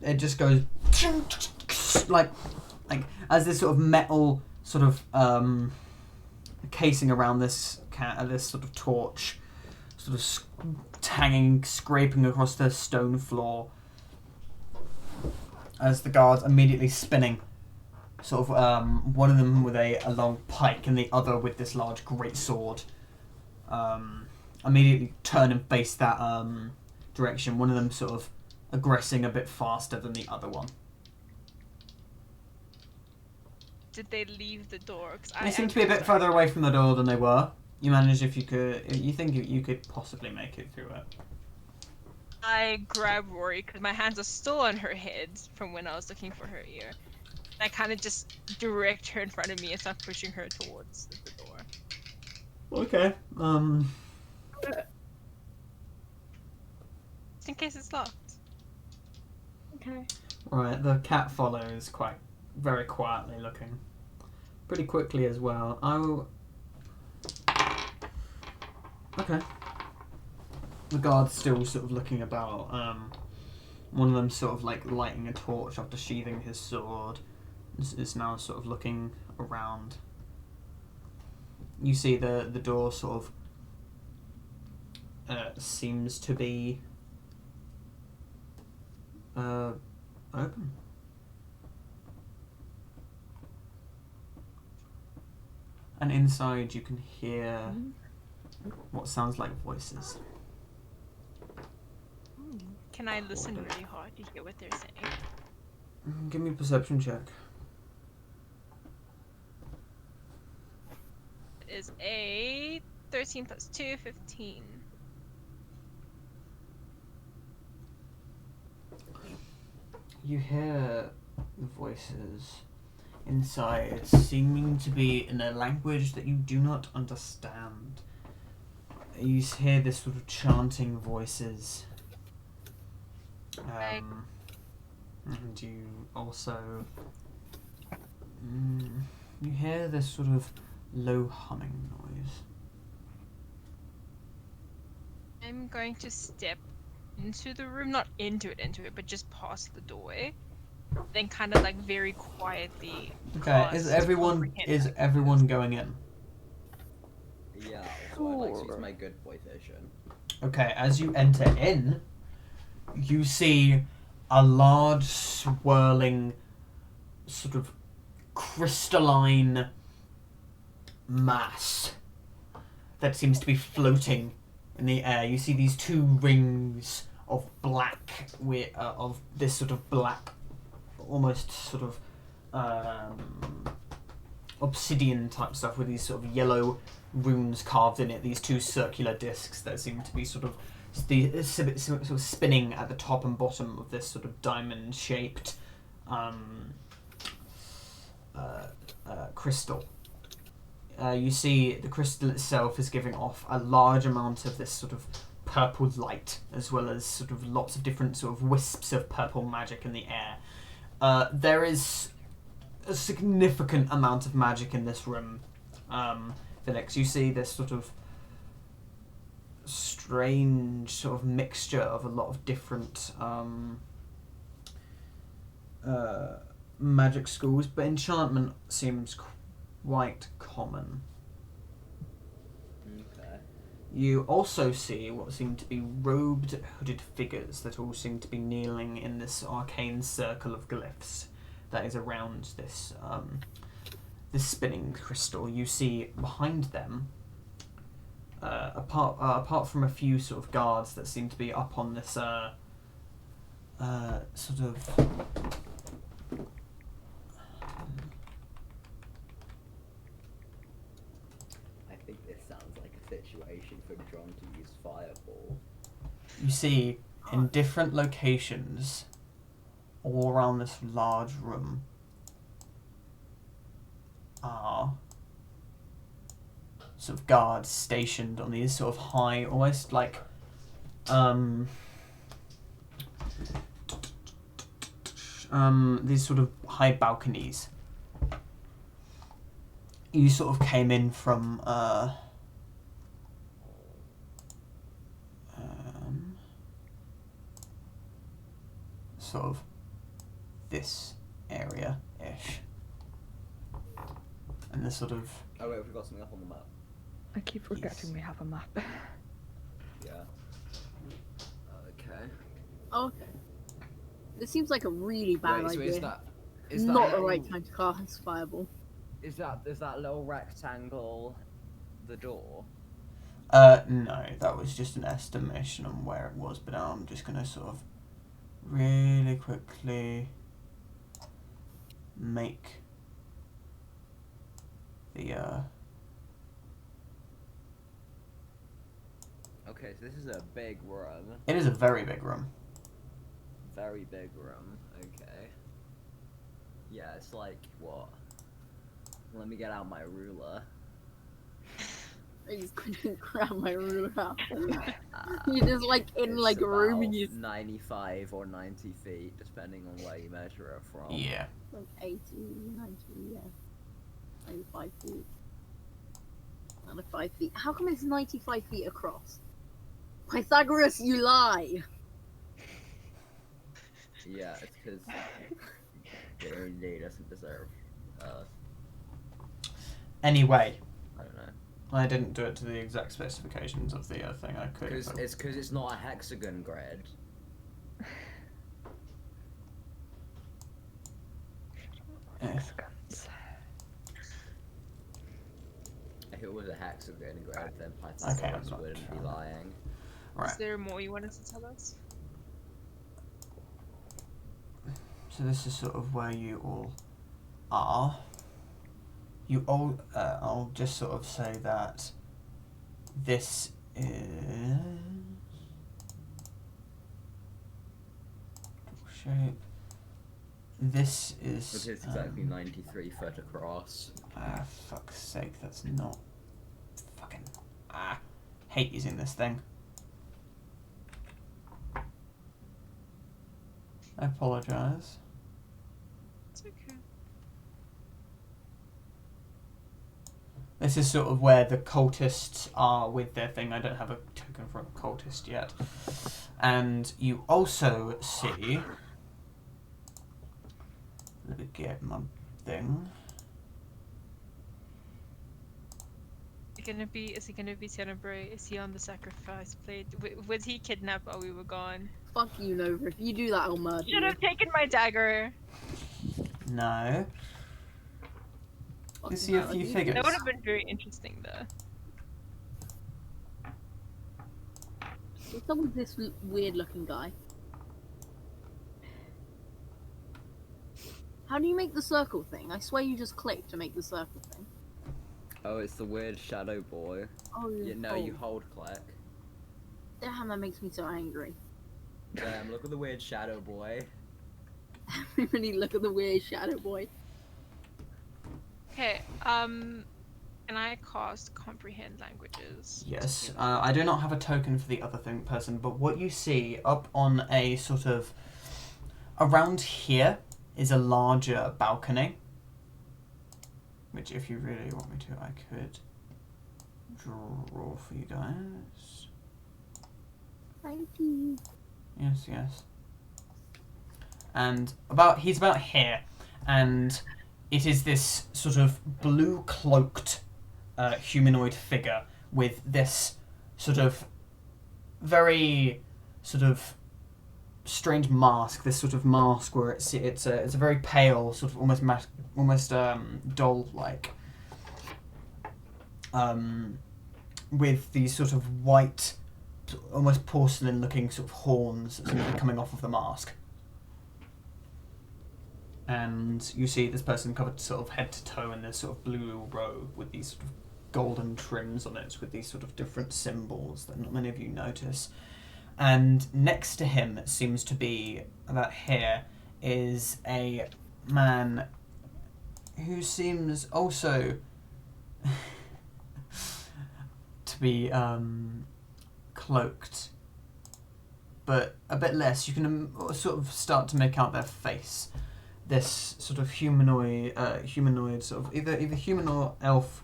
It just goes like as this sort of metal sort of casing around this this sort of torch, sort of hanging, scraping across the stone floor. As the guards immediately spinning, sort of one of them with a long pike and the other with this large great sword. Immediately turn and face that direction. One of them sort of aggressing a bit faster than the other one. Did they leave the door? 'Cause They seem to be a bit further away from the door than they were. You manage if you could. You think you could possibly make it through it. I grab Rory because my hands are still on her head from when I was looking for her ear. I kind of just direct her in front of me and start pushing her towards the door. Okay. Just in case it's locked. Okay. Right. The cat follows very quietly, looking pretty quickly as well. I will. Okay. The guard's still sort of looking about. One of them sort of like lighting a torch after sheathing his sword. Is now sort of looking around. You see the door sort of seems to be open. And inside you can hear what sounds like voices. Can I listen really hard to hear what they're saying? Give me a perception check. It is a 13 plus 2, 15. You hear the voices inside seeming to be in a language that you do not understand. You hear this sort of chanting voices. And you also you hear this sort of low humming noise. I'm going to step into the room, not into it, but just past the doorway. Then kind of like very quietly. Okay, is everyone going in? Yeah, also I like to use my good boy vision. Okay, as you enter in, you see a large swirling sort of crystalline mass that seems to be floating in the air. You see these two rings of black, of this sort of black, almost sort of obsidian type stuff with these sort of yellow runes carved in it. These two circular discs that seem to be sort of spinning at the top and bottom of this sort of diamond-shaped crystal. You see the crystal itself is giving off a large amount of this sort of purple light, as well as sort of lots of different sort of wisps of purple magic in the air. There is a significant amount of magic in this room, Felix. You see this sort of strange sort of mixture of a lot of different magic schools, but enchantment seems quite common. Okay. You also see what seem to be robed, hooded figures that all seem to be kneeling in this arcane circle of glyphs that is around this this spinning crystal. You see behind them, apart from a few sort of guards that seem to be up on this sort of I think this sounds like a situation situation for John to use Fireball. You see, in different locations, all around this large room, are sort of guards stationed on these sort of high, almost like these sort of high balconies. You sort of came in from sort of this area-ish. And the sort of... Oh wait, we've got something up on the map. I keep forgetting we have a map. Yeah. Okay. Okay. This seems like a really bad Wait, so idea. is that Not the little, right time to cast Fireball. Is that little rectangle the door? No, that was just an estimation on where it was, but now I'm just going to sort of really quickly make the Okay, so this is a big room. It is a very big room. Very big room. Okay. Yeah, it's like what? Let me get out my ruler. I just couldn't grab my ruler out. You're just like in It's like a room and about you 95 or 90 feet, depending on where you measure it from. Yeah. like 80, 90, yeah. 95 feet. 95 feet. How come it's 95 feet across? Pythagoras, you lie! Yeah, it's because Day doesn't deserve. Anyway, I don't know. I didn't do it to the exact specifications of the thing I could. Because it's not a hexagon grid. Hexagons. If it was a hexagon grid, then Okay, Pythagoras I'm not wouldn't sure. be lying. Right. Is there more you wanted to tell us? So this is sort of where you all are. You all, I'll just sort of say that this is shape. This is. It is exactly 93 foot across. Ah, fuck's sake, that's not fucking. Hate using this thing. I apologise. It's okay. This is sort of where the cultists are with their thing. I don't have a token for a cultist yet. And you also see... Let me get my thing. Is he gonna be Tenebrae? Is he on the sacrifice plate? Was he kidnapped while we were gone? Fuck you, Nova. If you do that, I'll murder you. Should have taken my dagger. No. Fucking You see a hell, few dude. figures. That would have been very interesting, though. What's up with this weird looking guy? How do you make the circle thing? I swear you just click to make the circle thing. Oh, it's the weird shadow boy. Oh, You hold click. Damn, that makes me so angry. Damn, look at the weird shadow boy. Everybody look at the weird shadow boy. Okay, can I cast comprehend languages? Yes, I do not have a token for the other person, but what you see up on a sort of... Around here is a larger balcony. Which, if you really want me to, I could draw for you guys. Thank you. Yes, yes. And he's about here, and it is this sort of blue cloaked humanoid figure with this sort of very sort of strange mask. This sort of mask where it's a very pale, sort of almost doll-like, with these sort of white, almost porcelain-looking sort of horns that seem to be coming off of the mask. And you see this person covered sort of head to toe in this sort of blue robe with these sort of golden trims on it with these sort of different symbols that not many of you notice. And next to him seems to be, about here, is a man who seems also to be cloaked, but a bit less. You can sort of start to make out their face. This sort of humanoid sort of either human or elf,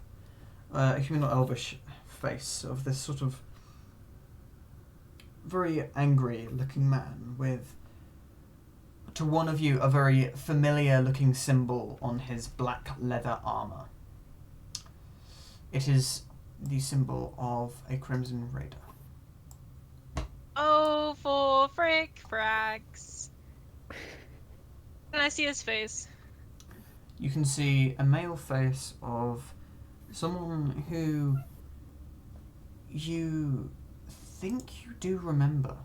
human or elvish face of this sort of very angry-looking man with, to one of you, a very familiar-looking symbol on his black leather armor. It is the symbol of a Crimson Raider. Oh, for frick frags. Can I see his face? You can see a male face of someone who you think you do remember.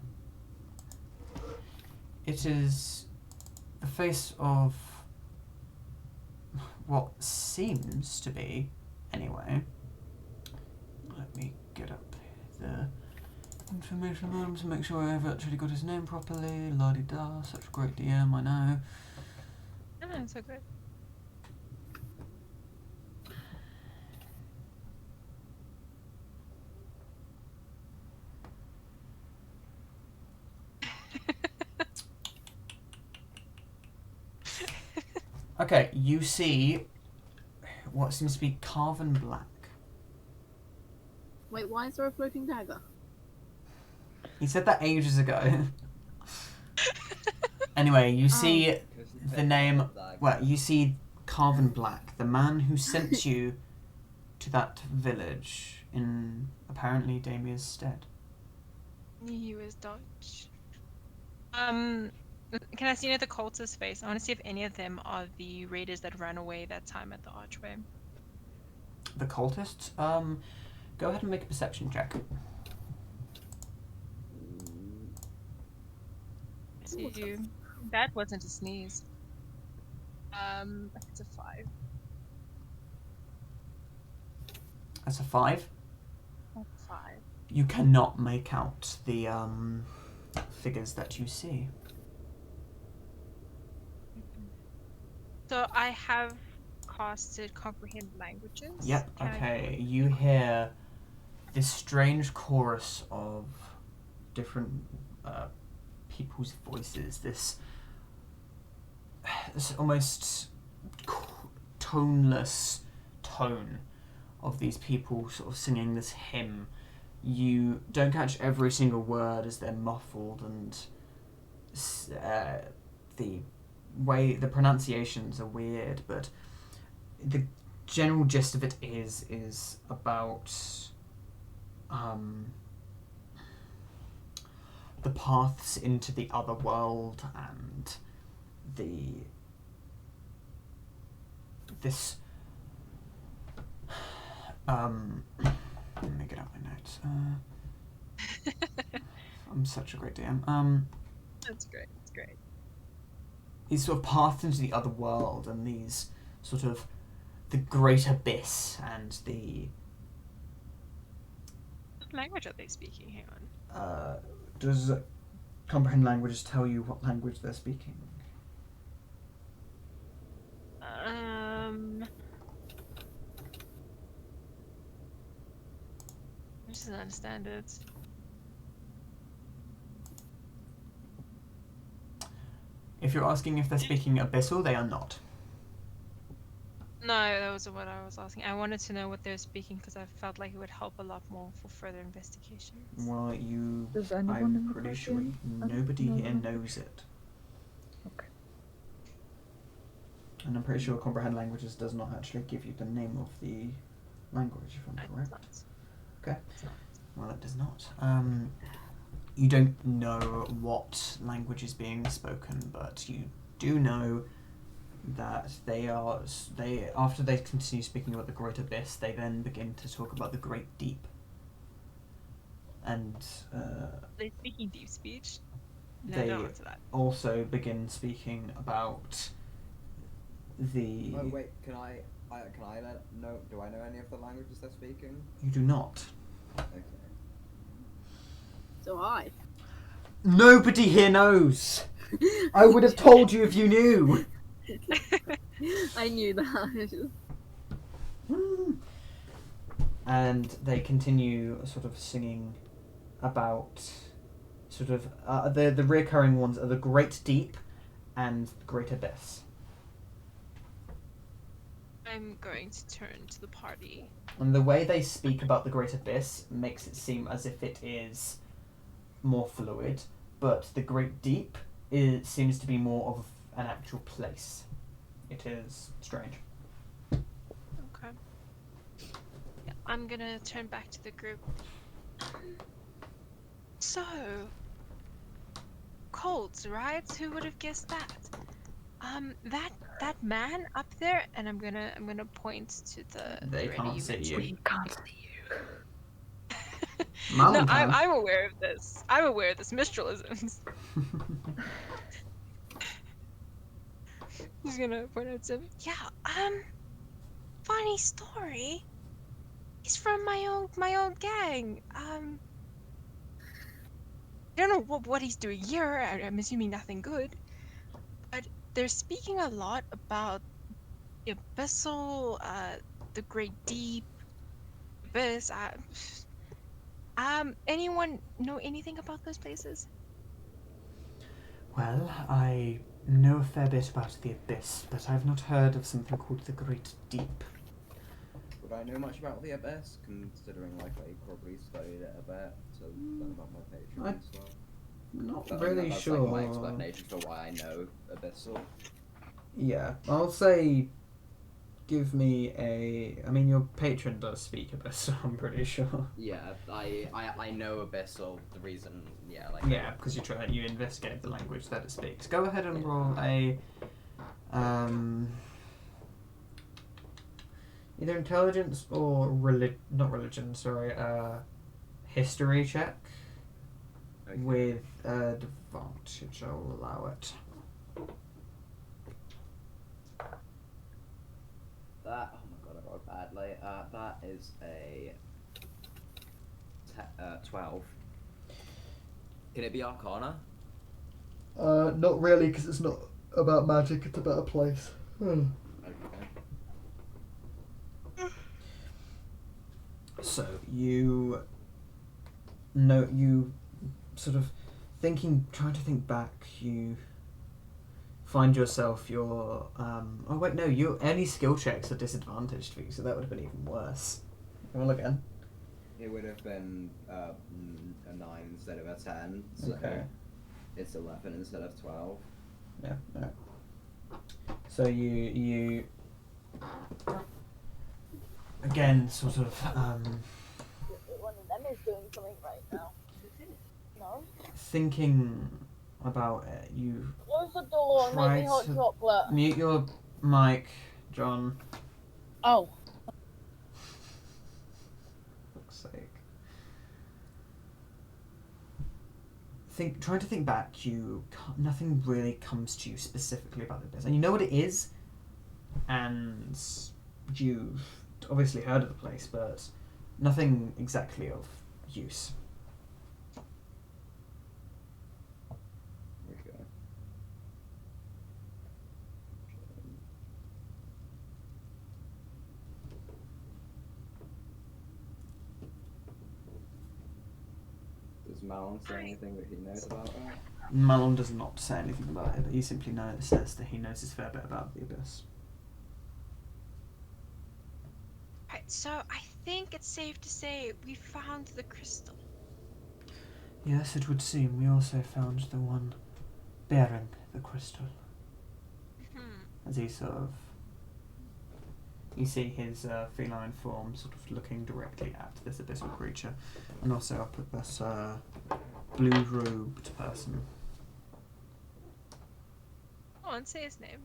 It is the face of what seems to be, anyway. Let me get up the information on him to make sure I've actually got his name properly. La-di-da, such a great DM, I know. Oh, so good. Okay, you see what seems to be carven black. Wait, why is there a floating dagger? He said that ages ago. Anyway, you see the name. Well, you see Carven Black, the man who sent you to that village in apparently Damia's stead. He was Dutch. Can I see any of the cultists' face? I want to see if any of them are the raiders that ran away that time at the archway. The cultists. Go ahead and make a perception check. See you. That wasn't a sneeze. It's a 5. That's a 5. That's 5. You cannot make out the figures that you see. So I have casted comprehend languages. Yep. Can I- Okay. You hear this strange chorus of different people's voices. This almost toneless tone of these people sort of singing this hymn. You don't catch every single word as they're muffled, and the way the pronunciations are weird, but the general gist of it is about the paths into the other world and this let me get out my notes. I'm such a great DM. That's great. That's great. These sort of paths into the other world and these sort of the great abyss and the What language are they speaking? Hang on. does comprehend languages tell you what language they're speaking? I just don't understand it. If you're asking if they're speaking abyssal, they are not. No, that wasn't what I was asking. I wanted to know what they're speaking because I felt like it would help a lot more for further investigations. Well, Does anyone in I'm the pretty party sure nobody know here that? knows it. Okay. And I'm pretty sure comprehend languages does not actually give you the name of the language, if I'm correct. Okay. Well, it does not. You don't know what language is being spoken, but you do know that they after they continue speaking about the Great Abyss, they then begin to talk about the Great Deep. And They're speaking deep speech. No, they don't answer that. also begin speaking about the... Oh wait, can I Can I know? Do I know any of the languages they're speaking? You do not. Okay. So I. Nobody here knows. I would have told you if you knew. I knew that. And they continue sort of singing about sort of the recurring ones are the Great Deep and Great Abyss. I'm going to turn to the party. And the way they speak about the Great Abyss makes it seem as if it is more fluid, but the Great Deep seems to be more of an actual place. It is strange. Okay. Yeah, I'm gonna turn back to the group. So, colds, right? Who would have guessed that? That man up there, and I'm gonna point to the They lady can't you see mentioned. you. We can't see you. No, Malin can. I'm aware of this. I'm aware of this. Mistralisms. He's gonna point out to him. Yeah, funny story. He's from my old gang. I don't know what he's doing here. I'm assuming nothing good. But they're speaking a lot about the abyssal, the great deep, abyss. Anyone know anything about those places? Well, I know a fair bit about the Abyss, but I've not heard of something called the Great Deep. Would I know much about the Abyss, considering like I probably studied it a bit, so learn about my patron and stuff? Not But, really that's sure. like my explanation for why I know Abyssal. Yeah, I'll say give me a... I mean, your patron does speak Abyss, so I'm pretty sure. Yeah, I know Abyssal. The reason, Yeah, because you investigate the language that it speaks. Go ahead and roll a... either intelligence or not religion, sorry, history check. Okay. With advantage, I'll allow it. That, oh my god, I rolled badly. That is a 12. Can it be Arcana? Not really, because it's not about magic, it's about a place. Okay. So, you sort of trying to think back, you find yourself your, oh wait, no, any skill checks are disadvantaged for you, so that would have been even worse. Roll again. It would have been a 9 instead of a 10, so Okay. it's 11 instead of 12. Yeah, no. So you again sort of One of them is doing something right now. No? thinking about it, you Close the door and Try make me hot to- chocolate. mute your mic, John. Oh. For fuck's sake. Trying to think back, nothing really comes to you specifically about the business. And you know what it is, and you've obviously heard of the place, but nothing exactly of use. Okay. Does Malon say anything that he knows about that? Malon does not say anything about it, but he simply says that he knows his fair bit about the Abyss. Right, so I think it's safe to say we found the crystal. Yes, it would seem. We also found the one bearing the crystal. As he sort of... You see his feline form sort of looking directly at this abyssal creature, and also up at this blue-robed person. Go on, say his name.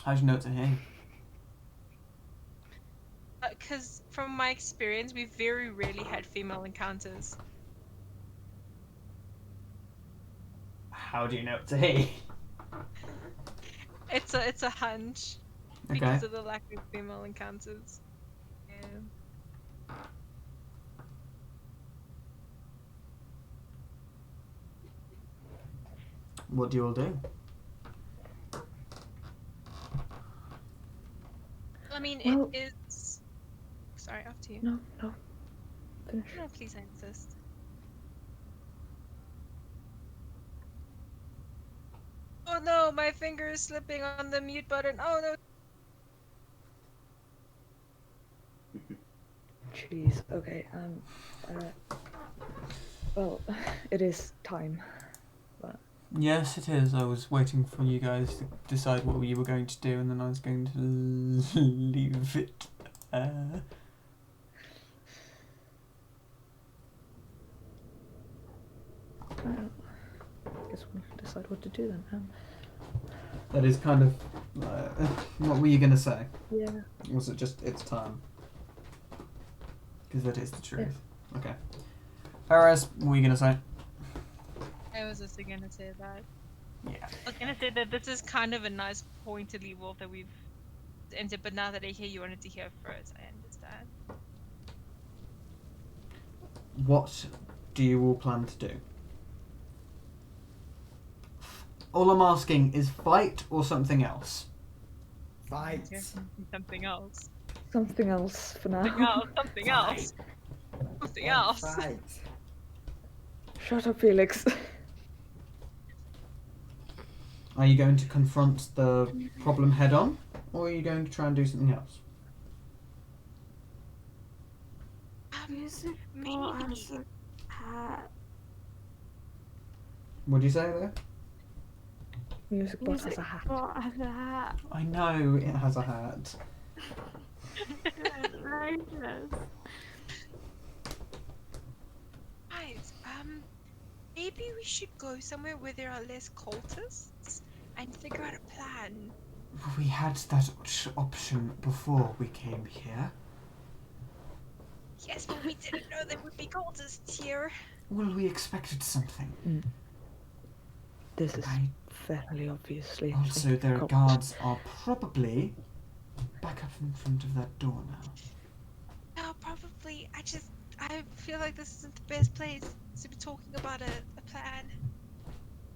How'd you know it's a he? Because from my experience, we've very rarely had female encounters. How do you know it's a he? It's a hunch. because of the lack of female encounters. Yeah. What do you all do? I mean, Well- it is. Sorry, after you. No, finish. No, please, I insist. Oh no, my finger is slipping on the mute button. Oh no. Jeez. Okay. Well, it is time. Yes, it is. I was waiting for you guys to decide what you were going to do, and then I was going to leave it. Well, I guess we'll decide what to do then. That is kind of. What were you going to say? Yeah. Was it just it's time? Because that is the truth. Okay. Perez, what were you going to say? I was just gonna say that. Yeah. I was gonna say that this is kind of a nice point to leave off that we've ended, but now that I hear you wanted to hear first, I understand. What do you all plan to do? All I'm asking is fight or something else. Fight. Something else. Something else for now. Something else. Something else. Something else. Fight. Shut up, Felix. Are you going to confront the problem head on, or are you going to try and do something else? Music maybe. has a hat. What do you say there? Music box has a hat. Bot has a hat. I know it has a hat. Outrageous. Guys, maybe we should go somewhere where there are less cultists and figure out a plan. We had that option before we came here. Yes, but we didn't know there would be cultists here. Well, we expected something. This is I- fairly obviously. Also, their cult. guards are probably back up in front of that door now. No, probably. I feel like this isn't the best place to be talking about a plan.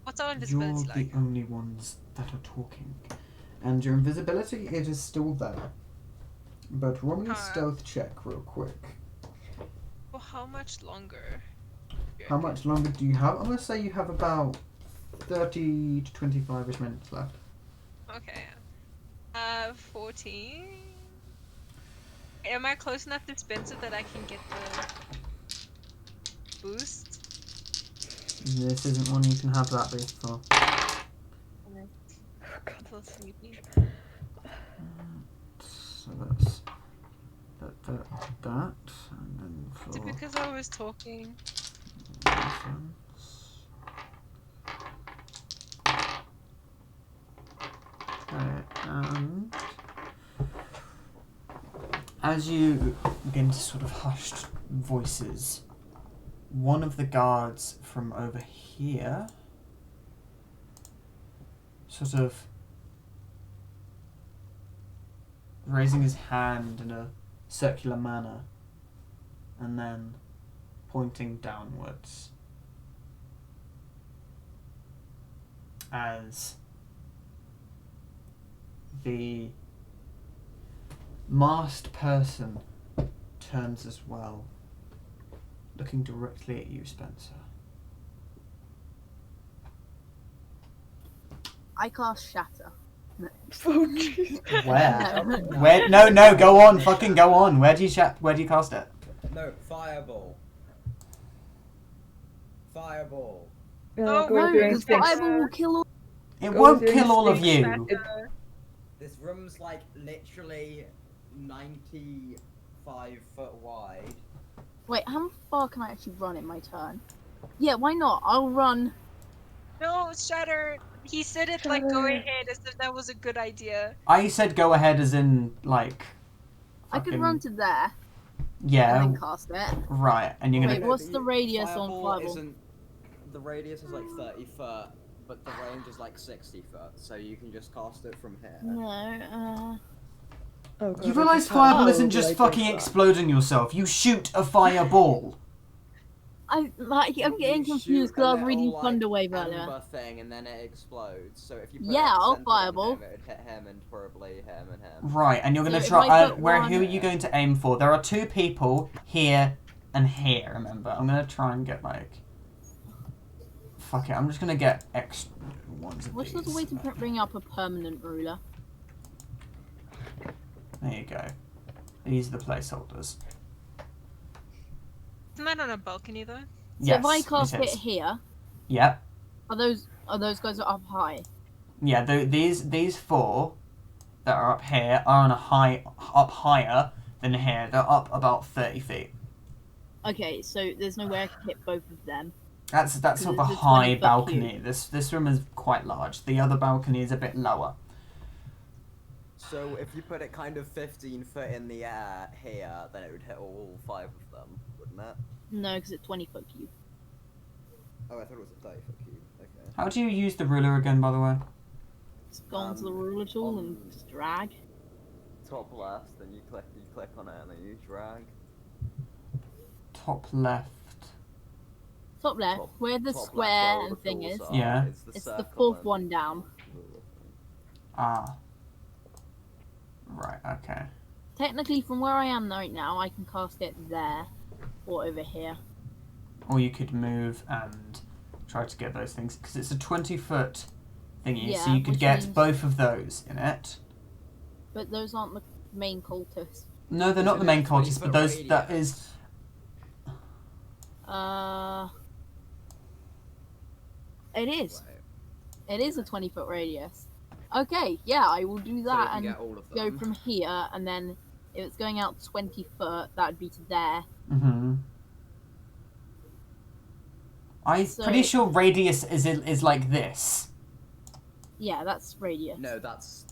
What's our You're invisibility the like? only ones that are talking. And your invisibility, it is still there. But roll me a stealth check real quick. For how much longer? How much longer do you have? I'm going to say you have about 30 to 25-ish minutes left. Okay. 14. Am I close enough to Spencer that I can get the boost? This isn't one you can have that boost for. Okay. Until sleepy. So that's that, and then for Is it because I was talking? defense. Okay, and as you begin to sort of hushed voices, one of the guards from over here sort of raising his hand in a circular manner and then pointing downwards as the masked person turns as well, looking directly at you, Spencer. I cast Shatter. Oh jeez. Where? No. Where? No, go on, fucking go on. Where do you cast it? No, fireball. Fireball. Yeah, Oh, go no, with your The instincts. fireball will kill all. It Go won't with your kill all of instincts, you. This room's like literally 95 foot wide. Wait, how far can I actually run in my turn? Yeah, why not? I'll run. No, Shatter. He said it like go Shatter. ahead as if that was a good idea. I said go ahead as in, like... I could fucking- run to there Yeah, and then cast it. right, and you're Wait, gonna... what's the radius on Fireball fireball? isn't. The radius is like 30 foot, but the range is like 60 foot, so you can just cast it from here. No, Oh god. You I realise just had fireball no isn't just idea fucking that. exploding yourself. You shoot a fireball. I'm getting You confused shoot because I a was reading little, Thunderwave like, earlier. ember thing, and then it explodes. So if you put Yeah, it I'll centered fireball. on him, it would hit him and probably him and him. Right, and you're going So to if try. I put Who one- are you going to aim for? There are 2 people here and here. Remember, I'm going to try and get like. Fuck it, I'm just going to get extra ones of What's these. the way to bring up a permanent ruler? There you go. These are the placeholders. Isn't that on a balcony though? So Yes, if I cast it it is. here, Yep. are those guys up high? Yeah, these 4 that are up here are on up higher than here. They're up about 30 feet. Okay, so there's no way I can hit both of them. That's sort of a it's a high 20-foot balcony. cube. This room is quite large. The other balcony is a bit lower. So if you put it kind of 15 foot in the air here, then it would hit all 5 of them, wouldn't it? No, because it's 20-foot cube. Oh, I thought it was a 30-foot cube. Okay. How do you use the ruler again, by the way? Just go onto the ruler tool and just drag. Top left, then you click on it, and then you drag. Top left. Top left, Top- where the top left square where all and the thing tools is. are. Yeah. It's the circle 4th and one down. ruler thing. Ah. Right. Okay. Technically, from where I am right now, I can cast it there or over here. Or you could move and try to get those things because it's a 20-foot thingy, so Yeah, you could which get means- both of those in it. But those aren't the main cultists. No, they're not the main cultists, but 20-foot those that radius. is. It is. Right. It is a 20-foot radius. Okay, yeah, I will do So that you can and get all of go them. from here, and then if it's going out 20 foot, that would be to there. Mm-hmm. I'm So- pretty sure radius is like this. Yeah, that's radius. No, that's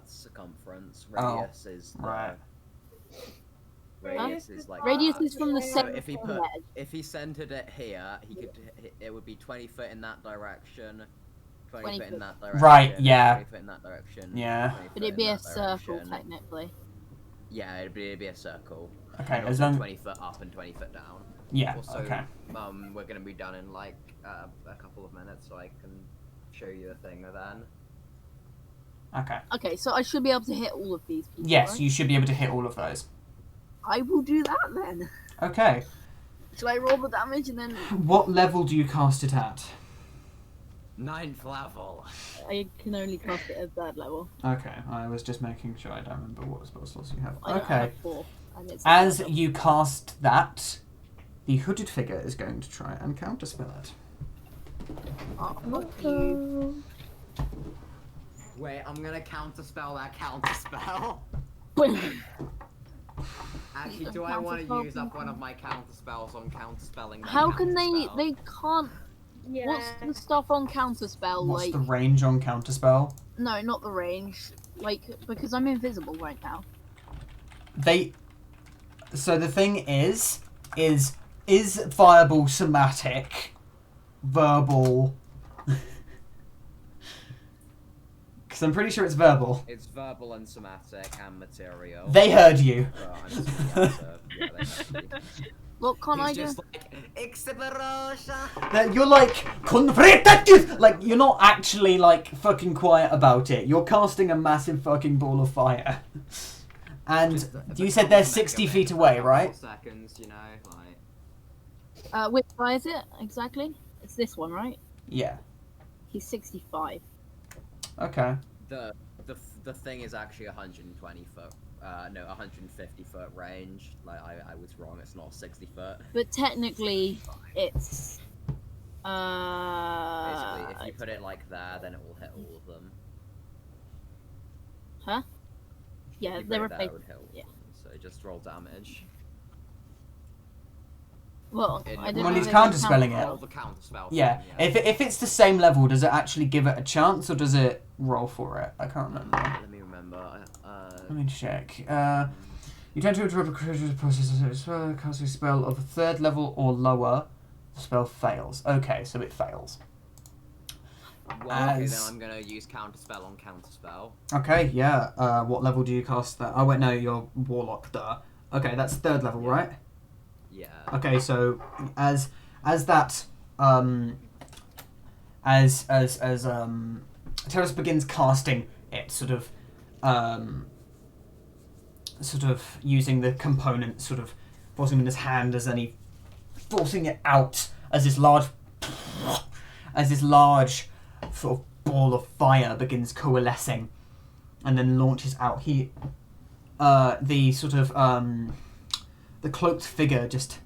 circumference. Oh, Radius is the, right. Radius is like Radius that. is from the So So center if he to the put edge. if he centered it here, he could it would be 20 foot in that direction, 20 20 foot in foot. that direction. Right, yeah. 20 foot in that direction. Yeah. 20 But foot it'd in be a that circle, direction. technically. Yeah, it'd be a circle. Okay, And as also long 20 foot up and 20 foot down. yeah. Also, Okay. we're gonna be done in like a couple of minutes, so I can show you the thing then. Okay. Okay, so I should be able to hit all of these people, Yes, right? you should be able to hit all of those. I will do that then. Okay. Shall I roll the damage and then What level do you cast it at? 9th level. I can only cast it at 3rd level. Okay, I was just making sure I don't remember what spell slots you have. I don't Okay. have 4. And it's As 3rd level. you cast that, the hooded figure is going to try and counterspell it. Oh, fuck you. Wait, I'm gonna counterspell that counterspell. Actually, do I want to Counterspell use up can one of my counterspells on counterspelling? that How can counterspell? they can't. Yeah. What's the stuff on counterspell? What's Like, the range on counterspell? no, not the range. Like, because I'm invisible right now. So the thing is fireball somatic, verbal? Because I'm pretty sure it's verbal. It's verbal and somatic and material. They heard you. I'm assuming the answer. Yeah, they heard you. What can I He's do? just like, Exhibition! That you're like confrontative. Like you're not actually like fucking quiet about it. You're casting a massive fucking ball of fire. And Just the you said they're couple 60 of feet seconds, away, couple right? of seconds, you know, like. Which guy is it exactly? It's this one, right? Yeah. He's 65. Okay. The thing is actually 120 foot. No, 150 foot range. Like I was wrong. It's not 60 foot. But technically, it's. Basically, if you put it like there, then it will hit all of them. Huh? Yeah, If you they're put it there, it replaced. would hit all of Yeah. them. So just roll damage. Well, It- I don't Well, know he's if they can counterspelling it. Roll counterspell. the counter spell. Yeah. Thing, If it's the same level, does it actually give it a chance or does it roll for it? I can't remember. Let me remember. Let me check. You tend to interrupt a creature's process of a spell, casting a spell of 3rd level or lower. The spell fails. Okay, so it fails. Well, okay, then As- I'm gonna use counterspell on counterspell. Okay, yeah. What level do you cast that? Oh wait, no, you're warlock. Duh. Okay, that's 3rd level, Yeah. right? Yeah. Okay, so as that as Terrace begins casting it, sort of using the component, sort of forcing him in his hand, as then he forcing it out as this large sort of ball of fire begins coalescing, and then launches out. The cloaked figure just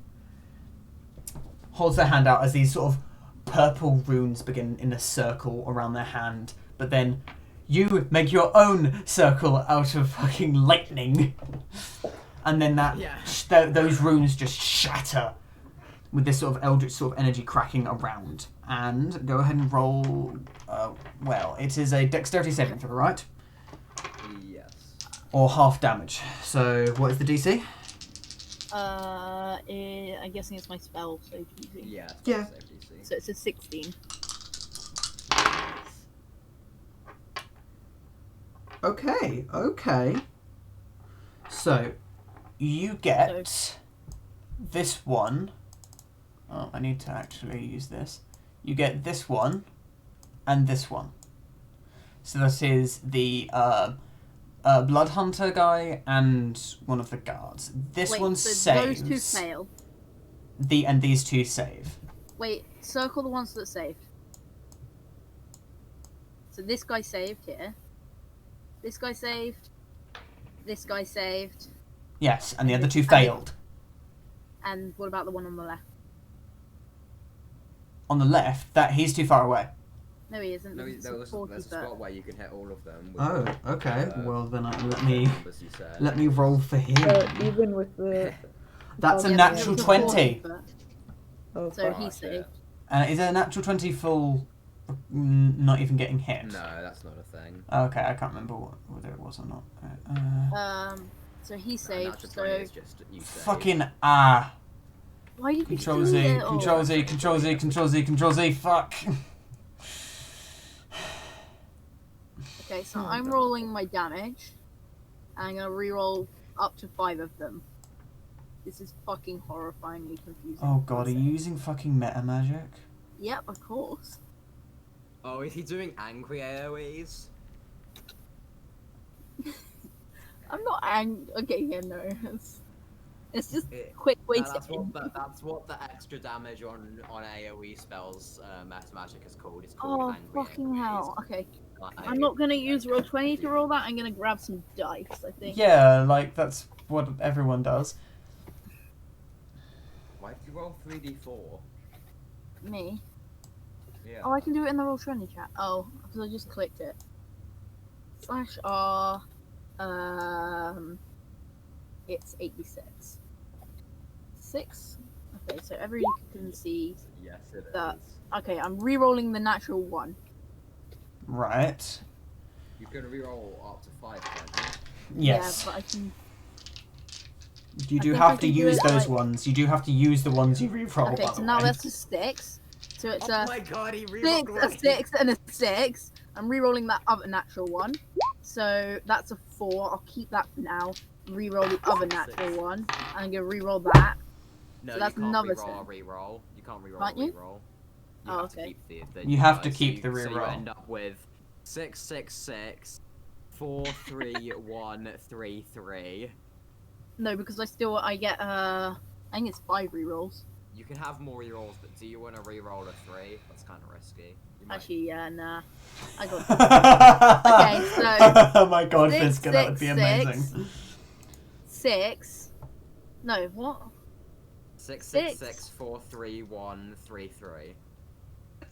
holds their hand out as these sort of purple runes begin in a circle around their hand, but then you make your own circle out of fucking lightning, and then those runes just shatter with this sort of eldritch sort of energy cracking around. And go ahead and roll. Well, it is a dexterity saving throw, right? Yes. Or half damage. So what is the DC? I'm guessing it's my spell, so easy. Yeah. Yeah. So it's a 16. Okay. So you get this one. Oh, I need to actually use this. You get this one and this one. So this is the Blood Hunter guy and one of the guards. This one so saves. those two fail. And these two save. Wait, circle the ones that saved. So this guy saved here. This guy saved. This guy saved. Yes, and the other two failed. And what about the one on the left? On the left, that he's too far away. No, he isn't. No, because there's it's 40 a foot. spot where you can hit all of them. With Oh, okay. Well then, numbers you said. let me roll for him. Even with the. That's a Yeah, natural it's a 40 20. foot. Oh, So fuck. he saved. Is it a natural 20 full, not even getting hit? No, that's not a thing. Okay, I can't remember whether it was or not. So he No, saved. natural So 20 is just you save. Fucking why did you Control do Z, that? Control Z, Control Z, Control Z, Control Z, fuck. Okay, so I'm rolling my damage. And I'm gonna reroll up to 5 of them. This is fucking horrifyingly confusing. Oh god, are you using fucking meta magic? Yep, of course. Oh, is he doing angry AoEs? I'm not angry. Okay, yeah, no. It's just It- quick way that's to end. that's what the extra damage on AoE spells meta magic is called. It's called Oh, angry fucking AoEs. hell. Okay, Like, I'm not gonna use roll 20 to roll that. I'm gonna grab some dice, I think. Yeah, like that's what everyone does. Why did you roll 3d4? Me? Yeah. Oh, I can do it in the roll 20 chat. Oh, because I just clicked it. /R. It's 86. 6? Okay, so every you can see. Yes, it is. That- Okay, I'm re-rolling the natural 1. Right. You can reroll up to 5, can't Yes. Yeah, but I can. You I do think have I to can do use it those like- ones. You do have to use the ones you reroll, Okay, by so the now way. that's a 6. So it's Oh a my god, he 6, rerolled a 6, and a 6. I'm re-rolling that other natural 1. So that's a 4. I'll keep that for now. Re-roll the other natural 1. I'm gonna re-roll that. No, So that's you can't another reroll a six. reroll. You can't reroll Can't a you? reroll. Oh, have to okay. keep the You have to so keep the So you reroll. end up with 6, 6, 6, 4, 3, 1, 3, 3. No, because I get I think it's 5 re-rolls. You can have more rerolls, but do you want to reroll a 3? That's kind of risky. You might- Actually, yeah, nah. I got Okay, so- Oh my god, 6, Fisker, that would be 6, amazing. 6. No, what? 6, 6, 6. 6, 4, 3, 1, 3, 3.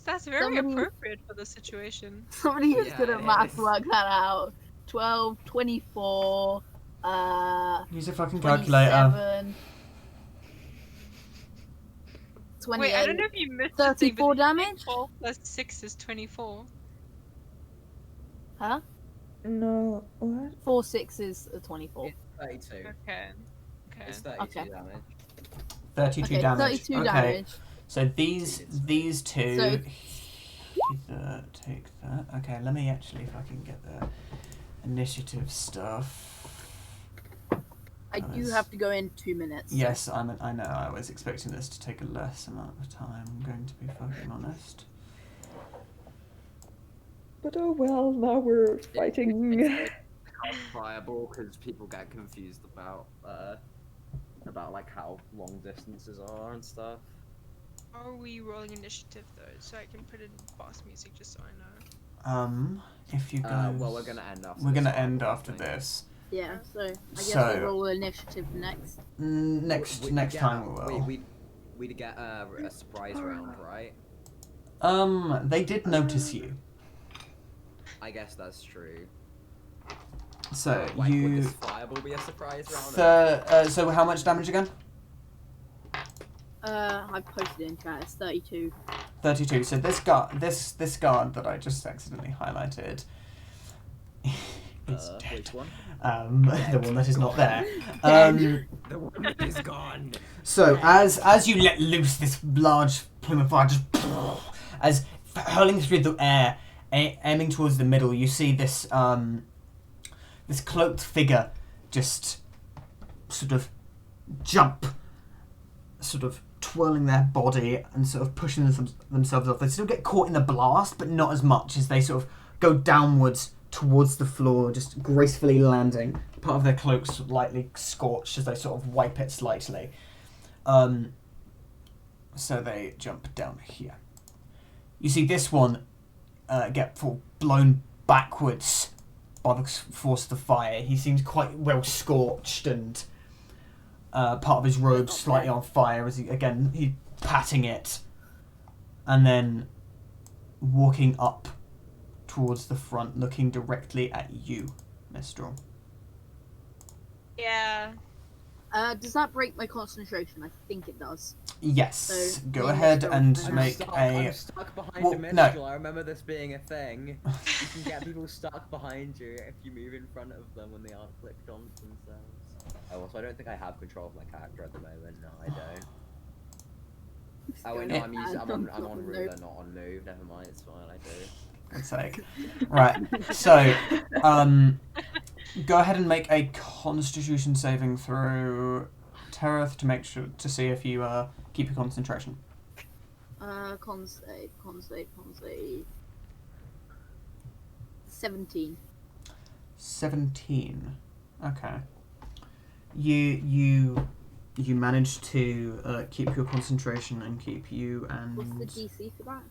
That's very Somebody- appropriate for the situation. Somebody who's Yeah, good at it math is. work that out. 12, 24, Use a fucking calculator. 27, 28, Wait, I don't know if you missed something, 34 but damage? 4 plus 6 is 24. Huh? No, what? 4 6s are 24. 32. Okay. Okay. It's 32 Okay. damage. 32 Okay, damage. 32 okay. damage. So these two. So- either take that. Okay, let me actually, if I can get the initiative stuff. I do have to go in 2 minutes. Yes, I know. I was expecting this to take a less amount of time. I'm going to be fucking honest. But oh well, now we're fighting. Fireball because people get confused about like how long distances are and stuff. Are we rolling initiative though, so I can put in boss music just so I know? If you guys... well, we're gonna end after. We're this gonna one, end I after think. this. Yeah, so I guess So- we'll roll initiative next. Next time we will. We'd get a surprise round, right? They did notice you. I guess that's true. So Would you... this fireball be a surprise round? so how much damage again? I posted in chat. It's 32. 32. So this guard that I just accidentally highlighted is dead. Which one? The one that is not there. The one that is gone. So as you let loose this large plume of fire, just as hurling through the air, aiming towards the middle, you see this this cloaked figure just sort of jump, sort of twirling their body and sort of pushing themselves off. They still get caught in the blast, but not as much as they sort of go downwards towards the floor, just gracefully landing. Part of their cloaks slightly scorched as they sort of wipe it slightly. So they jump down here. You see this one get blown backwards by the force of the fire. He seems quite well scorched and part of his robe slightly on fire as he's patting it and then walking up towards the front, looking directly at you, Mistral. Yeah. Does that break my concentration? I think it does. Yes. So, Go me and ahead Mistral- and I'm make I'm stuck behind Well, a no. minstrel. I remember this being a thing. You can get people stuck behind you if you move in front of them when they aren't clicked on themselves. Oh, also, I don't think I have control of my character at the moment. No, I don't. Oh, wait, no, I'm on ruler, not on move. Never mind, it's fine, I do. God's sake. Right. So, go ahead and make a Constitution saving throw, Tereth, to make sure to see if you keep your concentration. Con save. 17. 17. Okay. You managed to keep your concentration and keep you and... What's the DC for that?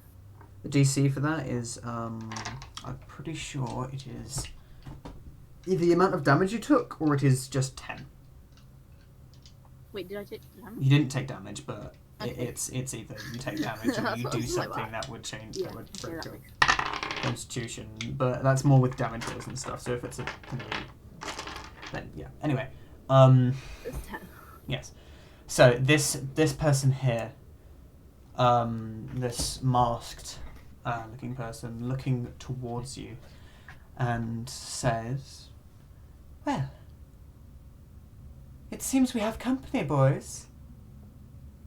The DC for that is, I'm pretty sure it is either the amount of damage you took or it is just 10. Wait, did I take damage? You didn't take damage, but Okay. it's either you take damage or you do something that would change, that would break your constitution. But that's more with damage rolls and stuff, so if it's a... then, yeah. Anyway, It's 10. yes. So, this person here, this masked looking person looking towards you and says, "Well, it seems we have company, boys.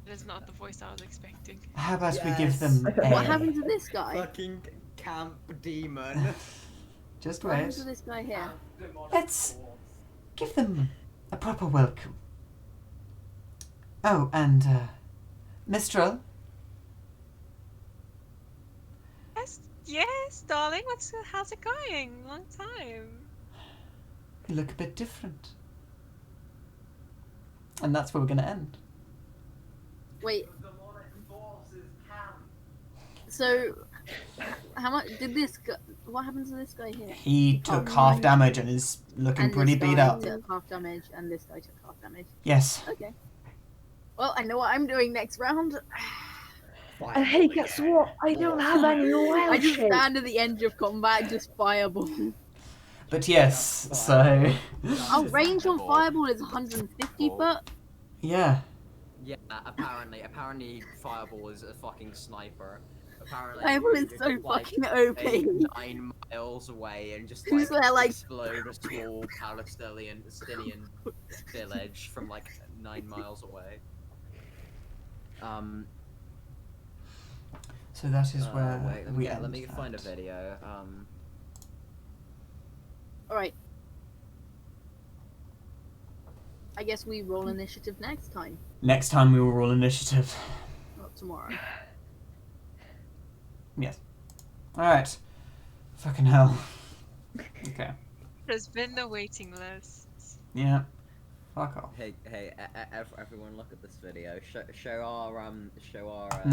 That is not the voice I was expecting. How about we give them Yes. a..." What happened to this guy? Fucking camp demon. Just What happened wait. to this guy here? Let's give them a proper welcome. Oh, and, Mistral, Yes, darling. How's it going? Long time. you look a bit different. And that's where we're going to end. Wait. So, how much did this guy... What happened to this guy here? He took half damage and is looking And pretty this beat guy up. took half damage, and this guy took half damage. Yes. Okay. Well, I know what I'm doing next round. And hey, guess what? I don't have any I wild just shape. stand at the end of combat, just fireball. But yes, so... Our range on fireball is 150 foot. Yeah. Yeah, apparently Fireball is a fucking sniper. Apparently Fireball is you so can, like, fucking OP. aim 9 miles away and just Who's there, like- explode a small Palestinian village from like 9 miles away. So that is where wait, we let end me find a that. video. Alright. I guess we roll initiative next time. Next time we will roll initiative. Not tomorrow. Yes. Alright. Fucking hell. Okay. There's been the waiting list. Yeah. Fuck off. Hey, everyone, look at this video. Show our